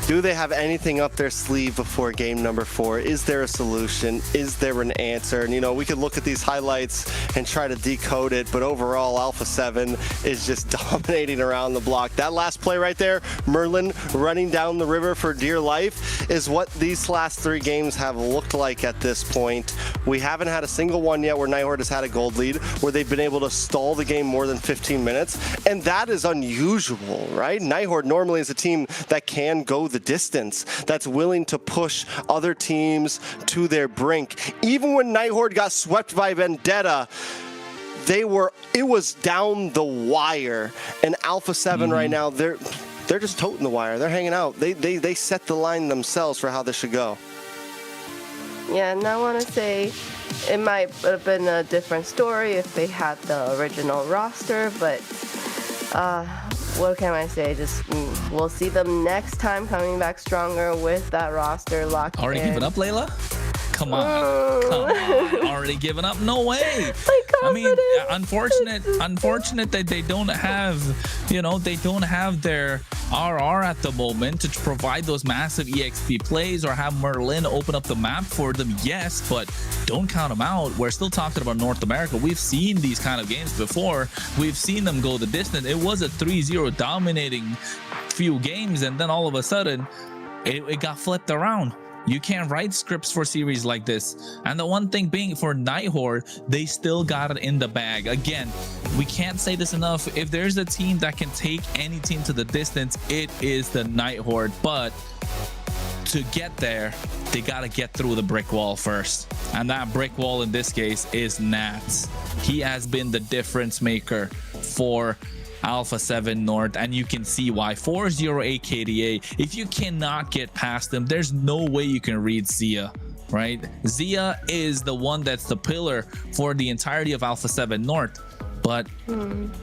do they have anything up their sleeve before game number 4? Is there a solution? Is there an answer? And, you know, we could look at these highlights and try to decode it, but overall, Alpha 7 is just dominating around the block. That last play right there, Merlin running down the river for dear life, is what these last 3 games have looked like at this point. We haven't had a single one yet where Night Horde has had a gold lead, where they've been able to stall the game more than 15 minutes, and that is unusual, right? Night Horde normally is a team that can go the distance, that's willing to push other teams to their brink. Even when Night Horde got swept by Vendetta, it was down the wire, and Alpha 7 right now, they're just toting the wire. They're hanging out. They set the line themselves for how this should go. Yeah, and I want to say it might have been a different story if they had the original roster, but what can I say? Just we'll see them next time coming back stronger with that roster locked in. Already giving up, Layla? Come on. Come on. Already giving up? No way. I mean, unfortunate that they don't have, you know, they don't have their RR at the moment to provide those massive EXP plays or have Merlin open up the map for them. Yes, but don't count them out. We're still talking about North America. We've seen these kind of games before. We've seen them go the distance. It was a 3-0 dominating few games, and then all of a sudden it got flipped around. You can't write scripts for series like this. And the one thing being, for Nighthorde, they still got it in the bag. Again, we can't say this enough. If there's a team that can take any team to the distance, it is the Nighthorde. But to get there, they got to get through the brick wall first. And that brick wall in this case is Nats. He has been the difference maker for Alpha 7 North, and you can see why. 4-0 AKDA. If you cannot get past them, there's no way you can read Zia, right? Zia is the one that's the pillar for the entirety of Alpha 7 North. But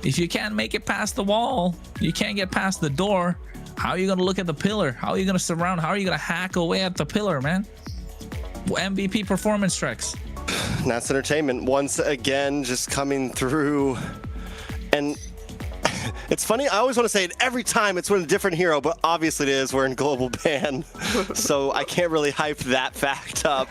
if you can't make it past the wall, you can't get past the door, how are you going to look at the pillar? How are you going to surround? How are you going to hack away at the pillar, man? MVP performance tracks. Nats Entertainment once again just coming through. And it's funny, I always want to say it every time it's with a different hero, but obviously it is. We're in global ban, so I can't really hype that fact up.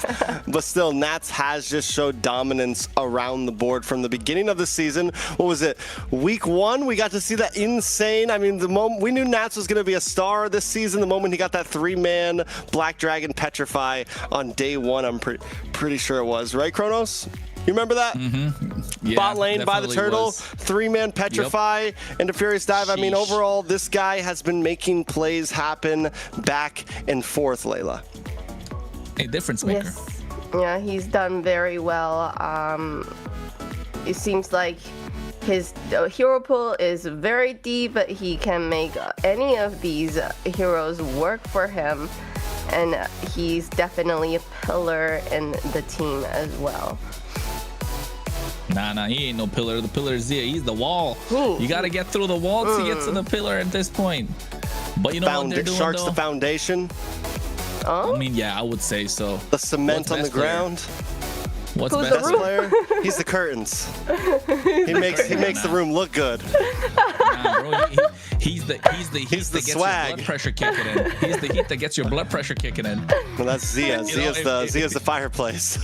But still, Nats has just showed dominance around the board from the beginning of the season. What was it? Week 1, we got to see that insane. I mean, the moment we knew Nats was going to be a star this season, the moment he got that 3-man Black Dragon Petrify on day 1, I'm pretty sure it was, right, Kronos? You remember that? Yeah, bot lane by the turtle, was. 3-man Petrify into Furious Dive. I mean, overall, this guy has been making plays happen back and forth, Layla. A difference maker. Yes. Yeah, he's done very well. It seems like his hero pool is very deep, but he can make any of these heroes work for him. And he's definitely a pillar in the team as well. Nah, he ain't no pillar. The pillar is Zia. He's the wall. You got to get through the wall to get to the pillar at this point. But you know what they're doing, Shark's though? the foundation. Oh? I mean, yeah, I would say so. The cement on the ground. What's Who's best the player? He's the curtains. He makes the room look good. Nah, bro, he's the heat He's the that gets swag. your blood pressure kicking in. He's the heat that gets your blood pressure kicking in. Well, that's Zia. Zia's the fireplace.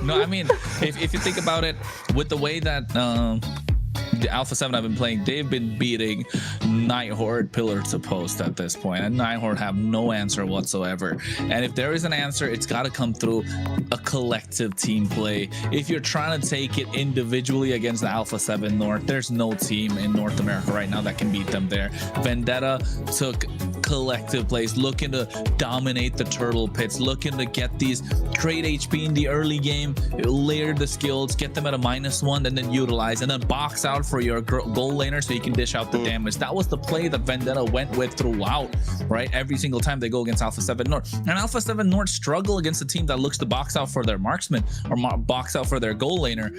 No, I mean, if you think about it, with the way that the Alpha 7 have been playing, they've been beating Nighthorde pillar to post at this point, and Nighthorde have no answer whatsoever. And if there is an answer, it's got to come through a collective team play. If you're trying to take it individually against the Alpha 7 North, there's no team in North America right now that can beat them there. Vendetta took collective plays, looking to dominate the turtle pits, looking to get these trade HP in the early game, layer the skills, get them at a -1, and then utilize, and then box out for your goal laner so you can dish out the damage. That was the play that Vendetta went with throughout, right? Every single time they go against Alpha 7 North. And Alpha 7 North struggle against a team that looks to box out for their marksman or box out for their goal laner.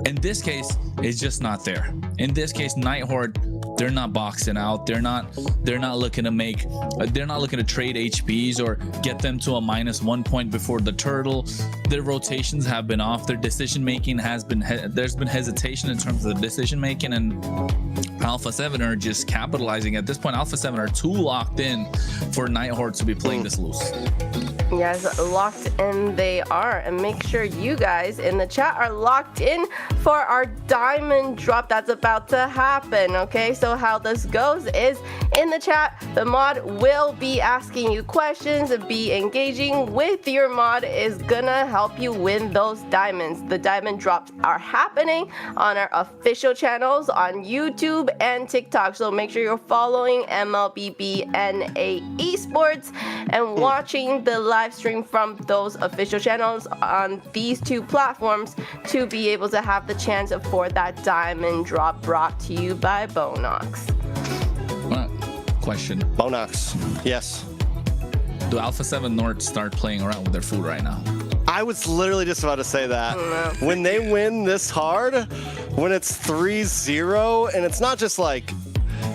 In this case, it's just not there. In this case, Nighthorde, they're not boxing out. They're not looking to make, they're not looking to trade HPs or get them to a -1 point before the turtle. Their rotations have been off. Their decision making has been, there's been hesitation in terms of the decision making, and Alpha 7 are just capitalizing. At this point, Alpha 7 are too locked in for Nighthorde to be playing this loose. Yes, locked in they are. And make sure you guys in the chat are locked in for our diamond drop that's about to happen, okay? So how this goes is, in the chat, the mod will be asking you questions, be engaging with your mod is gonna help you win those diamonds. The diamond drops are happening on our official channels on YouTube and TikTok, so make sure you're following MLBB Esports and watching the live stream from those official channels on these 2 platforms to be able to have the chance for that diamond drop brought to you by Bonox. Question. Bonox. Yes. Do Alpha 7 North start playing around with their food right now? I was literally just about to say that. When they win this hard, when it's 3-0, and it's not just like,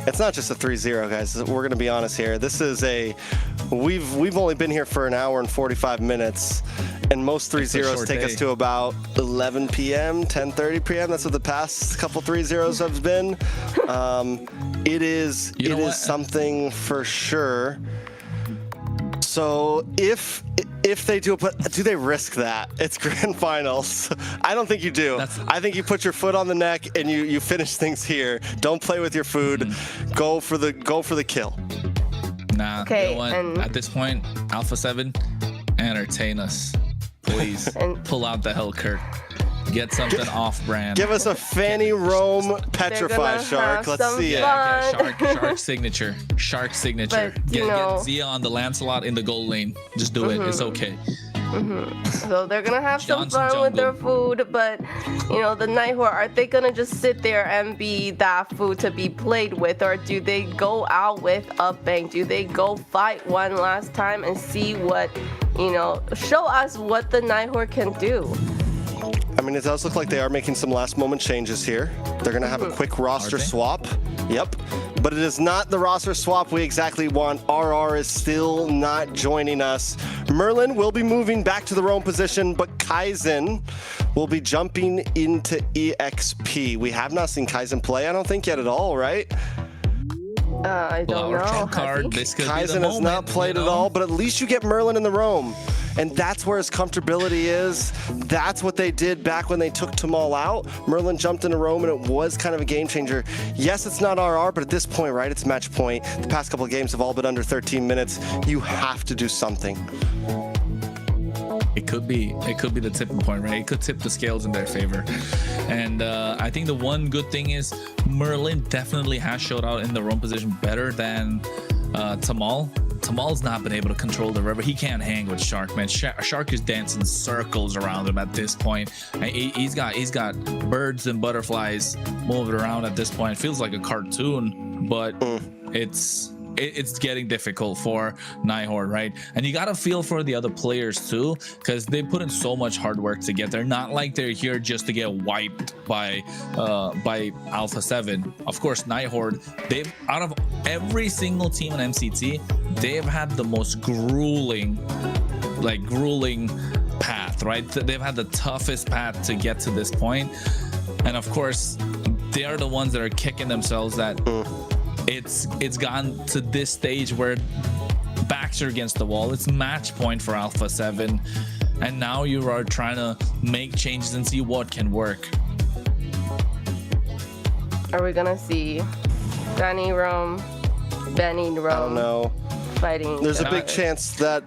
it's not just a 3-0, guys. We're gonna be honest here. This is a, we've only been here for an hour and 45 minutes, and most 3-0s take us to about 11 p.m., 10:30 p.m. That's what the past couple 3-0s have been. It is something for sure. So if they do, but do they risk that? It's grand finals. I don't think you do. I think you put your foot on the neck and you finish things here. Don't play with your food. Go for the kill. Nah, Okay, you know what? and- At this point, Alpha 7, entertain us. Please And- pull out the Hellkirk. Get something off-brand. Give us a Fanny Rome Petrify gonna Shark. have Let's some see it. fun. Shark signature. Shark signature. But, you Get know- Zia on the Lancelot in the gold lane. Just do it. It's okay. So they're gonna have some Johnson fun with their Jungle. food, but you know, the Nighthawk, are they gonna just sit there and be that food to be played with, or do they go out with a bang? Do they go fight one last time and see what, you know, show us what the Nighthawk can do? I mean, it does look like they are making some last moment changes here. They're going to have a quick roster Are they? swap. Yep. But it is not the roster swap we exactly want. RR is still not joining us. Merlin will be moving back to the Rome position, but Kaizen will be jumping into EXP. We have not seen Kaizen play, I don't think, yet at all, right? I Pull don't out our know. trump Has card. he? This could be the Kaizen has moment, not played you at know? all, but at least you get Merlin in the Rome. And that's where his comfortability is. That's what they did back when they took Tamal out. Merlin jumped in a Rome, and it was kind of a game changer. Yes, it's not RR, but at this point, right, it's match point. The past couple of games have all been under 13 minutes. You have to do something. It could be the tipping point, right? It could tip the scales in their favor. And I think the one good thing is Merlin definitely has showed out in the Rome position better than Tamal. Tamal's not been able to control the river. He can't hang with Shark, man. Shark is dancing circles around him at this point. He's got birds and butterflies moving around at this point. It feels like a cartoon, but it's getting difficult for Nighthawk, right? And you gotta feel for the other players too, because they put in so much hard work to get there. Not like they're here just to get wiped by Alpha 7. Of course, Nighthawk, they've, out of every single team in MCT, they've had the most grueling path, right? They've had the toughest path to get to this point. And of course, they are the ones that are kicking themselves that it's gone to this stage where backs are against the wall. It's match point for Alpha 7, and now you are trying to make changes and see what can work. Are we gonna see Benny Rome I don't know. fighting? There's a each big other? chance that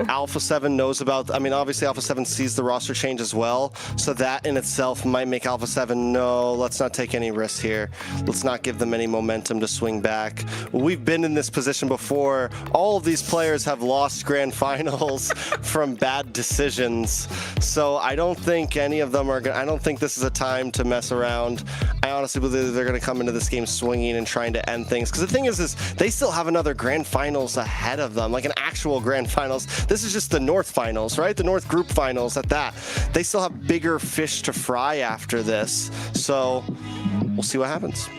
Alpha 7 knows about, I mean, obviously Alpha 7 sees the roster change as well, so that in itself might make Alpha 7, no, let's not take any risks here. Let's not give them any momentum to swing back. We've been in this position before. All of these players have lost grand finals from bad decisions, so I don't think any of them are going to, I don't think this is a time to mess around. I honestly believe they're going to come into this game swinging and trying to end things, because the thing is they still have another grand finals ahead of them, like an actual grand finals. This is just the North finals, right? The North group finals at that. They still have bigger fish to fry after this. So we'll see what happens.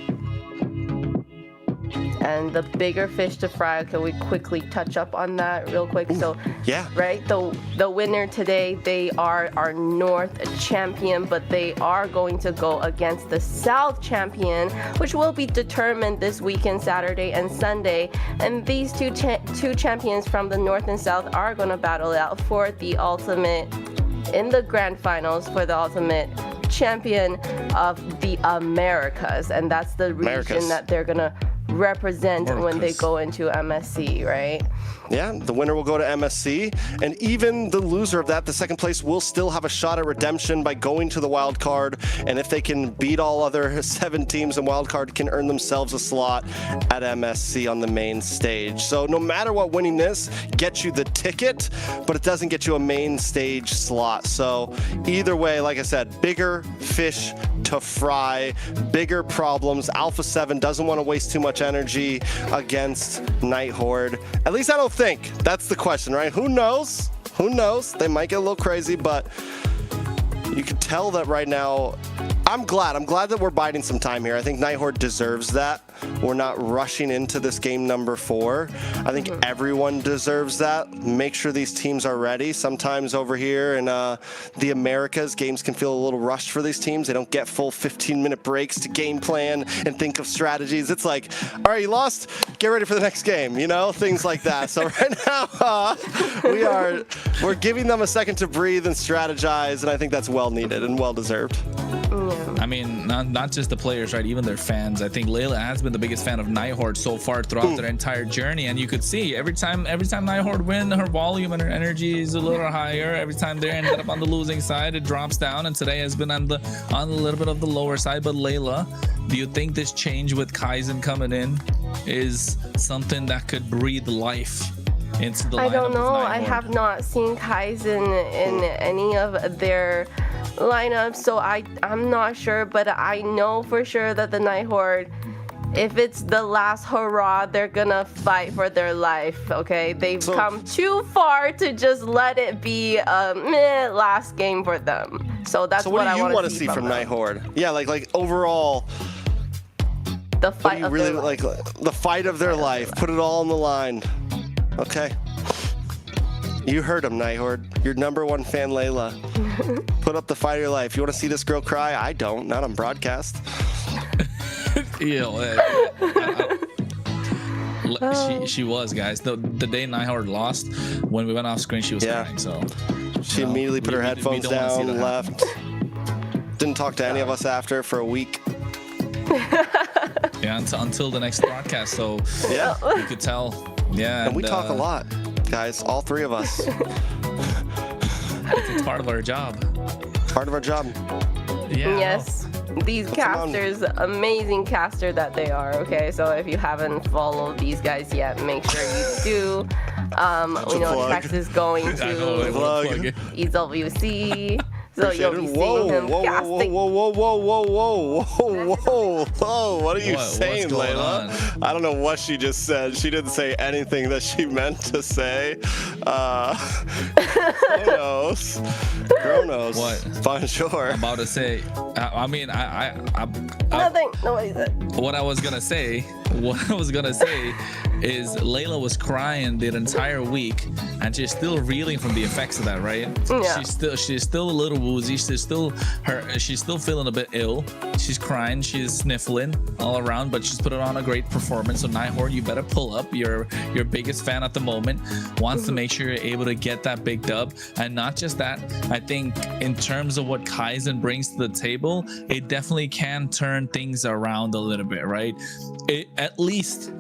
And the bigger fish to fry, can we quickly touch up on that real quick? So Yeah. right, the winner today, they are our North champion, but they are going to go against the South champion, which will be determined this weekend, Saturday and Sunday. And these two champions from the North and South are going to battle it out for the ultimate in the grand finals, for the ultimate champion of the Americas. And that's the region Americas. that they're going to represent when they go into MSC, right? Yeah, the winner will go to MSC, and even the loser of that, the second place, will still have a shot at redemption by going to the wild card. And if they can beat all other 7 teams in wild card, can earn themselves a slot at MSC on the main stage. So no matter what, winning this gets you the ticket, but it doesn't get you a main stage slot. So either way, like I said, bigger fish to fry, bigger problems. Alpha 7 doesn't want to waste too much energy against Night Horde. At least I don't think. That's the question, right? Who knows? Who knows? They might get a little crazy, but you can tell that right now. I'm glad that we're biding some time here. I think Night Horde deserves that. We're not rushing into this game number 4. I think everyone deserves that. Make sure these teams are ready. Sometimes over here in the Americas, games can feel a little rushed for these teams. They don't get full 15-minute breaks to game plan and think of strategies. It's like, all right, you lost, get ready for the next game, you know, things like that. So right now, we're giving them a second to breathe and strategize, and I think that's well needed and well deserved. I mean, not just the players, right? Even their fans. I think Layla has been the biggest fan of Nighthorde so far throughout their entire journey, and you could see every time Nighthorde win, her volume and her energy is a little higher. Every time they ended up on the losing side, it drops down, and today has been on a little bit of the lower side. But Layla, do you think this change with Kaizen coming in is something that could breathe life into the lineup? I don't know. of I Nighthorde? have not seen Kaizen in any of their lineups, so I'm not sure, but I know for sure that the Nighthorde, if it's the last hurrah, they're gonna fight for their life. Okay, they've come too far to just let it be a last game for them. So that's what I want to see from Nighthorde. Yeah, like overall, the fight of really their life. like the fight of their life. Put it all on the line. Okay. You heard him, Nighthorde. Your #1 fan, Layla. Put up the fight of your life. You want to see this girl cry? I don't. Not on broadcast. She was, guys. The day Nighthorde lost, when we went off screen, she was crying. So she immediately put her headphones down and left. Didn't talk to any of us after for a week. Yeah, until the next broadcast. So yeah, you could tell. Yeah, and we talk a lot, guys. All three of us. It's part of our job. Part of our job. Yeah. Yes. These casters, amazing caster that they are. Okay, so if you haven't followed these guys yet, make sure you do. We know Trex is going to EWC. So you'll be seeing him casting. Whoa. What are you saying, Layla? On? I don't know what she just said. She didn't say anything that she meant to say. Chronos. What? Bonjour. I'm about to say, I mean, Nothing. Nobody said. What I was gonna say is Layla was crying the entire week, and she's still reeling from the effects of that, right? Yeah. She's still a little woozy. She's still feeling a bit ill. She's crying. She's sniffling all around, but she's put on a great performance. So Nighthorde, you better pull up. Your biggest fan at the moment wants to make sure you're able to get that big dub, and not just that. I think in terms of what Kaizen brings to the table, it definitely can turn things around a little bit, right? At least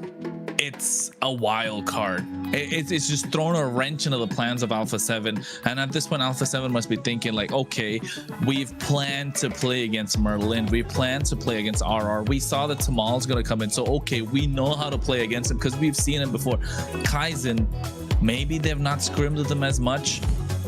it's a wild card. It's just thrown a wrench into the plans of Alpha 7, and at this point Alpha 7 must be thinking like, okay, we've planned to play against Merlin, we planned to play against RR, we saw that Tamal's gonna come in, so okay, we know how to play against him because we've seen him before. Kaizen, maybe they've not scrimmed with him as much.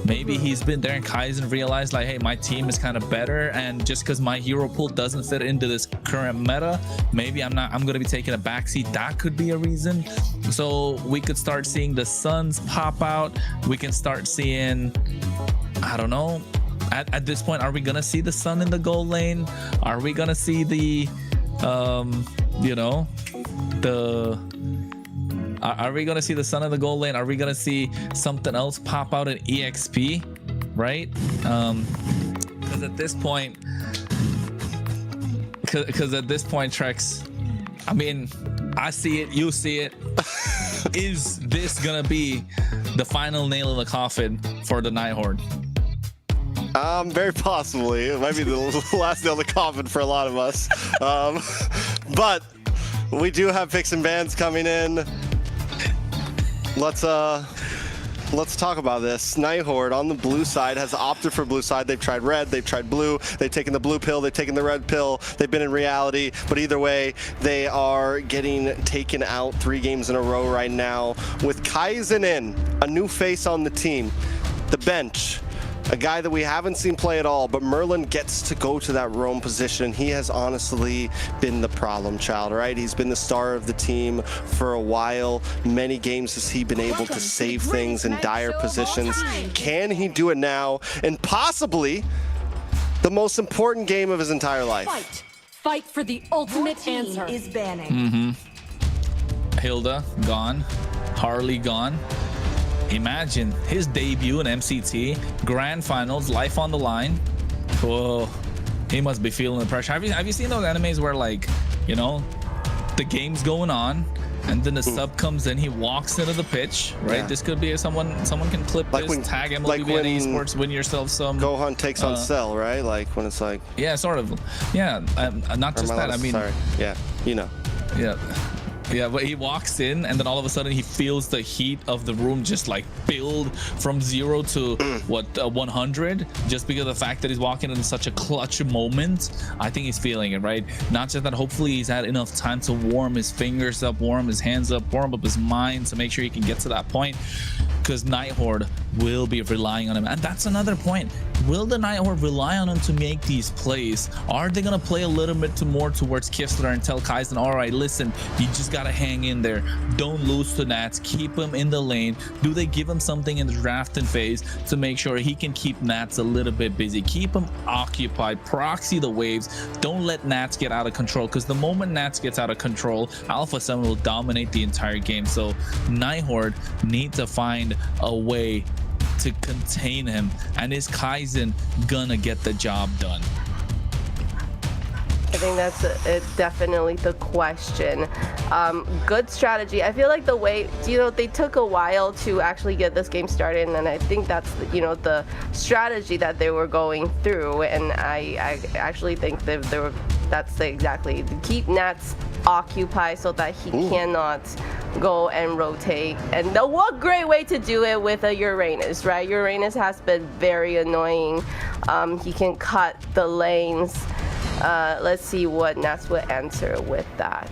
Maybe he's been there and Kaizen realized like, hey, my team is kind of better, and just because my hero pool doesn't fit into this current meta, maybe I'm gonna be taking a backseat. That could be a reason. So we could start seeing the Suns pop out. We can start seeing, I don't know, at this point, are we gonna see the Sun in the gold lane? Are we gonna see the are we gonna see the Sun in the gold lane? Are we gonna see something else pop out in EXP, right? Because at this point, Trex, I mean, I see it, you see it. Is this gonna be the final nail in the coffin for the Nighthorde? Very possibly. It might be the last nail in the coffin for a lot of us. But we do have picks and bans coming in. Let's talk about this. Nighthorde on the blue side has opted for blue side. They've tried red, they've tried blue, they've taken the blue pill, they've taken the red pill, they've been in reality, but either way, they are getting taken out 3 games in a row right now. With Kaizen in, a new face on the team, the bench, a guy that we haven't seen play at all, but Merlin gets to go to that roam position. He has honestly been the problem child, right? He's been the star of the team for a while. Many games has he been able to save things in dire positions. Can he do it now? And possibly the most important game of his entire life. Fight for the ultimate answer. Is banning. Hilda gone, Harley gone. Imagine his debut in MCT Grand Finals, life on the line. Whoa, he must be feeling the pressure. Have you seen those animes where, like, you know, the game's going on and then the sub comes in, he walks into the pitch, right? Yeah. This could be someone can clip Like this, when- tag MLBB like when Esports, win yourself some. Gohan takes on Cell, right? Like when it's like. Yeah, sort of. Yeah, not just that. I mean, sorry. Yeah, you know. yeah. Yeah, but he walks in and then all of a sudden he feels the heat of the room just like build from 0 to 100 just because of the fact that he's walking in such a clutch moment. I think he's feeling it, right? Not just that, hopefully he's had enough time to warm his fingers up, warm his hands up, warm up his mind to make sure he can get to that point, because Nighthorde will be relying on him. And that's another point. Will the Nighthorde rely on him to make these plays? Are they going to play a little bit more towards Kistler and tell Kaizen, all right, listen, you just got to hang in there. Don't lose to Nats. Keep him in the lane. Do they give him something in the drafting phase to make sure he can keep Nats a little bit busy? Keep him occupied. Proxy the waves. Don't let Nats get out of control, because the moment Nats gets out of control, Alpha 7 will dominate the entire game. So Nighthorde need to find a way to contain him, and is Kaizen gonna get the job done? I think that's definitely the question. Good strategy. I feel like the way, they took a while to actually get this game started, and I think that's, the strategy that they were going through, and I actually think that's exactly to keep Nats occupied so that he cannot go and rotate. And what great way to do it with a Uranus, right? Uranus has been very annoying. He can cut the lanes. Let's see what Nats would answer with that.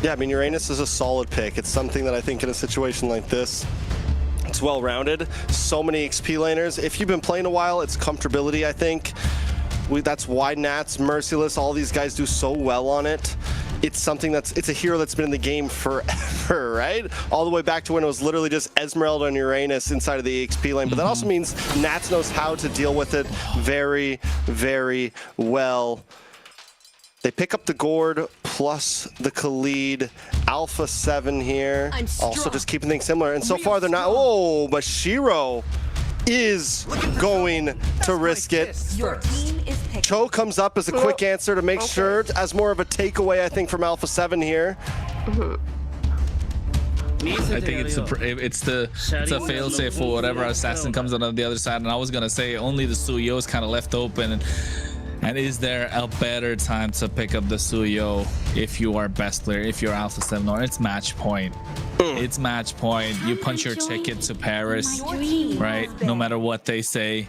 Yeah, I mean, Uranus is a solid pick. It's something that I think in a situation like this, it's well-rounded. So many XP laners. If you've been playing a while, it's comfortability, I think. That's why Nats, Merciless, all these guys do so well on it. It's something it's a hero that's been in the game forever, right? All the way back to when it was literally just Esmeralda and Uranus inside of the XP lane. But that also means Nats knows how to deal with it very, very well. They pick up the Gord plus the Khalid. Alpha 7 here. Also just keeping things similar. And so far they're not. Oh, but Shiro is going to risk it. Your team is picking. Cho comes up as a quick answer to make sure, as more of a takeaway, I think, from Alpha 7 here. I think it's a failsafe for whatever assassin comes out on the other side. And I was gonna say only the Suyo is kind of left open. And is there a better time to pick up the Suyo if you are best player, if you're Alpha 7, or it's match point? It's match point. You punch your ticket to Paris, right? No matter what they say,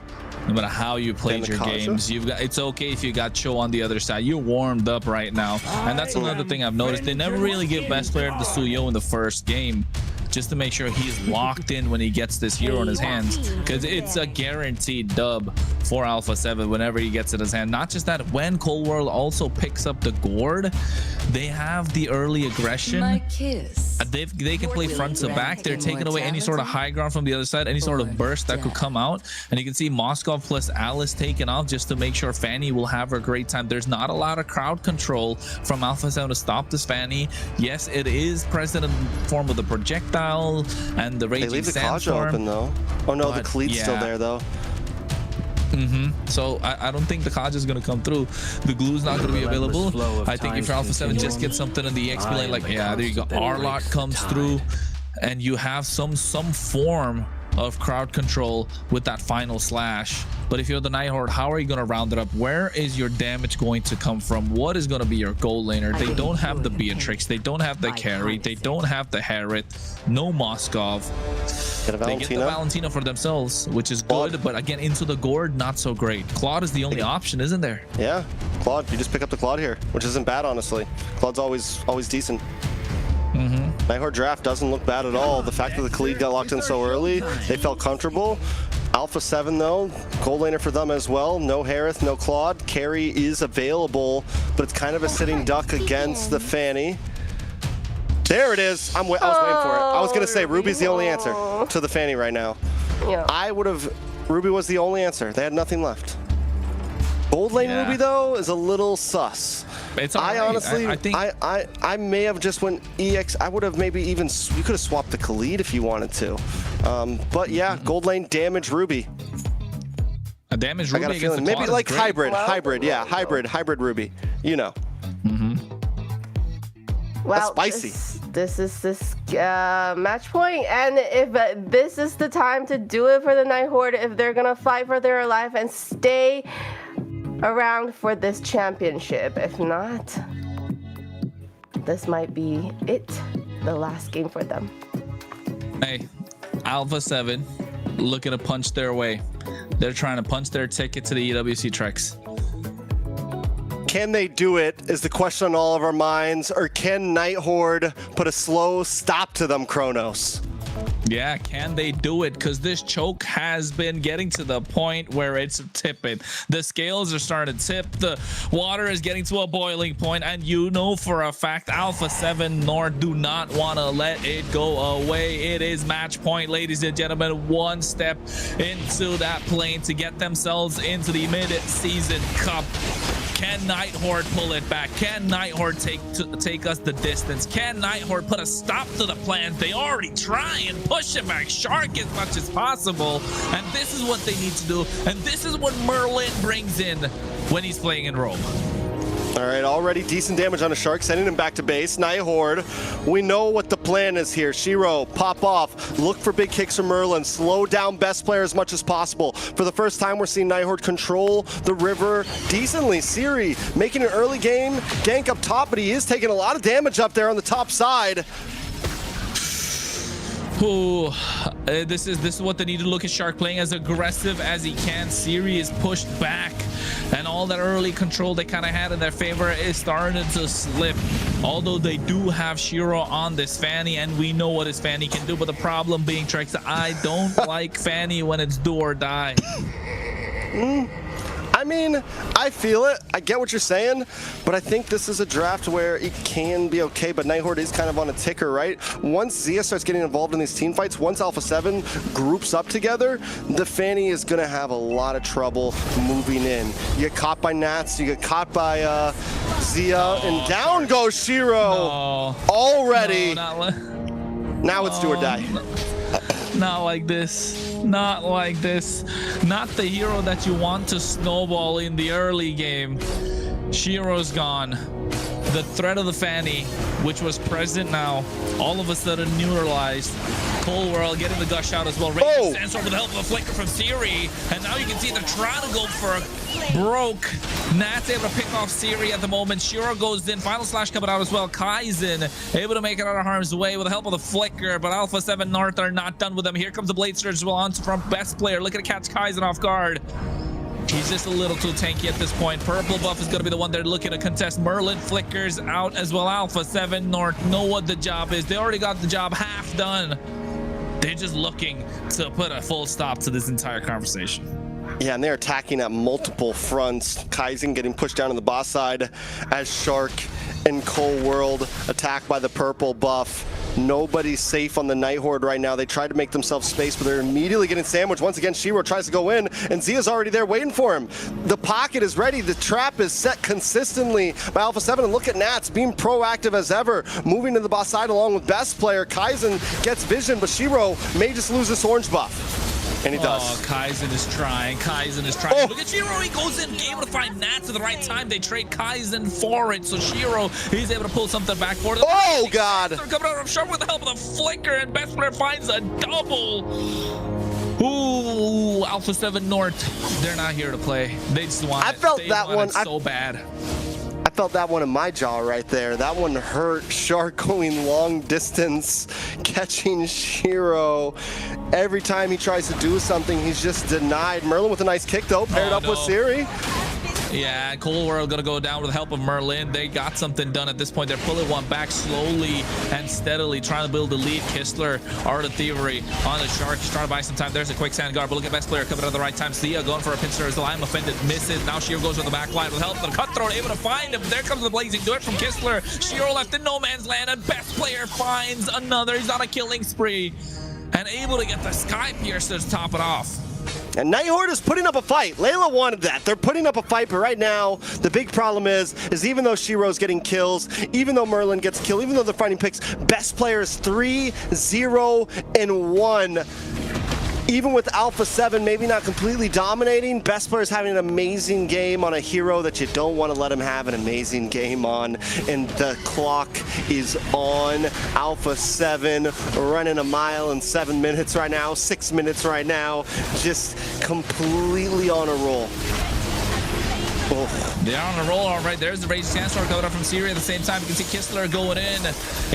no matter how you played your games, it's okay if you got Cho on the other side. You're warmed up right now. And that's another thing I've noticed. They never really give best player to the Suyo in the first game, just to make sure he's locked in when he gets this hero in his hands, because it's a guaranteed dub for Alpha 7 whenever he gets in his hand. Not just that, when Cold World also picks up the Gord, they have the early aggression. They can play front to back. They're taking away any sort of high ground from the other side, any sort of burst that could come out. And you can see Moskov plus Alice taken off just to make sure Fanny will have a great time. There's not a lot of crowd control from Alpha 7 to stop this Fanny. Yes, it is present in the form of the projectile and the raging sandstorm. They leave the Kaja open though. Oh no, the Khalid's still there though. So I don't think the Kaja is going to come through. The glue's not going to be available. I think if you're Alpha 7, just get something in the XP lane, like, there you go. Arlot comes through, and you have some form of crowd control with that final slash. But if you're the Nighthorde, how are you going to round it up? Where is your damage going to come from? What is going to be your goal laner? They don't have the Beatrix. They don't have the carry. They don't have the Harriet. No Moskov. They get the Valentina for themselves, which is good. But again, into the Gord, not so great. Claude is the only option, isn't there? Yeah, Claude. You just pick up the Claude here, which isn't bad, honestly. Claude's always decent. Nighthorde draft doesn't look bad at all. The fact that the Khalid got locked in so early, they felt comfortable. Alpha 7 though, gold laner for them as well. No Harith, no Claude. Carry is available, but it's kind of a sitting duck against the Fanny. There it is. I was waiting for it. I was gonna say Ruby's the only answer to the Fanny right now. Yeah. Ruby was the only answer. They had nothing left. Gold lane Ruby though is a little sus. It's I honestly, I think I may have just went EX. I would have maybe even, you could have swapped the Khalid if you wanted to. But yeah, gold lane damage Ruby. A damage Ruby. I got a feeling maybe like hybrid, hybrid Ruby. You know. Well, that's spicy. this is match point, and if this is the time to do it for the Night Horde, if they're gonna fight for their life and stay around for this championship. If not, this might be it, the last game for them. Hey, Alpha 7 looking to punch their way. They're trying to punch their ticket to the EWC Treks. Can they do it is the question on all of our minds, or can Night Horde put a slow stop to them, Kronos? Yeah, can they do it? Because this choke has been getting to the point where it's tipping. The scales are starting to tip. The water is getting to a boiling point, and you know for a fact Alpha 7 North do not want to let it go away. It is match point, ladies and gentlemen. One step into that plane to get themselves into the mid-season cup. Can Night Horde pull it back? Can Night Horde take us the distance? Can Night Horde put a stop to the plans? They already try and push it back Shark as much as possible, and this is what they need to do, and this is what Merlin brings in when he's playing in Rome. All right, already decent damage on a Shark, sending him back to base. Night Horde, we know what the plan is here. Shiro, pop off, look for big kicks from Merlin, slow down best player as much as possible. For the first time, we're seeing Night Horde control the river decently. Siri making an early game, gank up top, but he is taking a lot of damage up there on the top side. Ooh, this is what they need to look at. Shark playing as aggressive as he can. Siri is pushed back, and all that early control they kind of had in their favor is starting to slip. Although they do have Shiro on this Fanny, and we know what his Fanny can do, but the problem being, Trex, I don't like Fanny when it's do or die. I mean, I feel it. I get what you're saying, but I think this is a draft where it can be okay, but Night Horde is kind of on a ticker, right? Once Zia starts getting involved in these team fights, once Alpha 7 groups up together, the Fanny is going to have a lot of trouble moving in. You get caught by Nats, you get caught by Zia, and down goes Shiro already. Now it's do or die. Not like this. Not like this. Not the hero that you want to snowball in the early game. Shiro's gone. The threat of the Fanny, which was present now, all of a sudden neutralized. Cold World getting the gush out as well. Raven Sandstorm with the help of a flicker from Siri. And now you can see they're trying to go for a broke. Nat's able to pick off Siri at the moment. Shiro goes in. Final Slash coming out as well. Kaizen able to make it out of harm's way with the help of the flicker. But Alpha 7 North are not done with them. Here comes the Blade Surge as well on from best player. Looking to catch Kaizen off guard. He's just a little too tanky at this point. Purple buff is going to be the one they're looking to contest. Merlin flickers out as well. Alpha 7 North know what the job is. They already got the job half done. They're just looking to put a full stop to this entire conversation. Yeah, and they're attacking at multiple fronts. Kaizen getting pushed down on the boss side as Shark and Cold World attacked by the purple buff. Nobody's safe on the Night Horde right now. They tried to make themselves space, but they're immediately getting sandwiched. Once again, Shiro tries to go in, and Zia's already there waiting for him. The pocket is ready. The trap is set consistently by Alpha 7. And look at Nats being proactive as ever, moving to the boss side along with best player. Kaizen gets vision, but Shiro may just lose this orange buff. And he does. Oh, Kaizen is trying. Kaizen is trying. Look at Shiro. He goes in, able to find Nats at the right time. They trade Kaizen for it. So Shiro, he's able to pull something back for them. Oh, God. They're coming out of Sharp with the help of the flicker, and best player finds a double. Ooh, Alpha 7 North. They're not here to play. They just want it. I felt they that want one it so bad. I felt that one in my jaw right there. That one hurt. Shark going long distance, catching Shiro. Every time he tries to do something, he's just denied. Merlin with a nice kick though, paired up with Siri. Yeah, Cold World gonna go down with the help of Merlin. They got something done at this point. They're pulling one back slowly and steadily, trying to build the lead. Kistler, Art of Thievery on the Shark. He's trying to buy some time. There's a quick sand guard, but look at best player coming at the right time. Sia going for a pincer as well. I'm offended, misses. Now Shiro goes to the back line with help of the Cutthroat, able to find him. There comes the blazing dirt from Kistler. Shiro left in no man's land, and best player finds another. He's on a killing spree and able to get the Sky Piercer to top it off. And Night Horde is putting up a fight. Layla wanted that. They're putting up a fight, but right now, the big problem is even though Shiro's getting kills, even though Merlin gets killed, even though they're finding picks, best player is 3-0-1. even with Alpha 7 maybe not completely dominating, Best Player's having an amazing game on a hero that you don't want to let him have an amazing game on. And the clock is on. Alpha 7 running a mile in 7 minutes right now, 6 minutes right now, just completely on a roll. Oh. They're on a roll, all right. There's the Rage Sandstorm coming up from Syria. At the same time, you can see Kistler going in,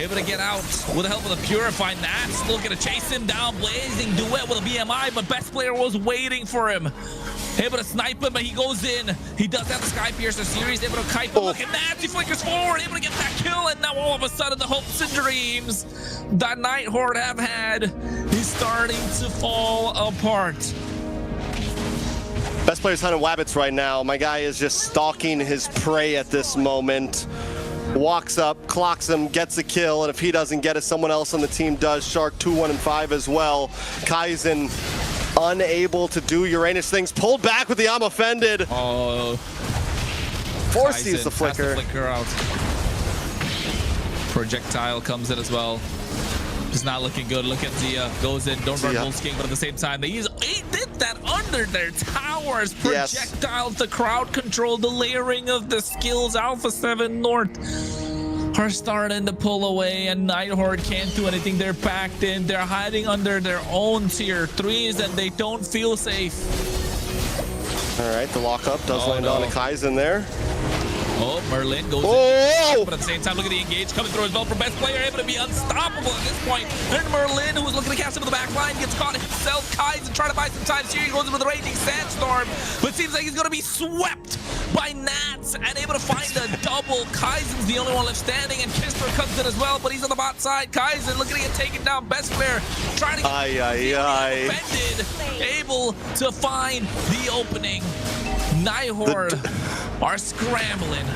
able to get out with the help of the Purified. Nats looking to chase him down, blazing duet with a BMI, but Best Player was waiting for him. Able to snipe him, but he goes in. He does have the Sky Piercer series, able to kite him. Look at that, he flickers forward, able to get that kill, and now all of a sudden the hopes and dreams that Night Horde have had is starting to fall apart. Best Player's hunting wabbits right now. My guy is just stalking his prey at this moment. Walks up, clocks him, gets a kill, and if he doesn't get it, someone else on the team does. Shark 2, 1, and 5 as well. Kaizen unable to do Uranus things. Pulled back with the I'm offended. Oh. Foresees the flicker. Out. Projectile comes in as well. Just not looking good. Look at Zia. Goes in. Don't run Wolf's King, but at the same time, he did that under their towers. Projectiles, the crowd control, the layering of the skills. Alpha 7 North are starting to pull away, and Night Horde can't do anything. They're backed in. They're hiding under their own tier 3s, and they don't feel safe. All right, the lockup does land on a Kaizen there. Oh, Merlin goes in, but at the same time, look at the engage coming through as well for Best Player, able to be unstoppable at this point. And Merlin, who was looking to cast him in the back line, gets caught himself. Kaizen trying to buy some time. Here he goes in with the Raging Sandstorm, but seems like he's going to be swept by Nats and able to find a double. Kaizen's the only one left standing, and Kistler comes in as well, but he's on the bot side. Kaizen looking to get taken down. Best Player trying to get offended, able to find the opening. Night Horde are scrambling.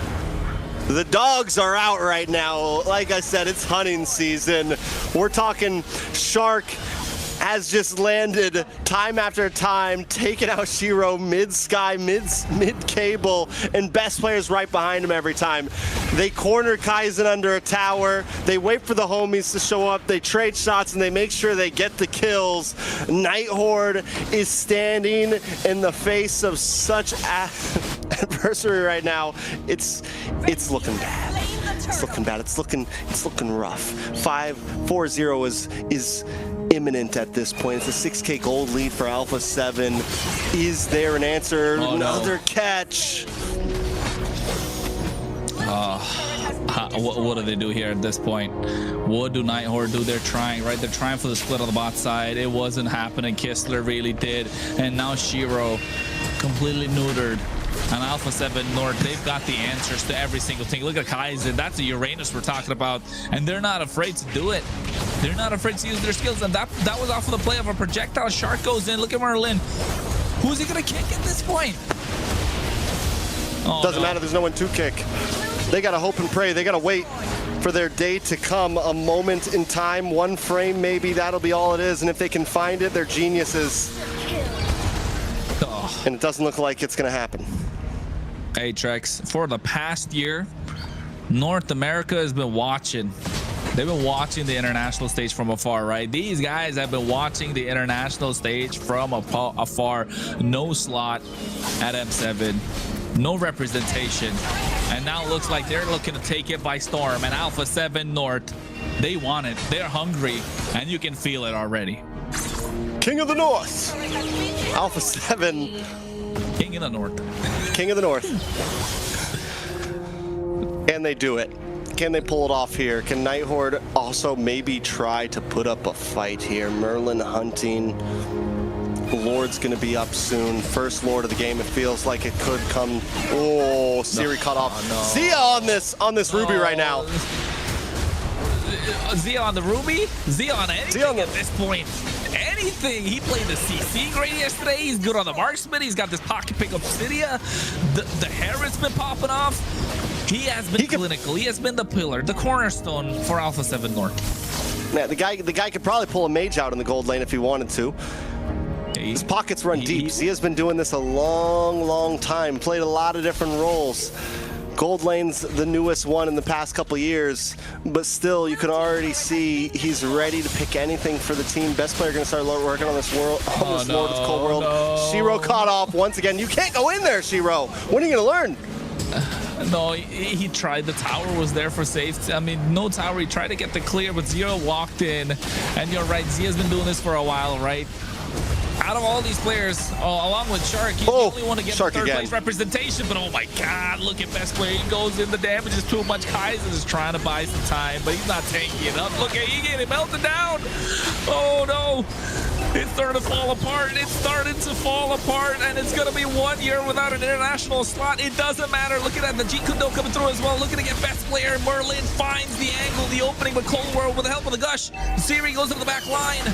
The dogs are out right now. Like I said, it's hunting season. We're talking Shark has just landed time after time, taking out Shiro mid-sky, mid-cable, and Best Player's right behind him every time. They corner Kaizen under a tower. They wait for the homies to show up. They trade shots, and they make sure they get the kills. Night Horde is standing in the face of such adversary right now. It's looking bad. It's looking bad. It's looking rough. 5-4-0 is imminent at this point. It's a 6K gold lead for Alpha 7. Is there an answer? Another catch. What do they do here at this point? What do Night Horde do? They're trying, right? They're trying for the split on the bot side. It wasn't happening. Kistler really did. And now Shiro completely neutered. And Alpha 7 North, they've got the answers to every single thing. Look at Kaizen. That's the Uranus we're talking about. And they're not afraid to do it. They're not afraid to use their skills. And that was off of the play of a projectile. Shark goes in. Look at Merlin. Who's he going to kick at this point? Doesn't matter. There's no one to kick. They got to hope and pray. They got to wait for their day to come. A moment in time, one frame maybe. That'll be all it is. And if they can find it, they're geniuses. And it doesn't look like it's going to happen. Hey, Trex, for the past year, North America has been watching. They've been watching the international stage from afar, right? These guys have been watching the international stage from afar. No slot at M7. No representation. And now it looks like they're looking to take it by storm. And Alpha 7 North, they want it. They're hungry. And you can feel it already. King of the North. Alpha 7. King of the North. King of the North. Can they do it? Can they pull it off here? Can Night Horde also maybe try to put up a fight here? Merlin hunting. Lord's gonna be up soon. First Lord of the game. It feels like it could come. Oh, Siri cut off. Zia on this Ruby right now. Zia on the Ruby? Zia on anything at this point. Anything. He played the CC great yesterday. He's good on the marksman. He's got this pocket pick Obsidia. The hair has been popping off. He has been clinical. He has been the pillar, the cornerstone for Alpha 7 North. Yeah, the guy could probably pull a mage out in the gold lane if he wanted to. His pockets run deep. Zia's been doing this a long time. Played a lot of different roles. Gold lane's the newest one in the past couple years, but still, you can already see he's ready to pick anything for the team. Best player going to start working on this world, Lord of the Cold World. No. Shiro caught off once again. You can't go in there, Shiro. When are you going to learn? No, he tried. The tower was there for safety. I mean, no tower. He tried to get the clear, but Zero walked in. And you're right, Zia's been doing this for a while, right? Out of all these players, along with Shark, he's the only one to get the third place representation. But oh my God, look at best player. He goes in, the damage is too much. Kaizen is trying to buy some time, but he's not tanking it up. Look at he getting melted down. Oh no. It's starting to fall apart. It's starting to fall apart, and it's going to be 1 year without an international slot. It doesn't matter. Look at that. The G Kundo coming through as well. Looking to get best player. Merlin finds the angle, the opening with Cold World with the help of the Gush. Siri goes into the back line.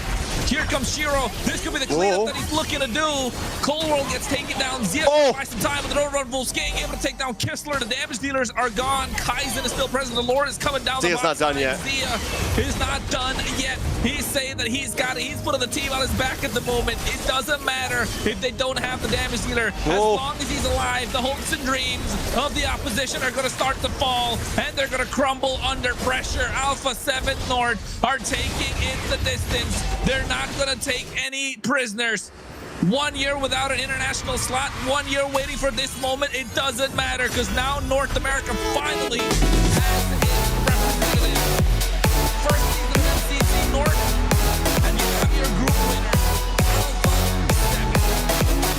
Here comes Shiro. This could be the cleanup that he's looking to do. Cold World gets taken down. Zia buys some time with an overrun Volsking, able to take down Kistler. The damage dealers are gone. Kaizen is still present. The Lord is coming down. Zia's not done yet. Zia is not done yet. He's saying that he's got it. He's putting the team on his back at the moment. It doesn't matter if they don't have the damage dealer. As long as he's alive, the hopes and dreams of the opposition are going to start to fall, and they're going to crumble under pressure. Alpha 7 North are taking in the distance. They're not going to take any prisoners. 1 year without an international slot, 1 year waiting for this moment. It doesn't matter, because now North America finally has its representative. First season of MCT North, and you have your group winner.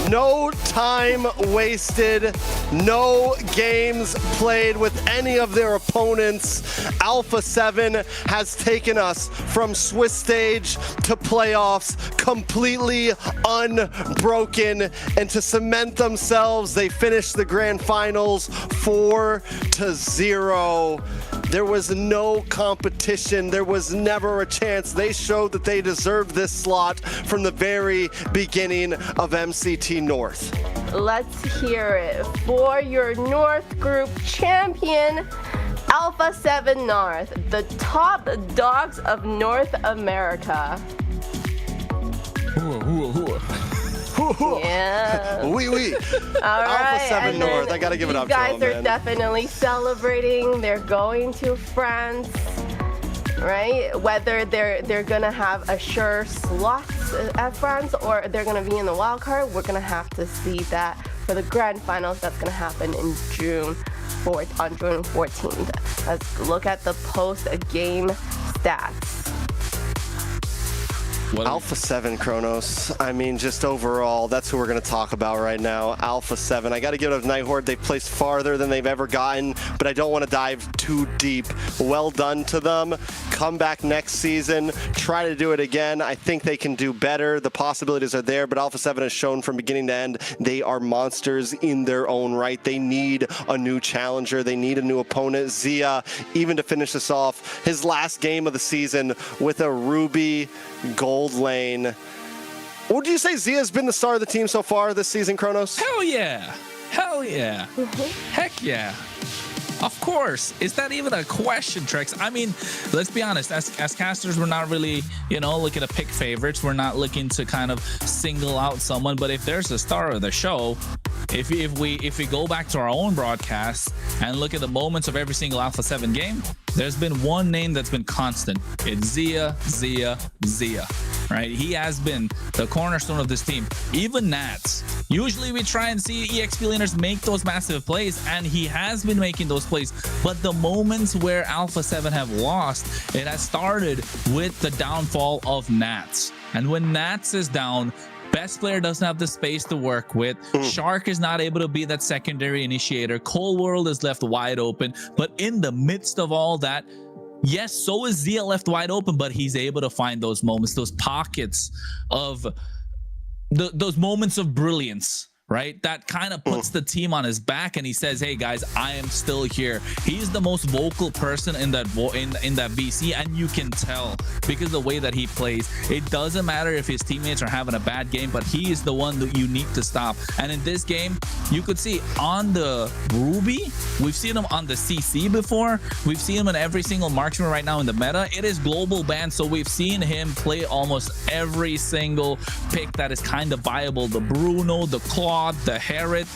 No time wasted, no games played with any of their opponents. Alpha 7 has taken us from Swiss stage to playoffs completely unbroken, and to cement themselves, they finished the grand finals 4-0. There was no competition. There was never a chance. They showed that they deserved this slot from the very beginning of MCT North. Let's hear it for your North Group champion, Alpha 7 North, the top dogs of North America. Yeah. Oui. All right. Alpha 7 North. I gotta give it up to them, You guys are definitely celebrating. They're going to France, right? Whether they're gonna have a sure slot at France or they're gonna be in the wild card, we're gonna have to see that for the grand finals. That's gonna happen in June 14th. Let's look at the post-game stats. Alpha 7 Kronos, I mean, just overall, that's who we're going to talk about right now. Alpha 7. I got to give it up to Nighthorde. They placed farther than they've ever gotten, but I don't want to dive too deep. Well done to them. Come back next season. Try to do it again. I think they can do better. The possibilities are there, but Alpha 7 has shown from beginning to end they are monsters in their own right. They need a new challenger. They need a new opponent. Zia, even to finish this off, his last game of the season with a Ruby gold lane. Would you say Zia's been the star of the team so far this season, Kronos? Hell yeah. Hell yeah. Heck yeah. Of course. Is that even a question, Trex? I mean, let's be honest. As casters, we're not really, looking to pick favorites. We're not looking to kind of single out someone. But if there's a star of the show, if we go back to our own broadcast and look at the moments of every single Alpha 7 game, there's been one name that's been constant. It's Zia. Right? He has been the cornerstone of this team. Even Nats. Usually we try and see EXP laners make those massive plays, and he has been making those plays. But the moments where Alpha 7 have lost, it has started with the downfall of Nats. And when Nats is down, best player doesn't have the space to work with. Shark is not able to be that secondary initiator. Cold World is left wide open. But in the midst of all that, yes, so is Zia left wide open, but he's able to find those moments, those pockets of those moments of brilliance, right? That kind of puts the team on his back, and he says, hey guys, I am still here. He's the most vocal person in that in that VC, and you can tell because the way that he plays. It doesn't matter if his teammates are having a bad game, but he is the one that you need to stop. And in this game, you could see on the Ruby, we've seen him on the CC before. We've seen him in every single marksman right now in the meta. It is global ban, so we've seen him play almost every single pick that is kind of viable. The Bruno, the Claude, the Herod.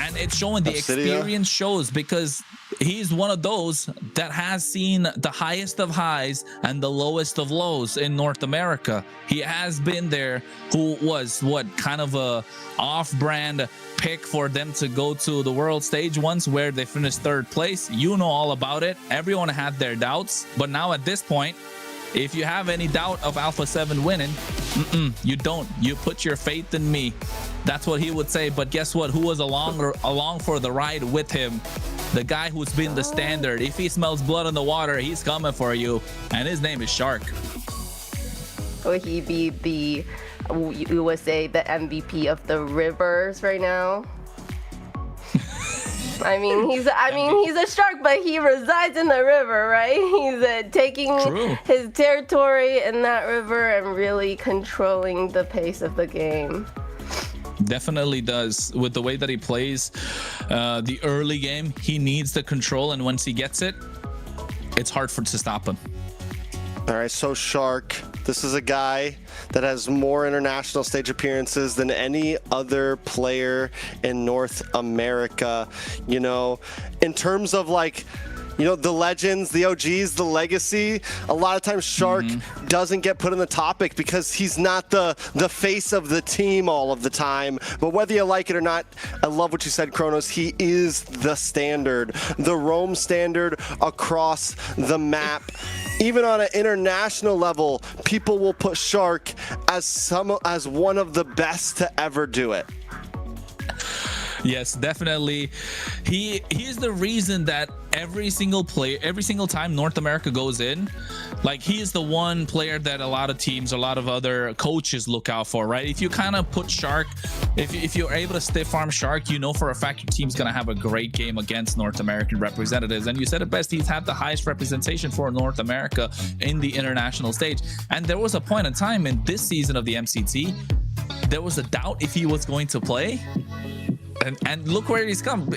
And and it's showing. The experience shows, because he's one of those that has seen the highest of highs and the lowest of lows in North America. He has been there, who was kind of a off-brand pick for them to go to the world stage once, where they finished 3rd place. You know all about it. Everyone had their doubts, but now at this point, if you have any doubt of Alpha 7 winning, you don't. You put your faith in me. That's what he would say. But guess what? Who was along for the ride with him? The guy who's been the standard. If he smells blood in the water, he's coming for you. And his name is Shark. Will he be the, you would say, the MVP of the rivers right now? I mean, he's a shark, but he resides in the river, right? He's taking his territory in that river and really controlling the pace of the game. Definitely does. With the way that he plays the early game, he needs the control, and once he gets it, it's hard to stop him. All right, so Shark, this is a guy that has more international stage appearances than any other player in North America. You know, in terms of like, you know, the legends, the OGs, the legacy, a lot of times Shark doesn't get put in the topic because he's not the face of the team all of the time. But whether you like it or not, I love what you said, Kronos. He is the standard, the roam standard across the map. Even on an international level, people will put Shark as one of the best to ever do it. Yes, definitely. He's the reason that every single time North America goes in, like, he is the one player that a lot of teams, a lot of other coaches look out for, right? If you kind of put Shark, if you're able to stiff arm Shark, you know for a fact your team's gonna have a great game against North American representatives. And you said it best, he's had the highest representation for North America in the international stage. And there was a point in time in this season of the MCT, there was a doubt if he was going to play. And look where he's come.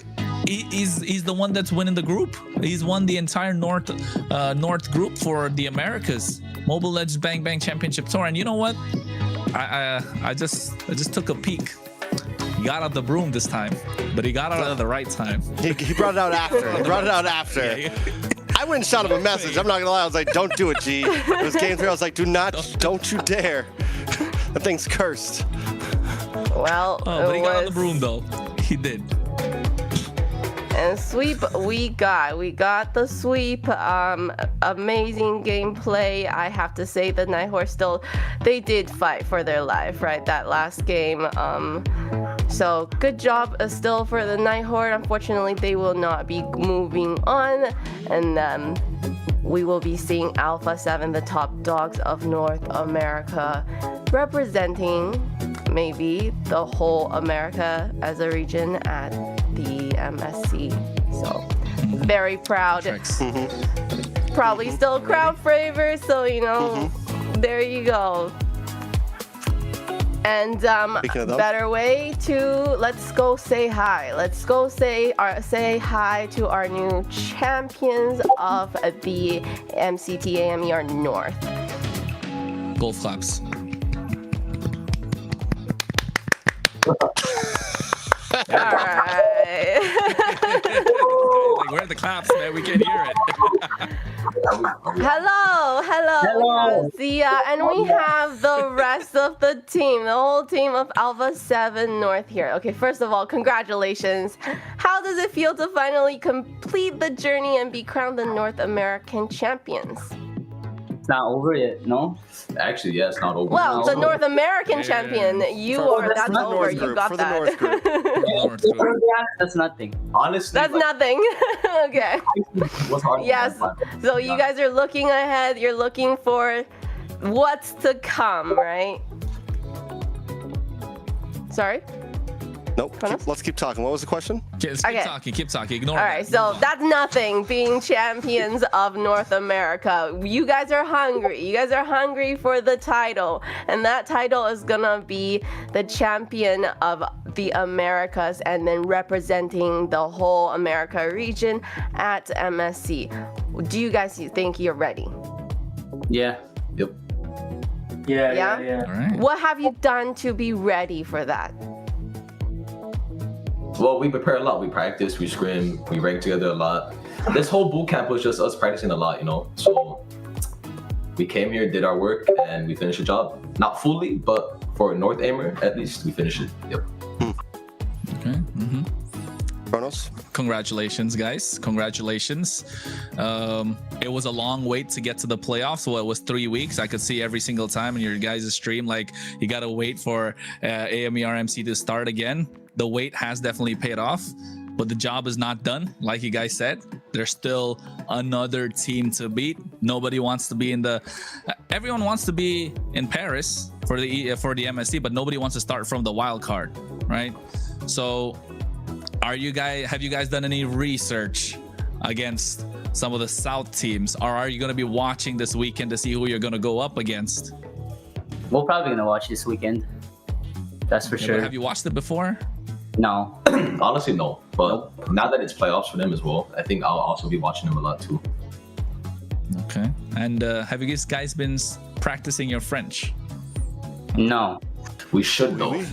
He's the one that's winning the group. He's won the entire North group for the Americas Mobile Legends Bang Bang Championship Tour. And you know what? I just took a peek. He got out the broom this time, but he got out at the right time. He brought it out after. He brought it out after. Yeah. I went and shot him a message. I'm not gonna lie. I was like, "Don't do it, G." It was game 3. I was like, "Don't you dare." That thing's cursed. Well, but he got on the broom though. He did. And sweep, we got the sweep. Amazing gameplay. I have to say the Nighthorse they did fight for their life, right? That last game. So good job still for the Nighthorse. Unfortunately, they will not be moving on, and we will be seeing Alpha 7, the top dogs of North America, representing maybe the whole America as a region at the MSC. So very proud. Probably still crowd favorite, so you know, there you go. And better way to let's go say hi. Let's go say hi to our new champions of the MCT AMER North. Golf claps. All right. Like, where are the claps, man? We can't hear it. Hello, Zia, and we have the rest of the team, the whole team of Alpha 7 North here. Okay, first of all, congratulations. How does it feel to finally complete the journey and be crowned the North American champions? It's not over yet, no? Actually, yeah, it's not over. Well, the North American champion, that's over. You got that. That's nothing. Honestly, that's nothing. Okay. Yes. So you guys are looking ahead. You're looking for what's to come, right? Sorry? Nope. Let's keep talking. What was the question? Keep talking. Ignore All right, so that's nothing. Being champions of North America. You guys are hungry. You guys are hungry for the title. And that title is going to be the champion of the Americas and then representing the whole America region at MSC. Do you guys think you're ready? Yeah. Yep. Yeah. All right. What have you done to be ready for that? Well, we prepare a lot. We practice, we scrim, we rank together a lot. This whole boot camp was just us practicing a lot, you know. So we came here, did our work, and we finished the job. Not fully, but for North Amer, at least we finished it. Yep. Okay. Kronos? Congratulations, guys. Congratulations. It was a long wait to get to the playoffs. So it was 3 weeks. I could see every single time in your guys' stream, like, you got to wait for AMER MC to start again. The wait has definitely paid off, but the job is not done. Like you guys said, there's still another team to beat. Nobody wants to be in the... everyone wants to be in Paris for the MSC, but nobody wants to start from the wild card, right? So... have you guys done any research against some of the South teams, or are you going to be watching this weekend to see who you're going to go up against? We're probably gonna watch this weekend. That's for sure. Have you watched it before? No. Honestly, no. But now that it's playoffs for them as well, I think I'll also be watching them a lot too. Okay. And have you guys been practicing your French? No. We should though.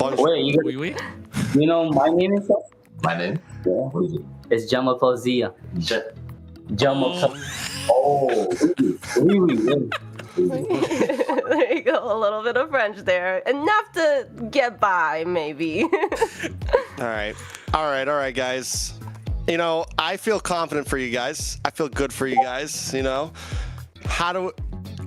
Wait, you know my name is what? My name? Yeah. What is it? It's Jamal Fawzia. Jamal. Oh. There you go, a little bit of French there. Enough to get by, maybe. All right, guys. You know, I feel confident for you guys. I feel good for you guys, you know.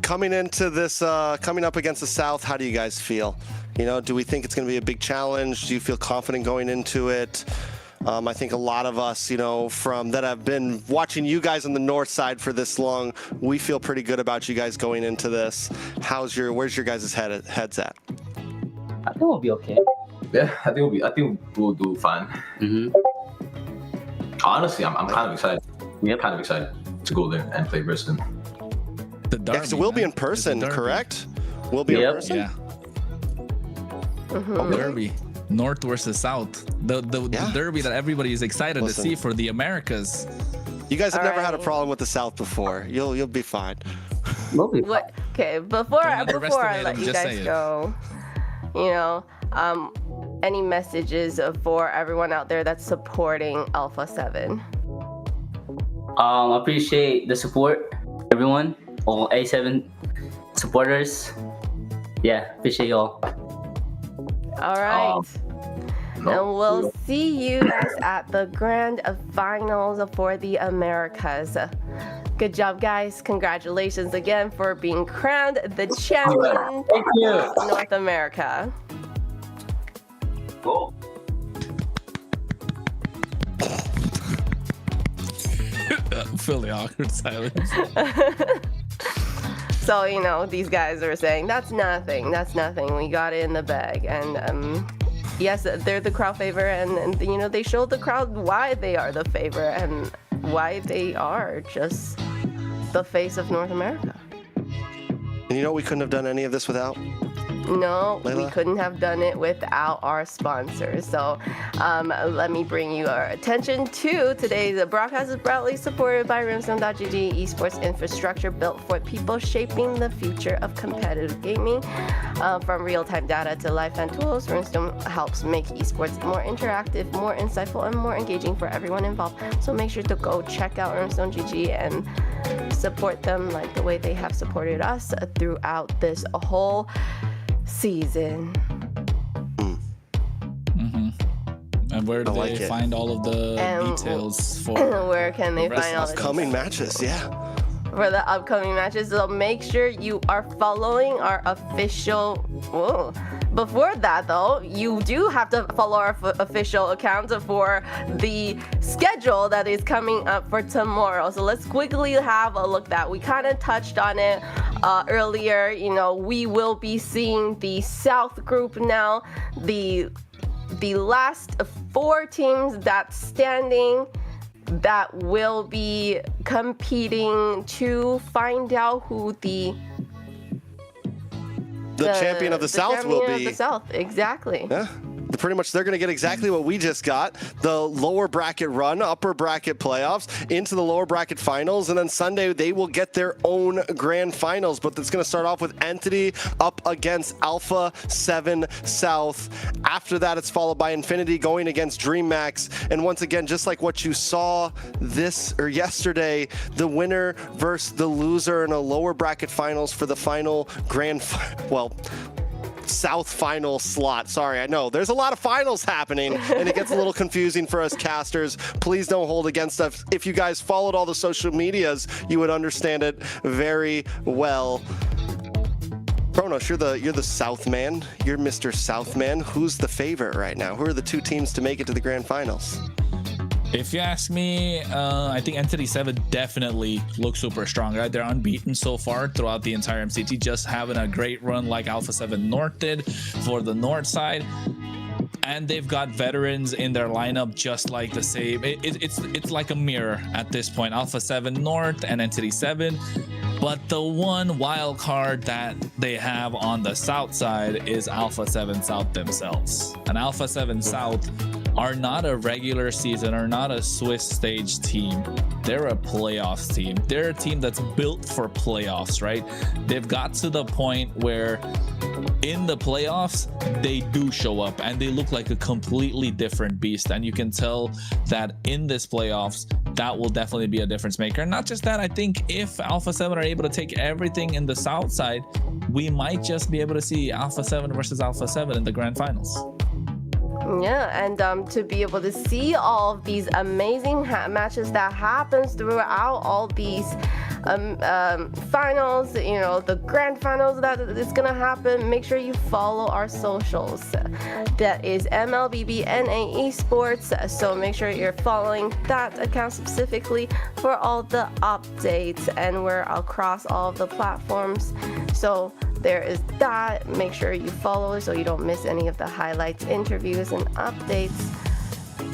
Coming into this, coming up against the South, how do you guys feel? You know, do we think it's going to be a big challenge? Do you feel confident going into it? I think a lot of us, you know, that have been watching you guys on the north side for this long, we feel pretty good about you guys going into this. Where's your guys' heads at? I think we'll be okay. Yeah, I think we'll do fine. Honestly, I'm kind of excited. Yeah, kind of excited to go there and play Brisbane. The derby, because we'll be in person, correct? We'll be in person. Yeah. Derby, North versus South. The derby that everybody is excited to see for the Americas. You guys have never had a problem with the South before. You'll be fine. What? Okay, before I let you guys go, you know, any messages for everyone out there that's supporting Alpha 7? Appreciate the support, everyone, all A7 supporters. Yeah, appreciate y'all. All right. And we'll see you guys at the grand finals for the Americas. Good job, guys. Congratulations again for being crowned the champion of North America. Cool. Fairly awkward silence. So, you know, these guys are saying, that's nothing. We got it in the bag. And yes, they're the crowd favorite. And, you know, they showed the crowd why they are the favorite and why they are just the face of North America. And you know, we couldn't have done any of this without? No, Layla? We couldn't have done it without our sponsors. So let me bring you our attention to today's broadcast is proudly supported by Rimstone.gg esports infrastructure built for people shaping the future of competitive gaming. From real-time data to live fan tools, Rimstone helps make esports more interactive, more insightful, and more engaging for everyone involved. So make sure to go check out Rimstone.gg and support them like the way they have supported us throughout this whole season. And where do they find all of the details for? Where can they find all the upcoming matches? Yeah. For the upcoming matches, so make sure you are following our official. Whoa. Before that, though, you do have to follow our official accounts for the schedule that is coming up for tomorrow. So let's quickly have a look at that. We kind of touched on it earlier. You know, we will be seeing the South group now. The last 4 teams that's standing that will be competing to find out who the champion of the South will be. Of the South, exactly. Yeah. pretty much they're going to get exactly what we just got, the lower bracket run, upper bracket playoffs, into the lower bracket finals, and then Sunday they will get their own grand finals, but it's going to start off with Entity up against Alpha 7 South. After that, it's followed by Infinity going against DreamMax, and once again, just like what you saw yesterday, the winner versus the loser in a lower bracket finals for the final South final slot. Sorry, I know there's a lot of finals happening and it gets a little confusing for us casters. Please don't hold against us. If you guys followed all the social medias, you would understand it very well. Kronos, you're the South man. You're Mr. South man. Who's the favorite right now? Who are the two teams to make it to the grand finals? If you ask me, I think Entity 7 definitely looks super strong, right? They're unbeaten so far throughout the entire MCT, just having a great run like Alpha 7 North did for the North side. And they've got veterans in their lineup just like the same. It's like a mirror at this point, Alpha 7 North and Entity 7. But the one wild card that they have on the South side is Alpha 7 South themselves. And Alpha 7 South are not a regular season or not a Swiss stage team. They're a playoffs team. They're a team that's built for playoffs, right? They've got to the point where in the playoffs, they do show up and they look like a completely different beast. And you can tell that in this playoffs, that will definitely be a difference maker. And not just that, I think if Alpha 7 are able to take everything in the South side, we might just be able to see Alpha 7 versus Alpha 7 in the grand finals. Yeah, and to be able to see all of these amazing matches that happens throughout all these finals, the grand finals that is gonna happen, make sure you follow our socials. That is MLBB Esports, so make sure you're following that account specifically for all the updates, and we're across all of the platforms. So there is that. Make sure you follow so you don't miss any of the highlights, interviews, and updates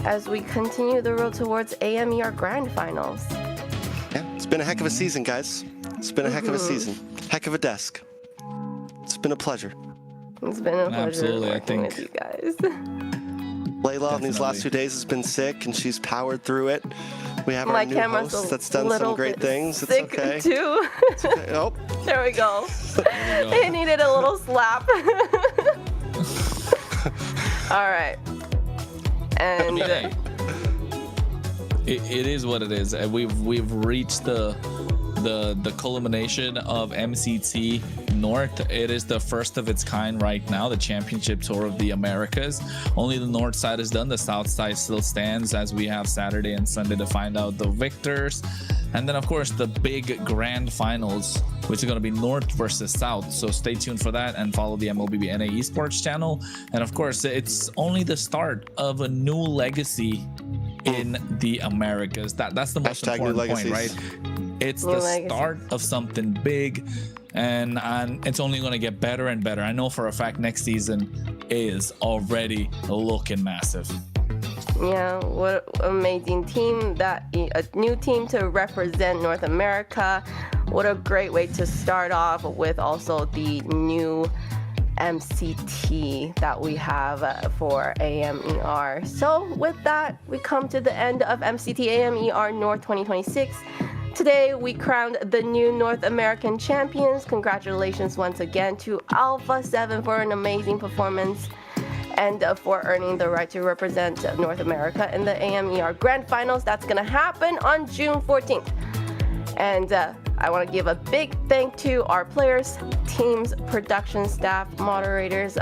as we continue the road towards AMER Grand Finals. Yeah, it's been a heck of a season, guys. It's been a heck of a season. Heck of a desk. It's been a pleasure. It's been a pleasure Absolutely, working with you guys. Layla in these last 2 days has been sick and she's powered through it. We have our new host that's done some great things. It's okay. Too. It's okay. Oh. There we go. It needed a little slap. All right. And it is what it is. We've reached the culmination of MCT North. It is the first of its kind right now, the championship tour of the Americas. Only the North side is done. The South side still stands, as we have Saturday and Sunday to find out the victors. And then, of course, the big grand finals, which is going to be North versus South. So stay tuned for that and follow the MLBB Esports channel. And of course, it's only the start of a new legacy in the Americas. That's the most important point, right? It's the start of something big, and it's only going to get better and better. I know for a fact next season is already looking massive. Yeah, what amazing team, a new team to represent North America. What a great way to start off with also the new MCT that we have for AMER. So with that, we come to the end of MCT AMER North 2026. Today, we crowned the new North American champions. Congratulations once again to Alpha 7 for an amazing performance and for earning the right to represent North America in the AMER Grand Finals. That's going to happen on June 14th. And I want to give a big thank to our players, teams, production staff, moderators,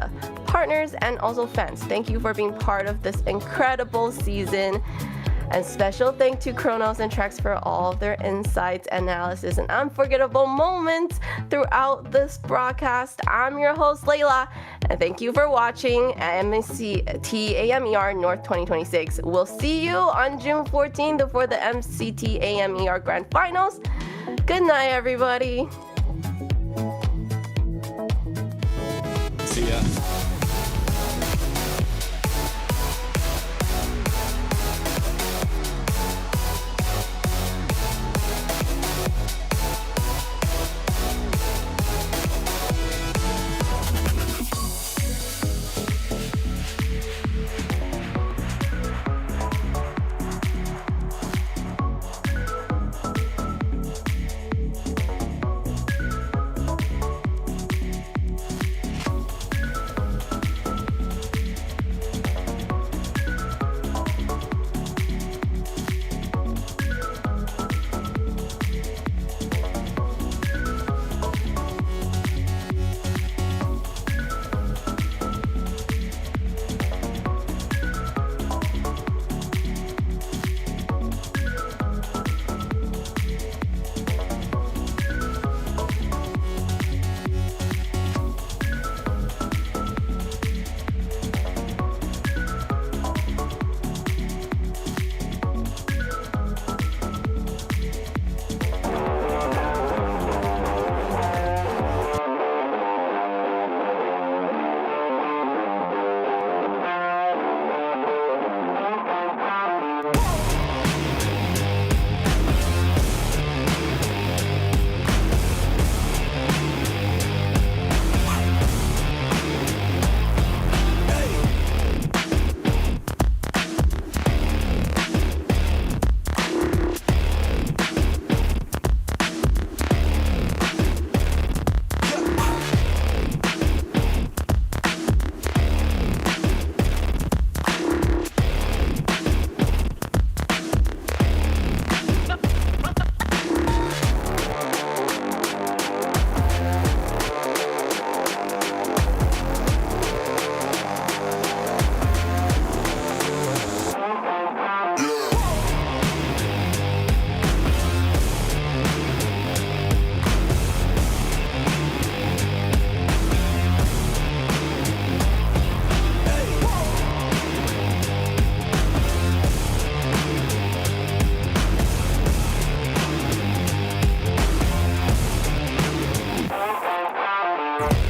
partners, and also fans. Thank you for being part of this incredible season. And special thank to Kronos and Trex for all of their insights, analysis, and unforgettable moments throughout this broadcast. I'm your host, Layla, and thank you for watching MCT AMER North 2026. We'll see you on June 14th for the MCT AMER Grand Finals. Good night, everybody. See ya. Bye.